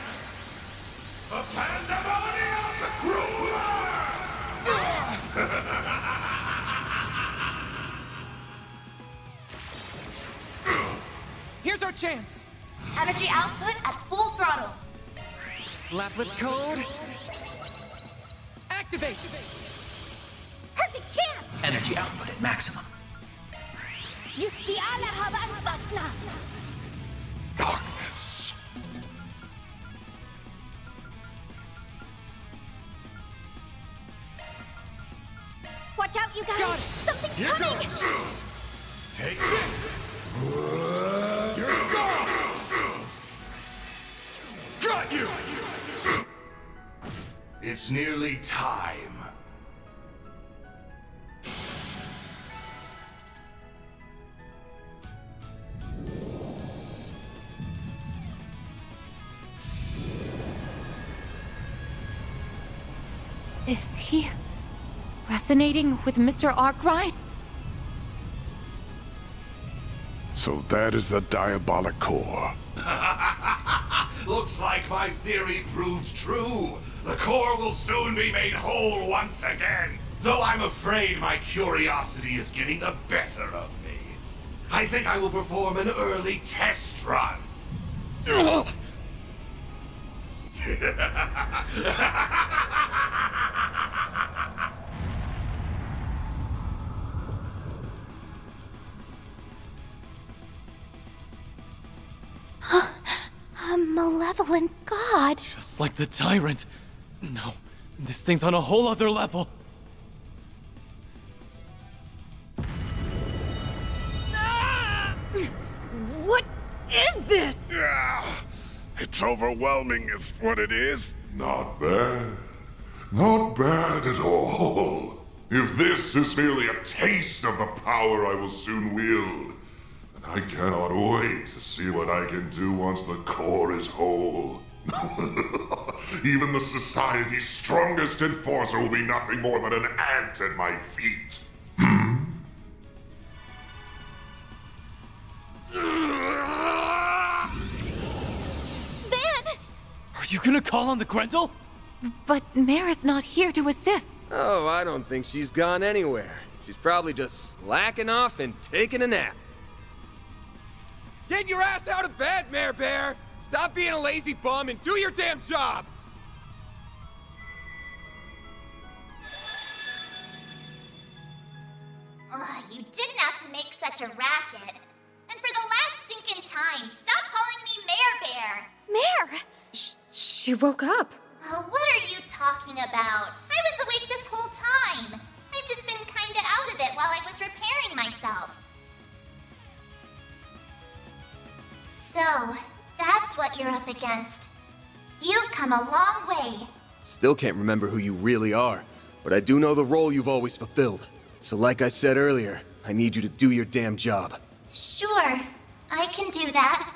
The Pandemonium Ruler! Here's our chance! Energy output at full throttle. Lapless code. Activate! Perfect chance! Energy output at maximum. Yusbi ala haban basna! Darkness. Watch out, you guys! Something's Here coming! goes. Take this. You're gone. Got you. It's nearly time. Is he resonating with Mr. Arkwright? So that is the diabolic core. Looks like my theory proved true. The core will soon be made whole once again. Though I'm afraid my curiosity is getting the better of me. I think I will perform an early test run. A malevolent god. Just like the tyrant. No, this thing's on a whole other level. What is this? It's overwhelming, is what it is. Not bad. Not bad at all. If this is merely a taste of the power I will soon wield, then I cannot wait to see what I can do once the core is whole. Even the Society's strongest enforcer will be nothing more than an ant at my feet. Van! Are you gonna call on the Grendel? But Mara's not here to assist. Oh, I don't think she's gone anywhere. She's probably just slacking off and taking a nap. Get your ass out of bed, Mare Bear! Stop being a lazy bum and do your damn job! you didn't have to make such a racket. And for the last stinking time, stop calling me Mare Bear. Mare! She woke up. What are you talking about? I was awake this whole time. I've just been kinda out of it while I was repairing myself. So, that's what you're up against. You've come a long way. Still can't remember who you really are, but I do know the role you've always fulfilled. So like I said earlier, I need you to do your damn job. Sure, I can do that.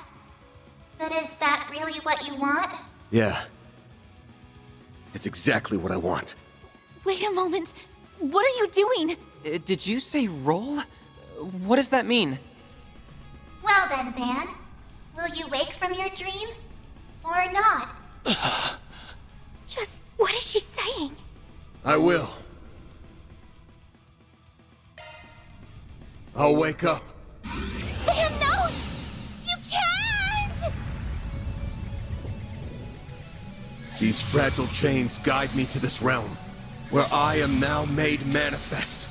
But is that really what you want? Yeah. It's exactly what I want. Wait a moment. What are you doing? Did you say roll? What does that mean? Well then, Van. Will you wake from your dream? Or not? Just what is she saying? I will. I'll wake up. Van, no! You can't! These fragile chains guide me to this realm, where I am now made manifest.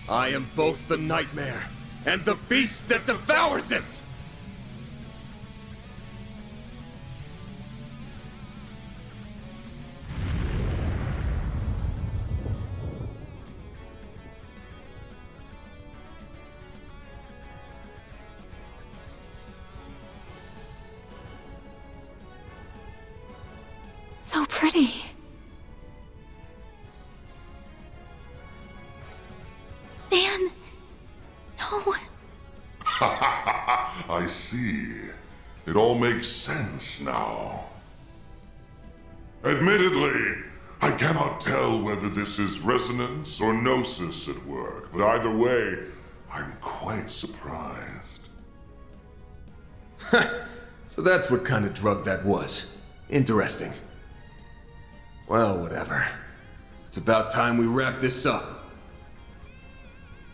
I am both the nightmare and the beast that devours it! So pretty. Van, no. I see. It all makes sense now. Admittedly, I cannot tell whether this is resonance or gnosis at work, but either way, I'm quite surprised. So that's what kind of drug that was. Interesting. Well, whatever. It's about time we wrap this up.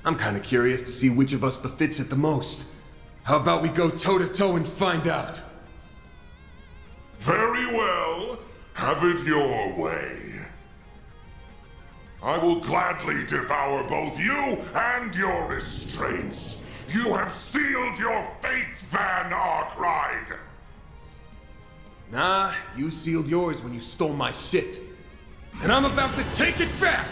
I'm kinda curious to see which of us befits it the most. How about we go toe-to-toe and find out? Very well. Have it your way. I will gladly devour both you and your restraints. You have sealed your fate, Van Arkride. Nah, you sealed yours when you stole my shit. And I'm about to take it back!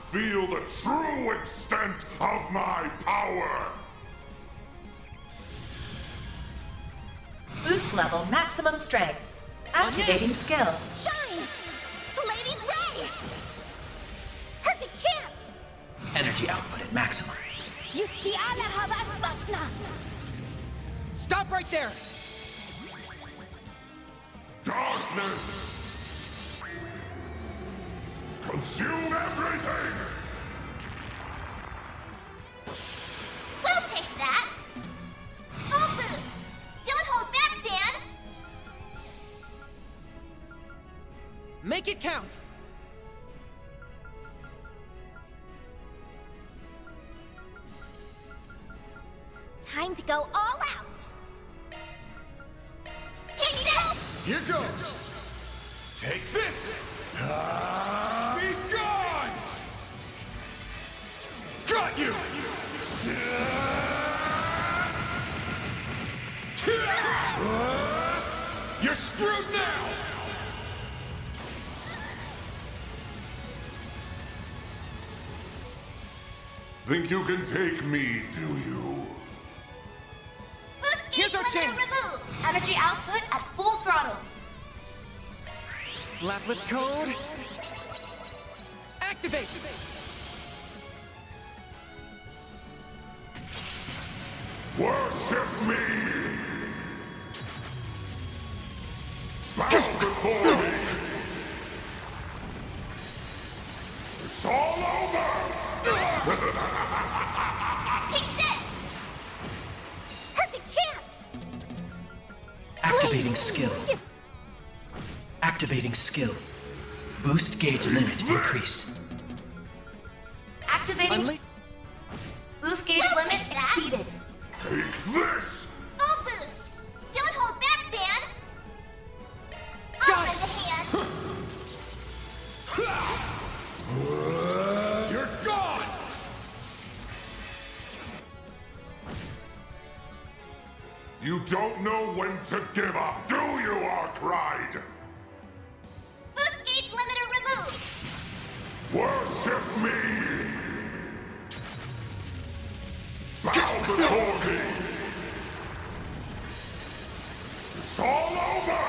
Feel the true extent of my power! Boost level maximum strength. Activating skill. Shine! Lady's Ray! Perfect chance! Energy output at maximum. Stop right there! Darkness! Consume everything! We'll take that! Full boost! Don't hold back, Dan! Make it count! Time to go all out! Take this! Here goes! Take this! Be gone! Got you! You're screwed now! Think you can take me, do you? Boost Here's our limiter chance. removed! Energy output at full throttle. Lapis code. Activate! Worship me! Bow before me! It's all over! Take this! Perfect chance! Activating skill. Activating skill. Boost gauge limit increased. Activating. Boost gauge limit exceeded. Take this! Full boost! You don't know when to give up, do you, Arkwright? Boost gauge limiter removed. Worship me! Bow before me! It's all over!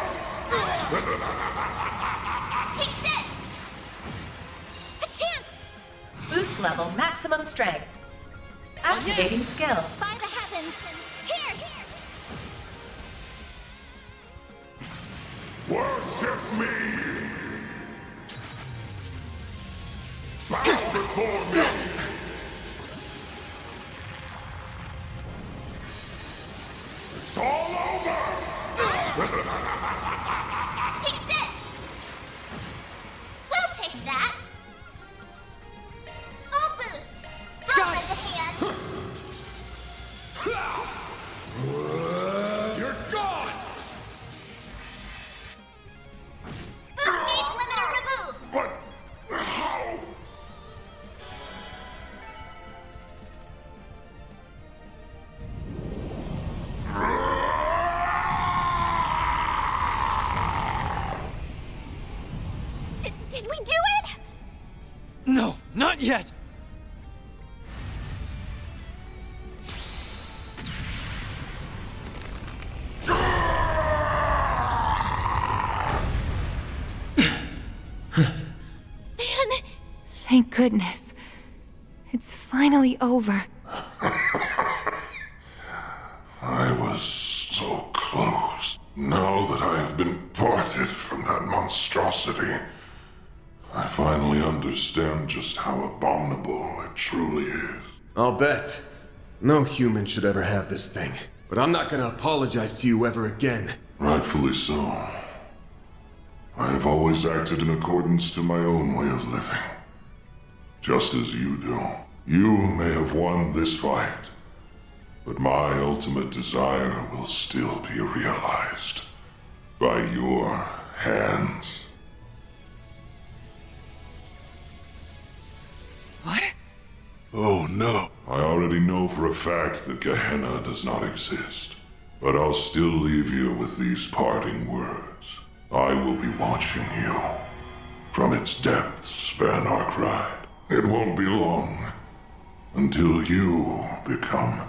Take this! A chance! Boost level maximum strength. Activating skill. By the heavens! Here! Worship me! Bow before me! It's all over! Take this! We'll take that! Full boost! Don't lend a hand! You're gone! Boost gauge limiter removed! But how? Did we do it? No, not yet! Thank goodness. It's finally over. I was so close. Now that I have been parted from that monstrosity, I finally understand just how abominable it truly is. I'll bet. No human should ever have this thing. But I'm not gonna apologize to you ever again. Rightfully so. I have always acted in accordance to my own way of living. Just as you do. You may have won this fight, but my ultimate desire will still be realized by your hands. What? Oh no. I already know for a fact that Gehenna does not exist, but I'll still leave you with these parting words. I will be watching you from its depths, Van Arkwright. It won't be long until you become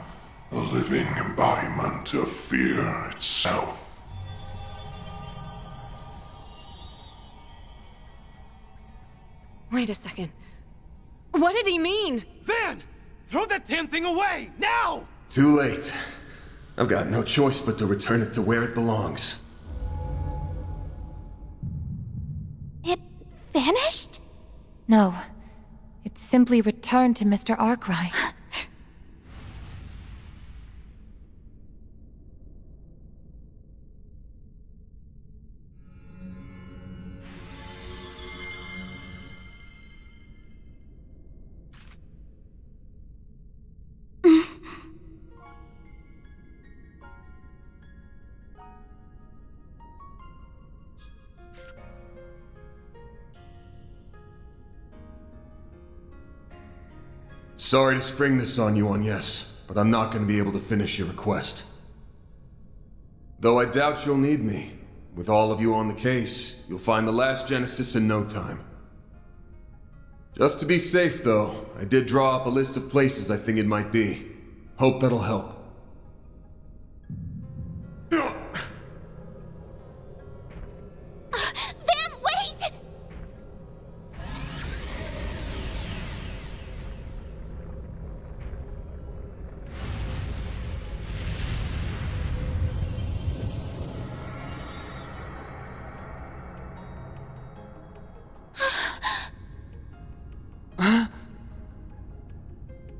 the living embodiment of fear itself. Wait a second. What did he mean? Van! Throw that damn thing away! Now! Too late. I've got no choice but to return it to where it belongs. It vanished? No. It simply returned to Mr. Arkwright. Sorry to spring this on you, Agnes, but I'm not going to be able to finish your request. Though I doubt you'll need me. With all of you on the case, you'll find the last Genesis in no time. Just to be safe, though, I did draw up a list of places I think it might be. Hope that'll help. Van, wait!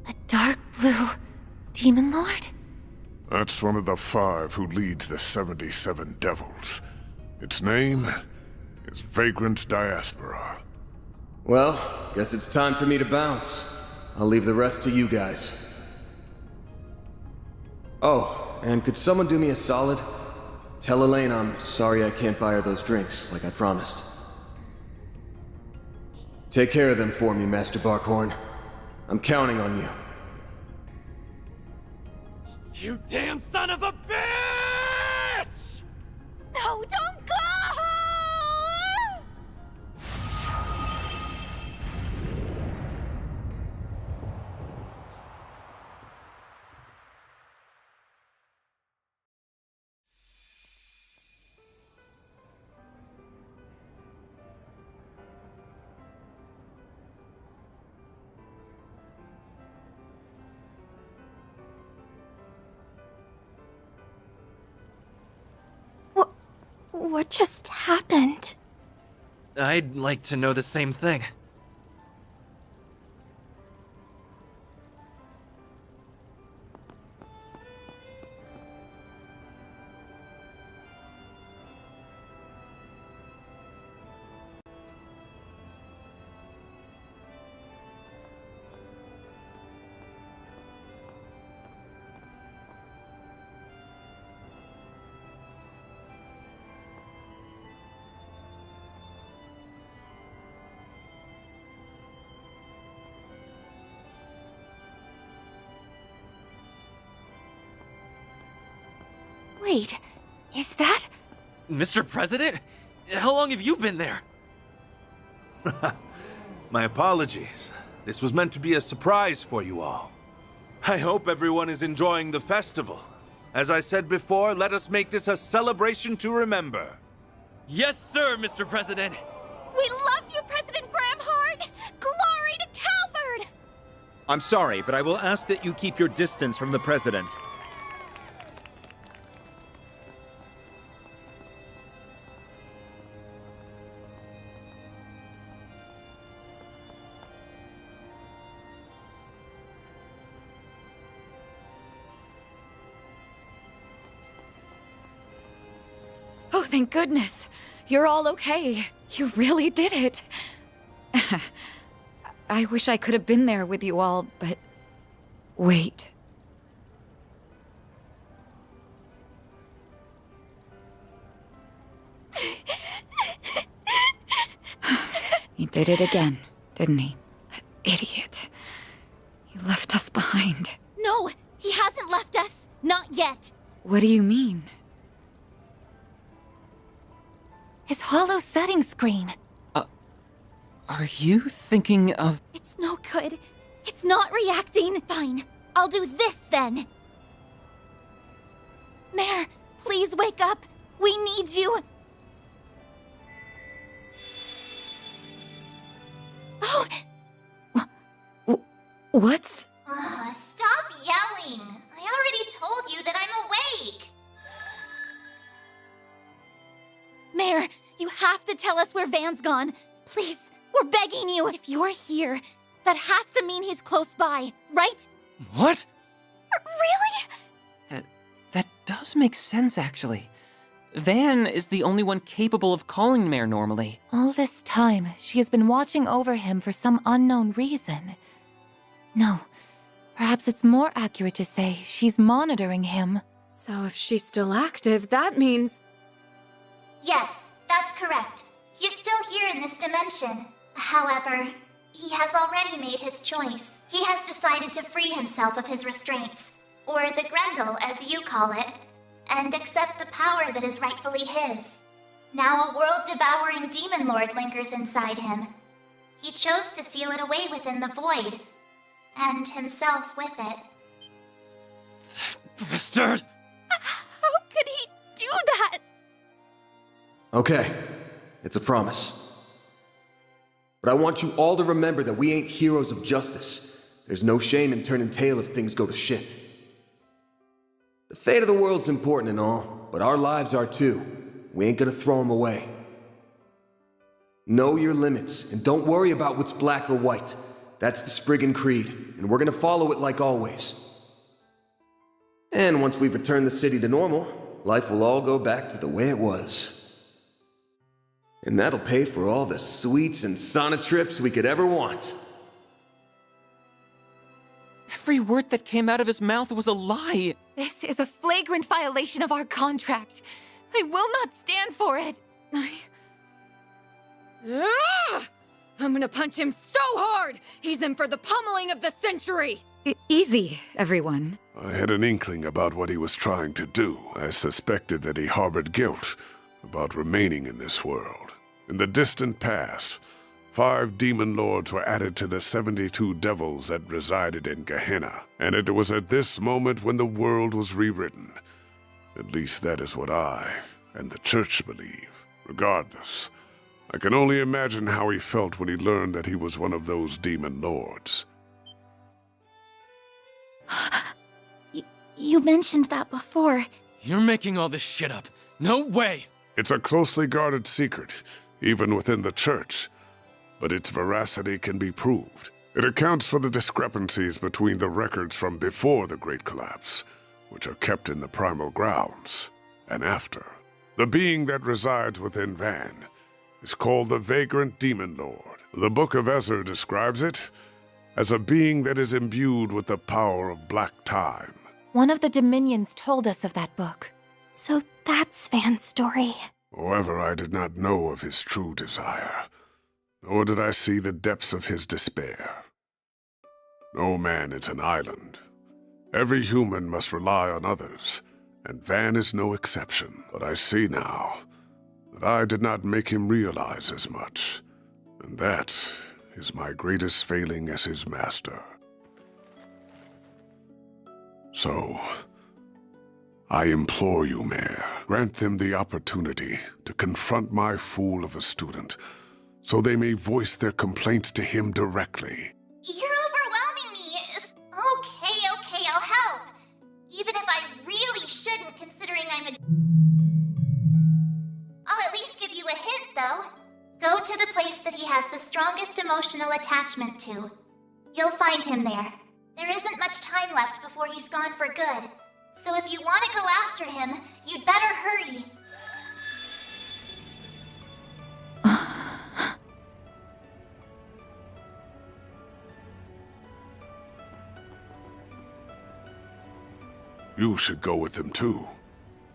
A dark blue demon lord? That's one of the 5 who leads the 77 Devils. Its name is Vagrant Diaspora. Well, guess it's time for me to bounce. I'll leave the rest to you guys. Oh, and could someone do me a solid? Tell Elaine I'm sorry I can't buy her those drinks, like I promised. Take care of them for me, Master Barkhorn. I'm counting on you. You damn son of a bitch! What just happened? I'd like to know the same thing. Wait, is that? Mr. President? How long have you been there? My apologies. This was meant to be a surprise for you all. I hope everyone is enjoying the festival. As I said before, let us make this a celebration to remember. Yes, sir, Mr. President. We love you, President Gramhard! Glory to Calvard! I'm sorry, but I will ask that you keep your distance from the President. Oh, thank goodness. You're all okay. You really did it. I wish I could have been there with you all, but... Wait. He did it again, didn't he? That idiot. He left us behind. No, he hasn't left us. Not yet. What do you mean? His hollow setting screen. Are you thinking of... It's no good. It's not reacting. Fine. I'll do this then. Mare, please wake up. We need you. Oh! What's... Stop yelling! I already told you that I'm awake! Mare, you have to tell us where Van's gone. Please, we're begging you. If you're here, that has to mean he's close by, right? What? Really? That does make sense, actually. Van is the only one capable of calling Mare normally. All this time, she has been watching over him for some unknown reason. No, perhaps it's more accurate to say she's monitoring him. So if she's still active, that means... Yes, that's correct. He's still here in this dimension. However, he has already made his choice. He has decided to free himself of his restraints, or the Grendel as you call it, and accept the power that is rightfully his. Now a world-devouring demon lord lingers inside him. He chose to seal it away within the void, and himself with it. Bastard! How could he do that? Okay, it's a promise. But I want you all to remember that we ain't heroes of justice. There's no shame in turning tail if things go to shit. The fate of the world's important and all, but our lives are too. We ain't gonna throw them away. Know your limits, and don't worry about what's black or white. That's the Spriggan Creed, and we're gonna follow it like always. And once we've returned the city to normal, life will all go back to the way it was. And that'll pay for all the sweets and sauna trips we could ever want. Every word that came out of his mouth was a lie. This is a flagrant violation of our contract. I will not stand for it. Ugh! I'm gonna punch him so hard! He's in for the pummeling of the century! Easy, everyone. I had an inkling about what he was trying to do. I suspected that he harbored guilt about remaining in this world. In the distant past, 5 demon lords were added to the 72 devils that resided in Gehenna, and it was at this moment when the world was rewritten. At least that is what I and the Church believe. Regardless, I can only imagine how he felt when he learned that he was one of those demon lords. You mentioned that before. You're making all this shit up. No way! It's a closely guarded secret, even within the church, but its veracity can be proved. It accounts for the discrepancies between the records from before the Great Collapse, which are kept in the primal grounds, and after. The being that resides within Van is called the Vagrant Demon Lord. The Book of Ezra describes it as a being that is imbued with the power of black time. One of the Dominions told us of that book. So that's Van's story. However, I did not know of his true desire, nor did I see the depths of his despair. No man is an island. Every human must rely on others, and Van is no exception. But I see now that I did not make him realize as much, and that is my greatest failing as his master. So, I implore you, Mayor, grant them the opportunity to confront my fool of a student, so they may voice their complaints to him directly. You're overwhelming me. Okay, I'll help. Even if I really shouldn't, considering I'll at least give you a hint, though. Go to the place that he has the strongest emotional attachment to. You'll find him there. There isn't much time left before he's gone for good. So if you want to go after him, you'd better hurry. You should go with him too.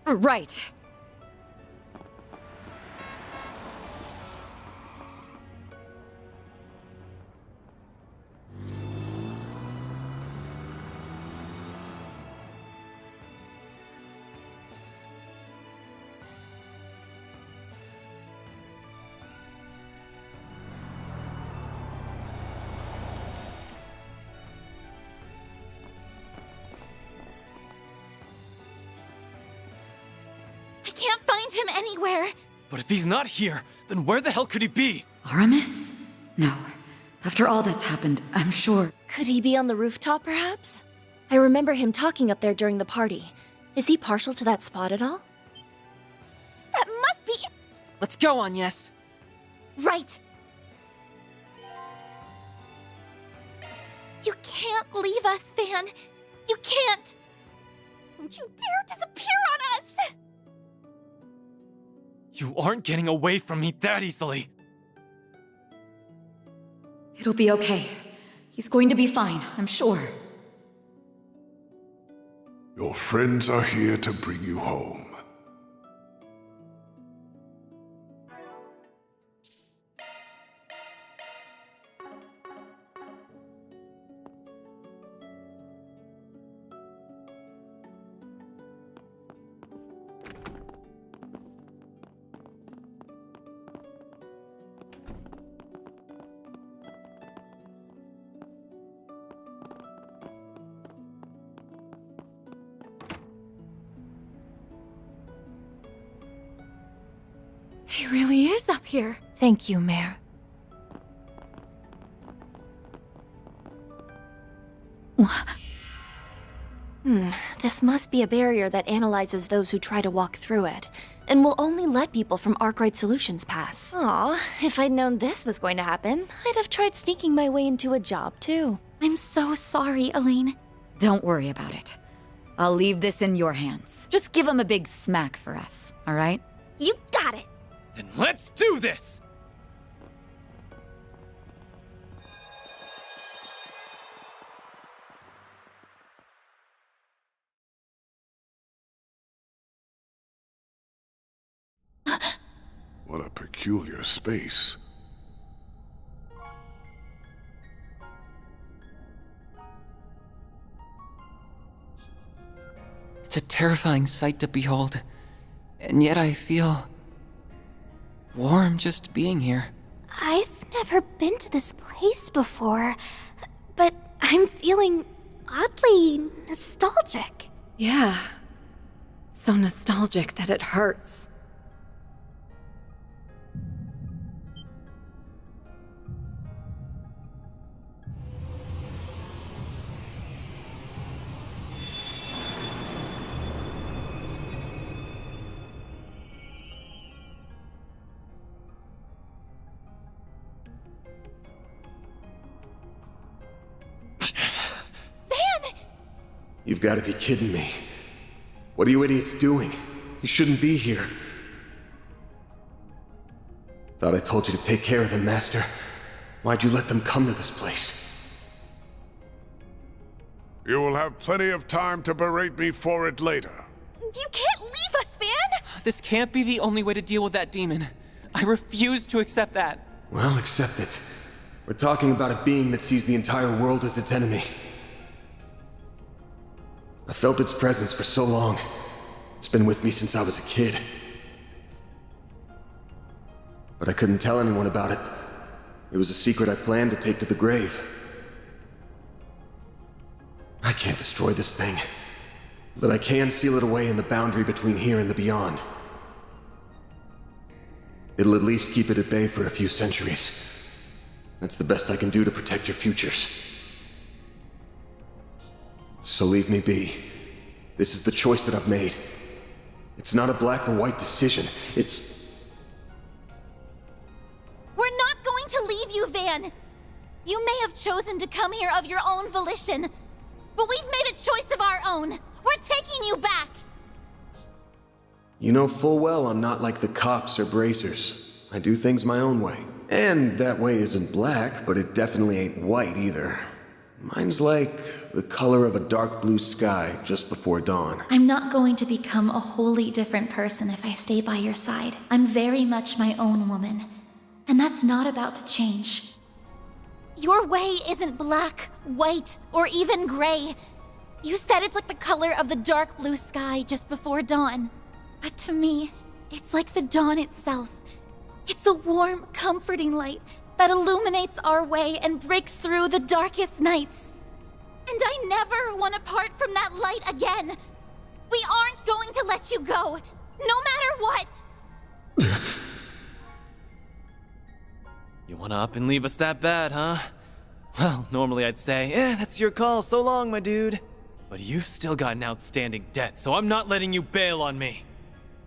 Right. I can't find him anywhere. But if he's not here, then where the hell could he be? Aramis? No. After all that's happened, I'm sure. Could he be on the rooftop, perhaps? I remember him talking up there during the party. Is he partial to that spot at all? That must be... Let's go, Agnes. Right. You can't leave us, Van. You can't. Don't you dare disappear on us! You aren't getting away from me that easily. It'll be okay. He's going to be fine, I'm sure. Your friends are here to bring you home. He really is up here. Thank you, Mayor. This must be a barrier that analyzes those who try to walk through it, and will only let people from Arkwright Solutions pass. Aw, if I'd known this was going to happen, I'd have tried sneaking my way into a job, too. I'm so sorry, Elaine. Don't worry about it. I'll leave this in your hands. Just give him a big smack for us, all right? You got it. Then let's do this! What a peculiar space. It's a terrifying sight to behold, and yet I feel warm just being here. I've never been to this place before, but I'm feeling oddly nostalgic. Yeah. So nostalgic that it hurts. You've got to be kidding me. What are you idiots doing? You shouldn't be here. Thought I told you to take care of them, Master. Why'd you let them come to this place? You will have plenty of time to berate me for it later. You can't leave us, Van! This can't be the only way to deal with that demon. I refuse to accept that. Well, accept it. We're talking about a being that sees the entire world as its enemy. I felt its presence for so long. It's been with me since I was a kid. But I couldn't tell anyone about it. It was a secret I planned to take to the grave. I can't destroy this thing, but I can seal it away in the boundary between here and the beyond. It'll at least keep it at bay for a few centuries. That's the best I can do to protect your futures. So leave me be. This is the choice that I've made. It's not a black or white decision. It's... We're not going to leave you, Van! You may have chosen to come here of your own volition, but we've made a choice of our own. We're taking you back! You know full well I'm not like the cops or bracers. I do things my own way. And that way isn't black, but it definitely ain't white either. Mine's like the color of a dark blue sky just before dawn. I'm not going to become a wholly different person if I stay by your side. I'm very much my own woman, and that's not about to change. Your way isn't black, white, or even gray. You said it's like the color of the dark blue sky just before dawn. But to me, it's like the dawn itself. It's a warm, comforting light that illuminates our way and breaks through the darkest nights. And I never want to part from that light again. We aren't going to let you go, no matter what. You wanna up and leave us that bad, huh? Well, normally I'd say, that's your call, so long, my dude. But you've still got an outstanding debt, so I'm not letting you bail on me.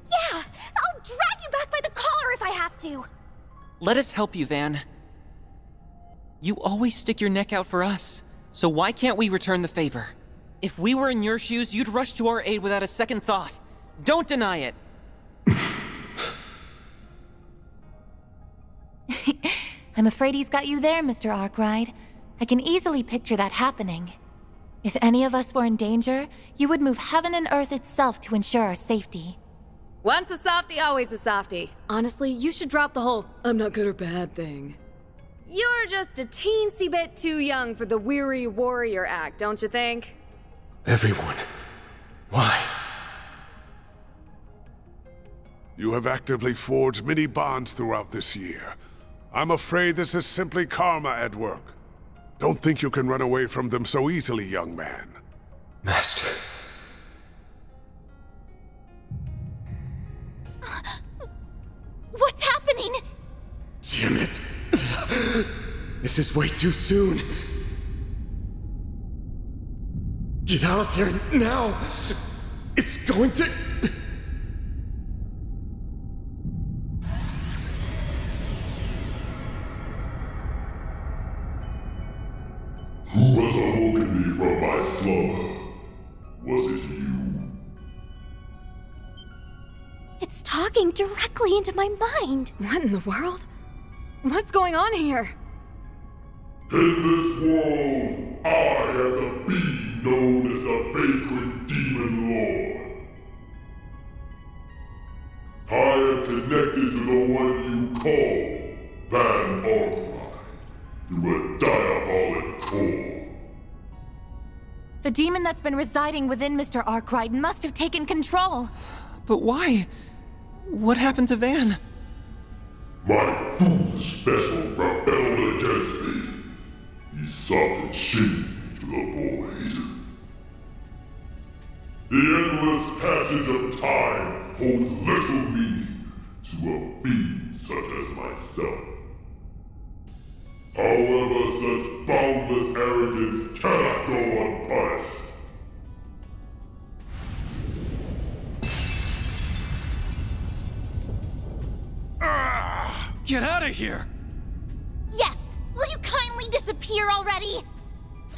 Yeah, I'll drag you back by the collar if I have to. Let us help you, Van. You always stick your neck out for us, so why can't we return the favor? If we were in your shoes, you'd rush to our aid without a second thought. Don't deny it. I'm afraid he's got you there, Mr. Arkwright. I can easily picture that happening. If any of us were in danger, you would move heaven and earth itself to ensure our safety. Once a softie, always a softie. Honestly, you should drop the whole I'm not good or bad thing. You're just a teensy bit too young for the weary warrior act, don't you think? Everyone. Why? You have actively forged many bonds throughout this year. I'm afraid this is simply karma at work. Don't think you can run away from them so easily, young man. Master. What's happening? Damn it. This is way too soon. Get out of here now. It's going to... Who has awoken me from my slumber? Was it you? It's talking directly into my mind. What in the world? What's going on here? In this world, I am the being known as the Vagrant Demon Lord. I am connected to the one you call Van Arkwright through a diabolic core. The demon that's been residing within Mr. Arkwright must have taken control. But why? What happened to Van? My foolish vessel rebelled against me. He sought shame to the void. The endless passage of time holds little meaning to a being such as myself. However, such boundless arrogance cannot go unpunished. Get out of here! Yes! Will you kindly disappear already?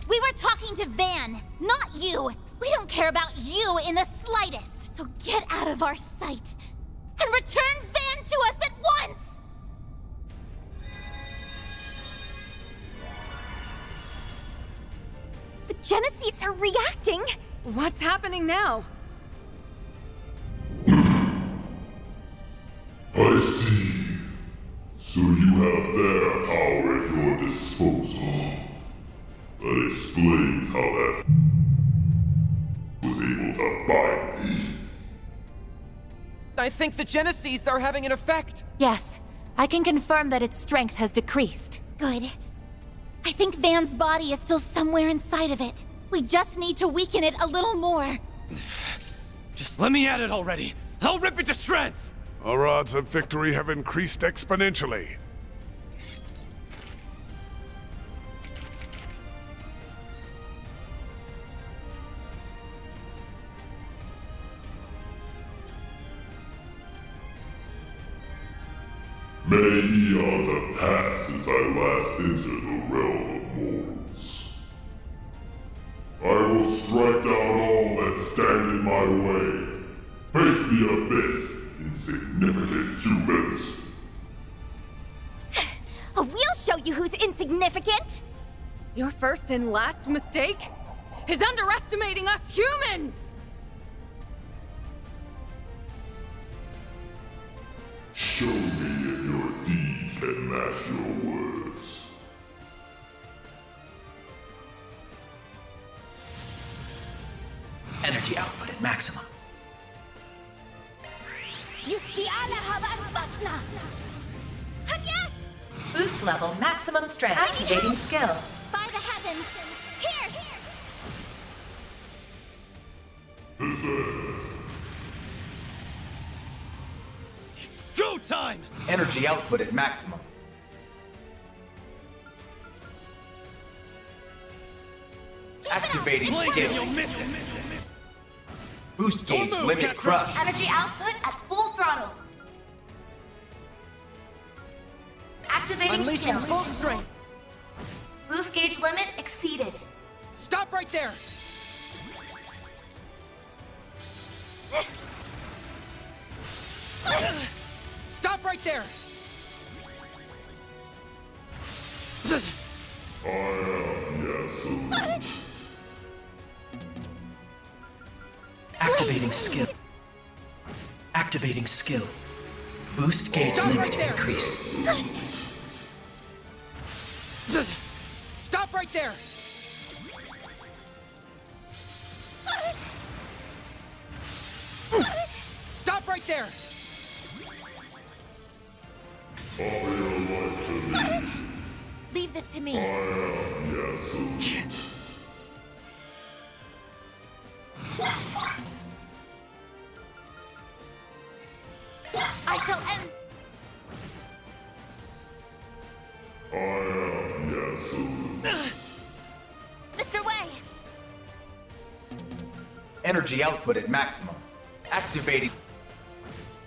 We were talking to Van, not you! We don't care about you in the slightest. So get out of our sight and return Van to us at once! The Genesees are reacting! What's happening now? I see. So you have their power at your disposal. That explains how that was able to bind me. I think the Genesees are having an effect. Yes, I can confirm that its strength has decreased. Good. I think Van's body is still somewhere inside of it. We just need to weaken it a little more. Just let me at it already. I'll rip it to shreds! Our odds of victory have increased exponentially. Many eons have passed since I last entered the realm of mortals. I will strike down all that stand in my way. Face the abyss, insignificant humans. We'll show you who's insignificant! Your first and last mistake is underestimating us humans! Show me if your deeds can match your words. Energy output at maximum. Boost level maximum strength. Activating skill. By the heavens! Pierce! It's go time! Energy output at maximum. Activating skill. Boost gauge limit crushed. Energy output at full throttle. Activating Unleashing skill. full strength. Boost gauge limit exceeded. Stop right there. Stop right there. I am the absolute. Activating skill. Activating skill. Boost gauge limit increased. Stop right there. Stop right there. Offer your life to me. Leave this to me. I am the absolute. I shall end. I am the absolute. Mr. Wei! Energy output at maximum. Activating.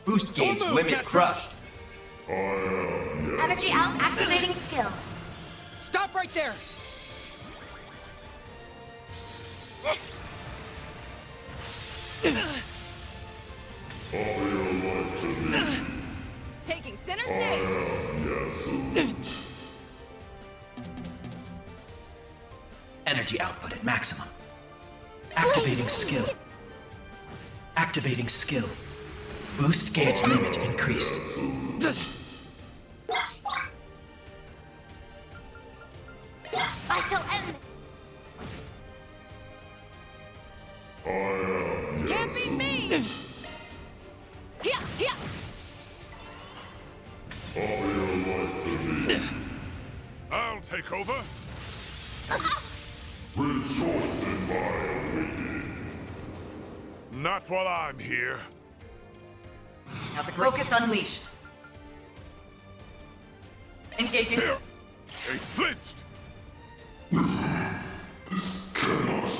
Boost gauge limit crushed. I am the Energy out. Activating skill. Stop right there. Offer your life to me. Taking center I stage! am the absolute. Energy output at maximum. Activating skill. Activating skill. Boost gauge limit increased. I shall end. I am the Can't beat me! Yeah, yeah! Offer your life to me. I'll take over. Rejoice in my awakening. Not while I'm here. Focus unleashed. Engaging. Here. They flinched. This cannot.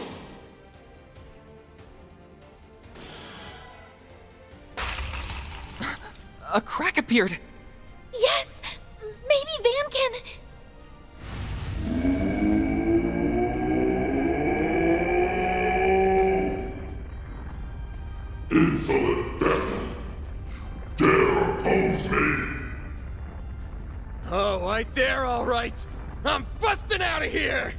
A crack appeared. Yes! Maybe Van can... Right there, all right. I'm busting out of here!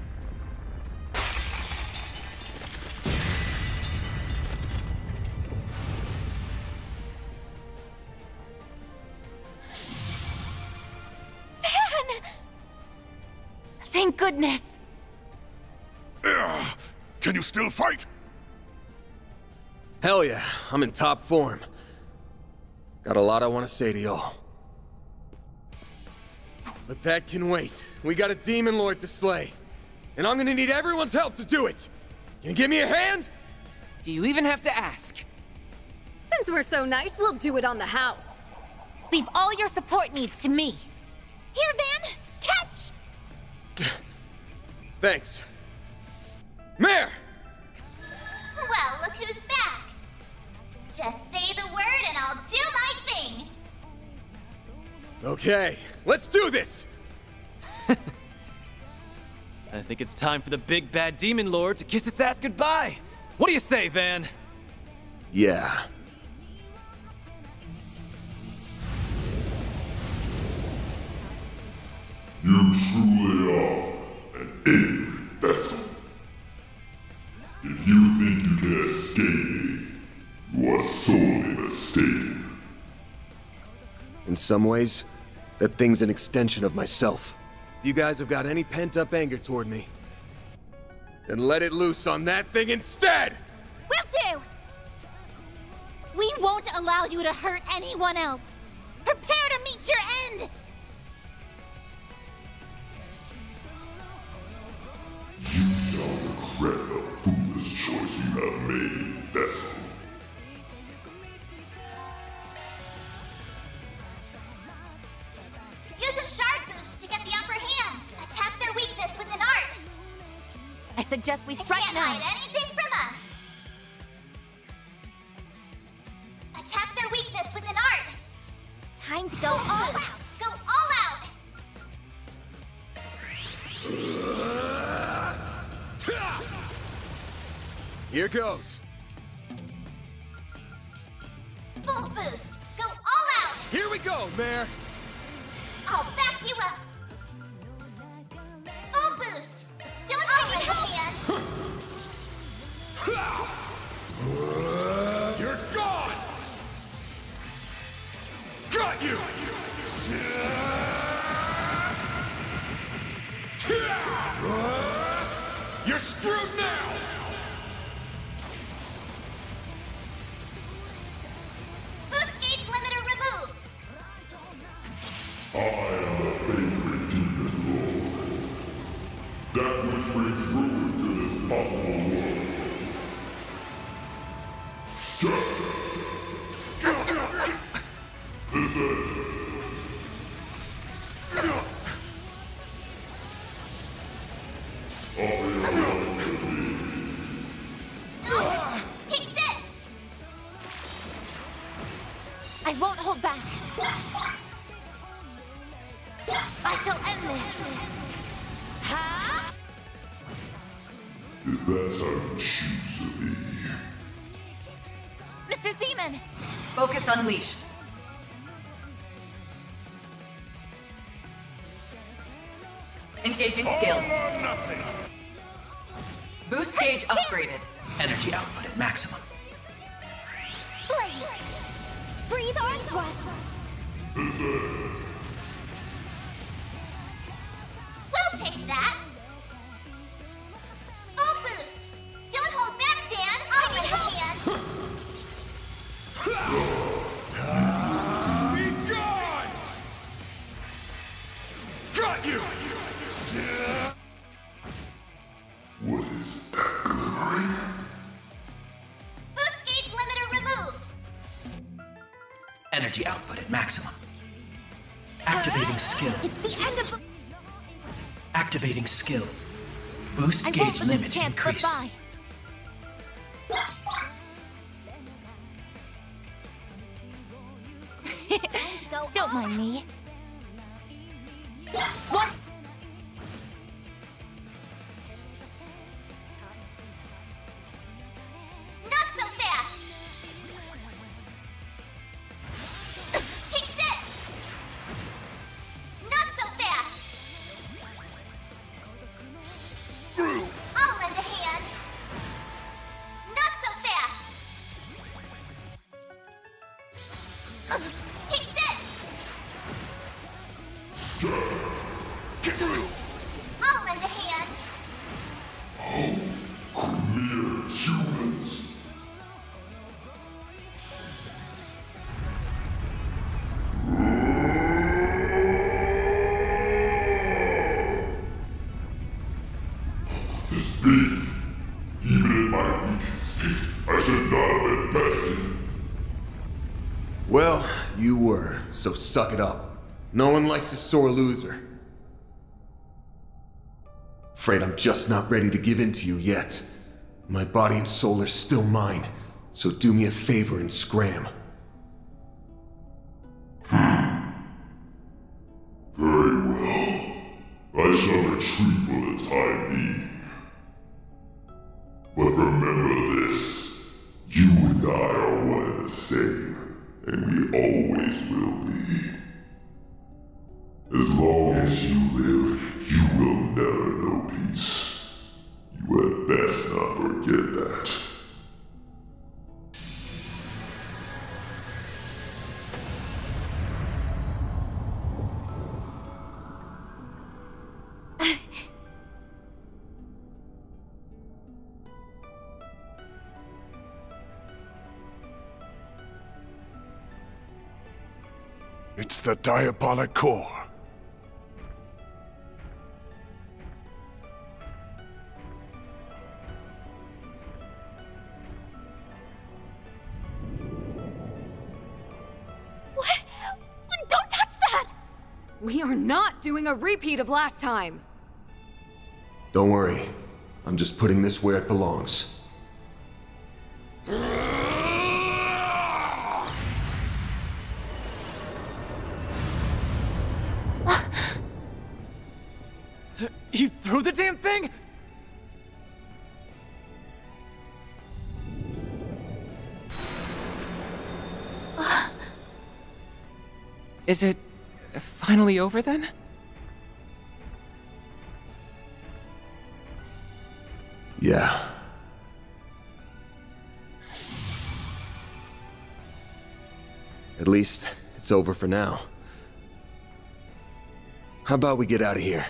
Van! Thank goodness. Can you still fight? Hell yeah, I'm in top form. Got a lot I want to say to y'all. But that can wait. We got a Demon Lord to slay. And I'm gonna need everyone's help to do it. Can you give me a hand? Do you even have to ask? Since we're so nice, we'll do it on the house. Leave all your support needs to me. Here, Van! Catch! Thanks. Mare! Well, look who's back. Just say the word and I'll do my thing. Okay, let's do this! I think it's time for the big bad Demon Lord to kiss its ass goodbye. What do you say, Van? Yeah. You truly are an angry vessel. If you think you can escape me, you are sorely mistaken. In some ways, that thing's an extension of myself. If you guys have got any pent-up anger toward me, then let it loose on that thing instead! Will do! We won't allow you to hurt anyone else. Prepare to meet your end! You shall regret the foolish choice you have made, vessel. Use a shard boost to get the upper hand. Attack their weakness with an art. I suggest we strike Can't now. hide anything from us. Attack their weakness with an art. Time to go all out. Go all out. Here goes. Full boost. Go all out. Here we go, Mare. I'll back you up. Full boost. Don't hold my hand. You're gone! Got you! You're screwed now! Boost gauge limiter removed. I am the favorite demon lord. That which brings ruin to this possible world. Stop! This is... Take this. I won't hold back. I shall end this. Ha! If that's how you choose to be. Mr. Zeman! Focus unleashed. Engaging skill. Boost gauge upgraded. Energy output at maximum. Flames. Breathe onto us. We'll take that. Full boost. Don't hold back, Dan. I'll give a hand. Be gone! Got you! What is that glimmering? Boost gauge limiter removed. Energy output at maximum. Activating skill. It's the end of the... Activating skill. Boost I won't gauge let this limit chance slip increased. by. Don't mind me. What? Not so fast. Take this. Not so fast. Take this! I'll lend a hand. Mere humans. This being, even in my weak state, I should not have been bested. Well, you were, so suck it up. No one likes a sore loser. Afraid I'm just not ready to give in to you yet. My body and soul are still mine, so do me a favor and scram. Very well. I shall retreat for the time being. But remember this. You and I are one and the same, and we always will be. As long as you live, you will never know peace. You had best not forget that. It's the Diabolic Core. What? Don't touch that! We are not doing a repeat of last time. Don't worry. I'm just putting this where it belongs. You threw the damn thing?! Is it finally over then? Yeah. At least, it's over for now. How about we get out of here?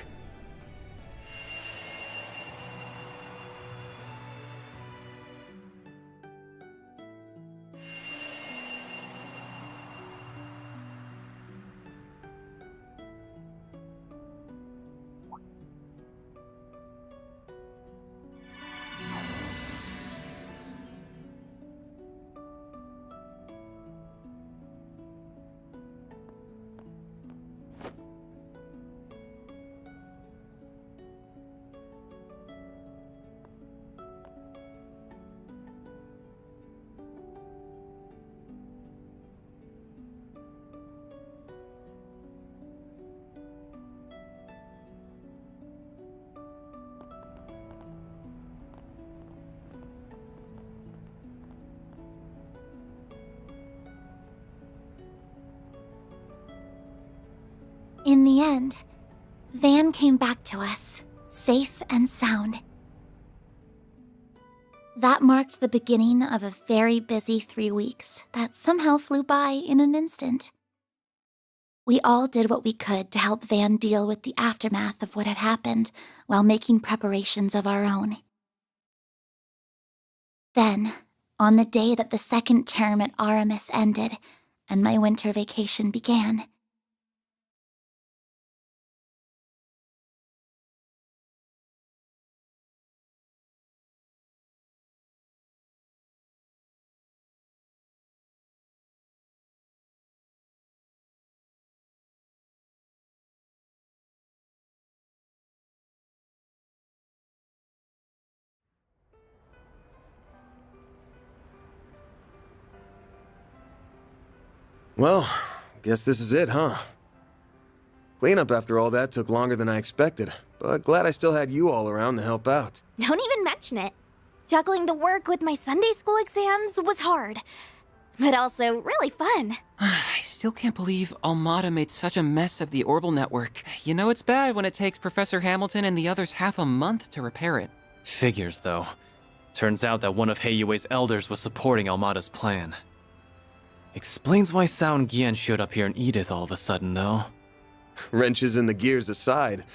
In the end, Van came back to us, safe and sound. That marked the beginning of a very busy 3 weeks that somehow flew by in an instant. We all did what we could to help Van deal with the aftermath of what had happened while making preparations of our own. Then, on the day that the second term at Aramis ended and my winter vacation began, Well, guess this is it, huh? Cleanup after all that took longer than I expected, but glad I still had you all around to help out. Don't even mention it. Juggling the work with my Sunday school exams was hard, but also really fun. I still can't believe Almada made such a mess of the Orbital network. You know it's bad when it takes Professor Hamilton and the others half a month to repair it. Figures, though. Turns out that one of Heiyue's elders was supporting Almada's plan. Explains why Sao and Gian showed up here in Edith all of a sudden, though. Wrenches in the gears aside,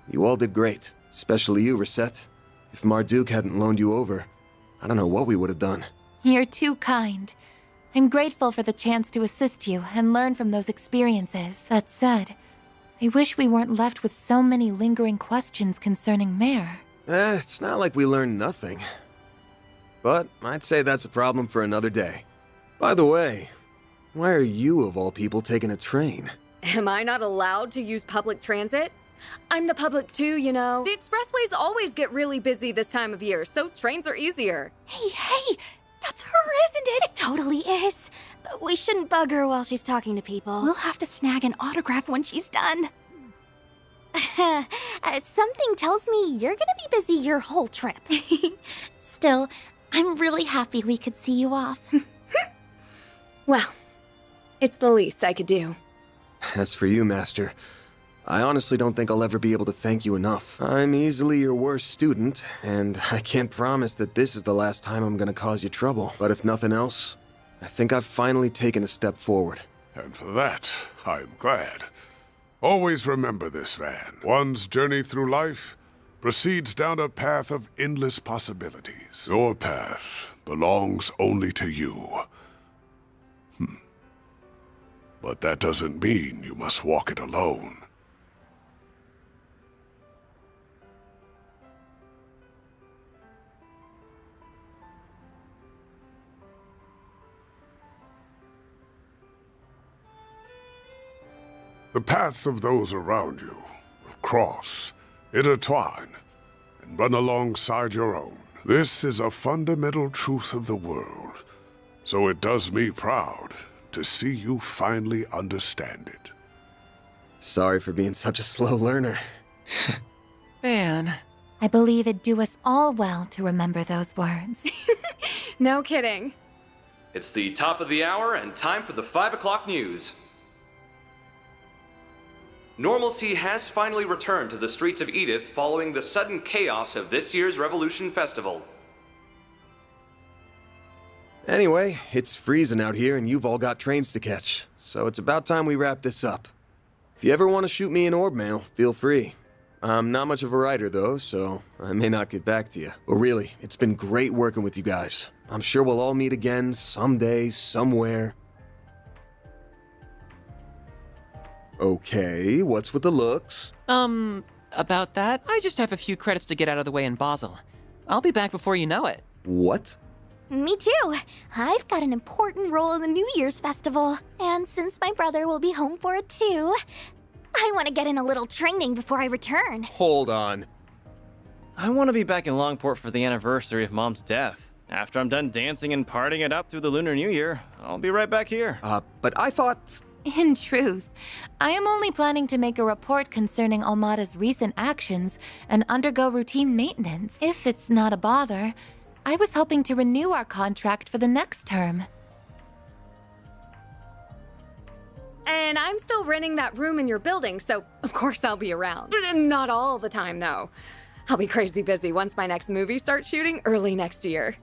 you all did great. Especially you, Reset. If Marduk hadn't loaned you over, I don't know what we would have done. You're too kind. I'm grateful for the chance to assist you and learn from those experiences. That said, I wish we weren't left with so many lingering questions concerning Mare. It's not like we learned nothing. But I'd say that's a problem for another day. By the way, why are you, of all people, taking a train? Am I not allowed to use public transit? I'm the public too, you know. The expressways always get really busy this time of year, so trains are easier. Hey, that's her, isn't it? It totally is. But we shouldn't bug her while she's talking to people. We'll have to snag an autograph when she's done. Something tells me you're gonna be busy your whole trip. Still, I'm really happy we could see you off. Well, it's the least I could do. As for you, Master, I honestly don't think I'll ever be able to thank you enough. I'm easily your worst student, and I can't promise that this is the last time I'm gonna cause you trouble. But if nothing else, I think I've finally taken a step forward. And for that, I'm glad. Always remember this, Van. One's journey through life proceeds down a path of endless possibilities. Your path belongs only to you. But that doesn't mean you must walk it alone. The paths of those around you will cross, intertwine, and run alongside your own. This is a fundamental truth of the world, so it does me proud to see you finally understand it. Sorry for being such a slow learner. Van. I believe it'd do us all well to remember those words. No kidding. It's the top of the hour and time for the 5 o'clock news. Normalcy has finally returned to the streets of Edith following the sudden chaos of this year's Revolution Festival. Anyway, it's freezing out here and you've all got trains to catch, so it's about time we wrap this up. If you ever want to shoot me an orb mail, feel free. I'm not much of a writer though, so I may not get back to you. But really, it's been great working with you guys. I'm sure we'll all meet again someday, somewhere. Okay, what's with the looks? About that, I just have a few credits to get out of the way in Basel. I'll be back before you know it. What? Me too. I've got an important role in the New Year's festival. And since my brother will be home for it too, I want to get in a little training before I return. Hold on. I want to be back in Longport for the anniversary of Mom's death. After I'm done dancing and partying it up through the Lunar New Year, I'll be right back here. But I thought... In truth, I am only planning to make a report concerning Almada's recent actions and undergo routine maintenance. If it's not a bother, I was hoping to renew our contract for the next term. And I'm still renting that room in your building, so of course I'll be around. Not all the time, though. I'll be crazy busy once my next movie starts shooting early next year.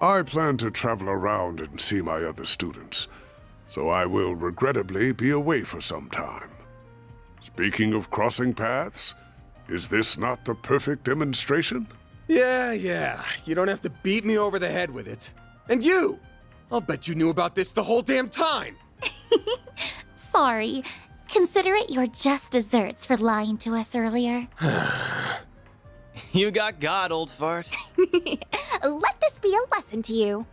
I plan to travel around and see my other students, so I will regrettably be away for some time. Speaking of crossing paths, is this not the perfect demonstration? Yeah, you don't have to beat me over the head with it. And you! I'll bet you knew about this the whole damn time! Sorry. Consider it your just desserts for lying to us earlier. You got God, old fart. Let this be a lesson to you.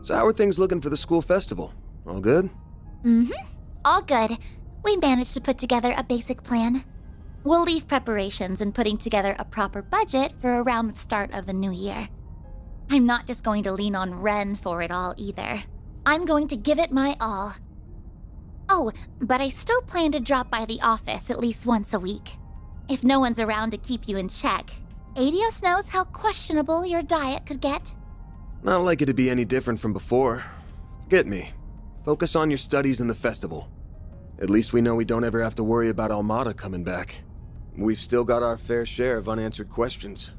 So how are things looking for the school festival? All good? All good. We managed to put together a basic plan. We'll leave preparations and putting together a proper budget for around the start of the new year. I'm not just going to lean on Ren for it all either. I'm going to give it my all. Oh, but I still plan to drop by the office at least once a week. If no one's around to keep you in check, Adios knows how questionable your diet could get. Not like it to be any different from before. Get me. Focus on your studies and the festival. At least we know we don't ever have to worry about Almada coming back. We've still got our fair share of unanswered questions.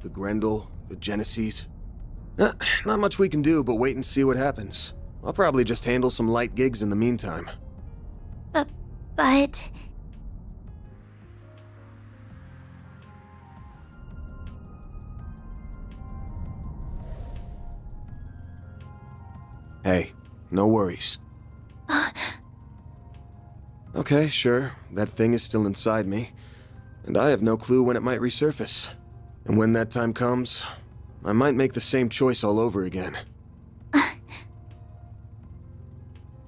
The Grendel, the Genesees. Not much we can do but wait and see what happens. I'll probably just handle some light gigs in the meantime. But... Hey, no worries. Okay, sure, that thing is still inside me, and I have no clue when it might resurface. And when that time comes, I might make the same choice all over again.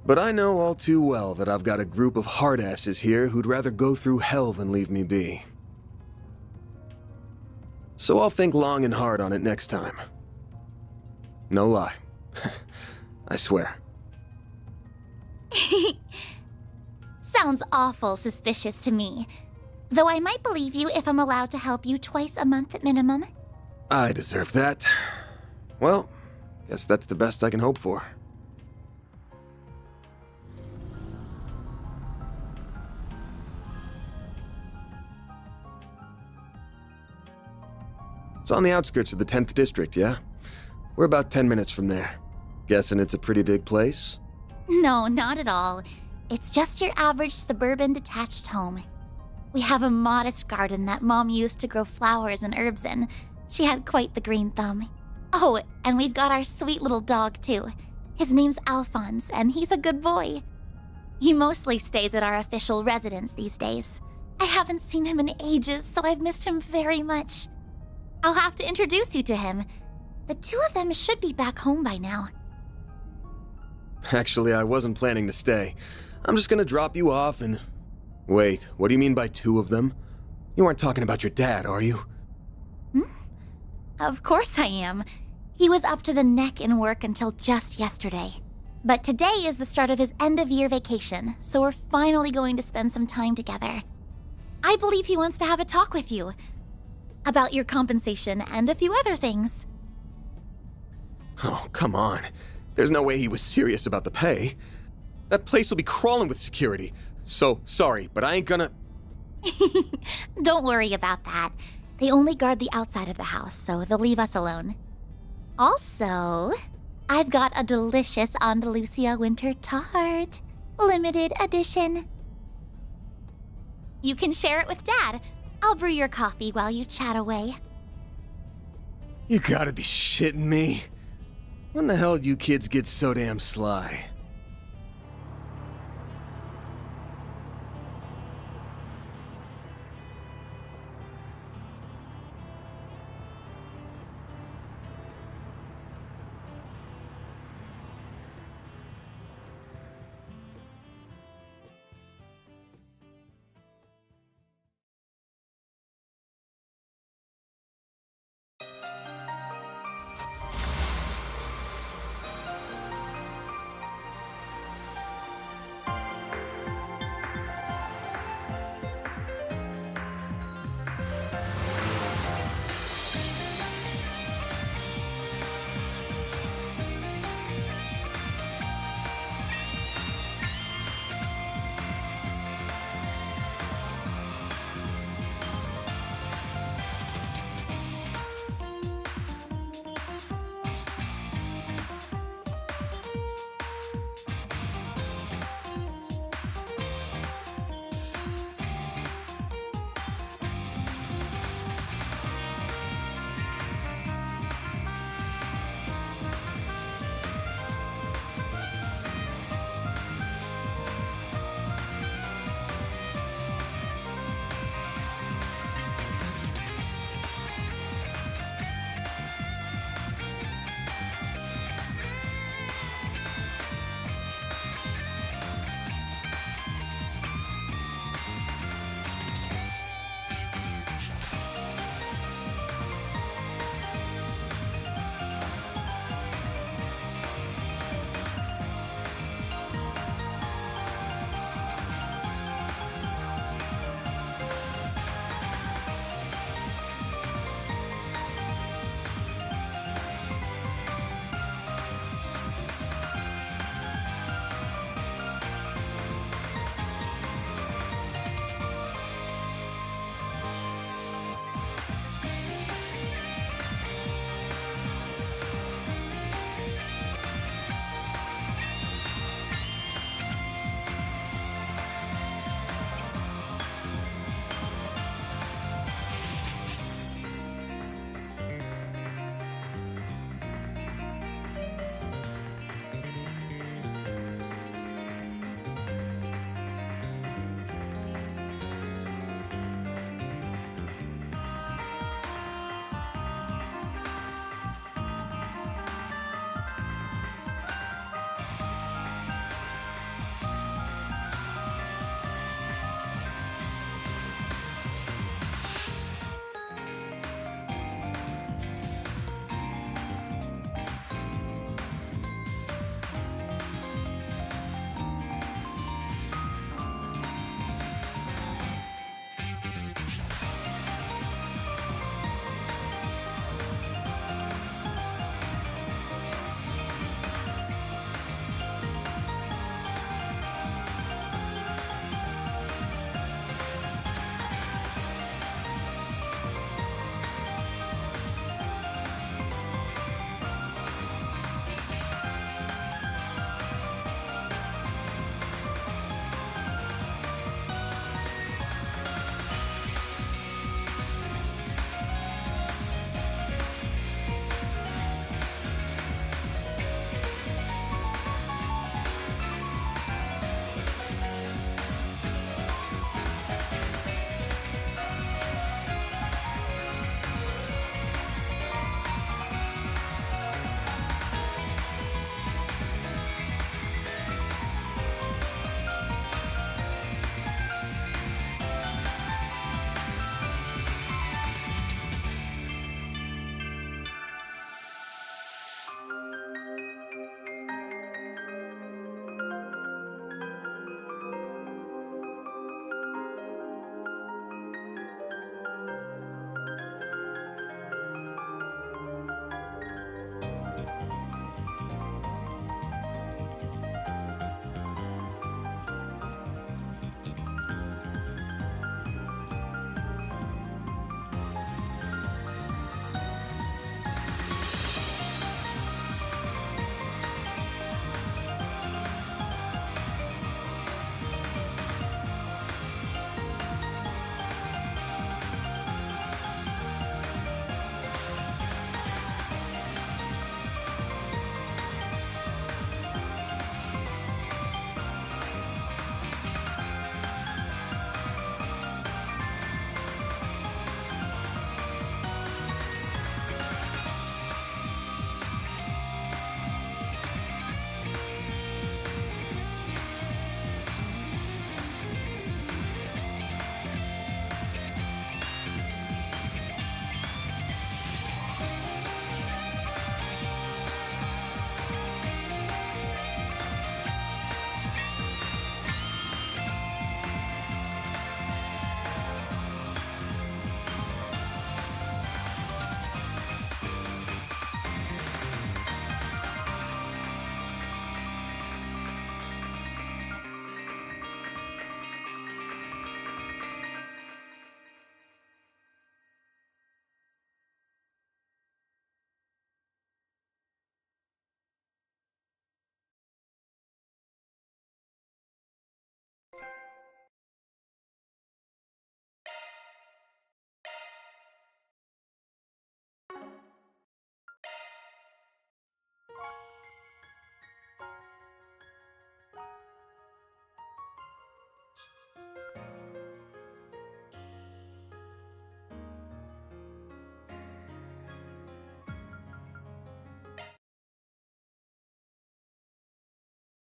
But I know all too well that I've got a group of hardasses here who'd rather go through hell than leave me be. So I'll think long and hard on it next time. No lie. I swear. Sounds awful suspicious to me. Though I might believe you if I'm allowed to help you twice a month at minimum. I deserve that. Well, guess that's the best I can hope for. It's on the outskirts of the 10th district, yeah? We're about 10 minutes from there. Guessing it's a pretty big place? No, not at all. It's just your average suburban detached home. We have a modest garden that Mom used to grow flowers and herbs in. She had quite the green thumb. Oh, and we've got our sweet little dog, too. His name's Alphonse, and he's a good boy. He mostly stays at our official residence these days. I haven't seen him in ages, so I've missed him very much. I'll have to introduce you to him. The two of them should be back home by now. Actually, I wasn't planning to stay. I'm just gonna drop you off and... Wait, what do you mean by two of them? You aren't talking about your dad, are you? Of course I am. He was up to the neck in work until just yesterday. But today is the start of his end-of-year vacation, so we're finally going to spend some time together. I believe he wants to have a talk with you. About your compensation and a few other things. Oh, come on. There's no way he was serious about the pay. That place will be crawling with security. So, sorry, but I ain't gonna... Don't worry about that. They only guard the outside of the house, so they'll leave us alone. Also, I've got a delicious Andalusia winter tart. Limited edition. You can share it with Dad. I'll brew your coffee while you chat away. You gotta be shitting me. When the hell do you kids get so damn sly?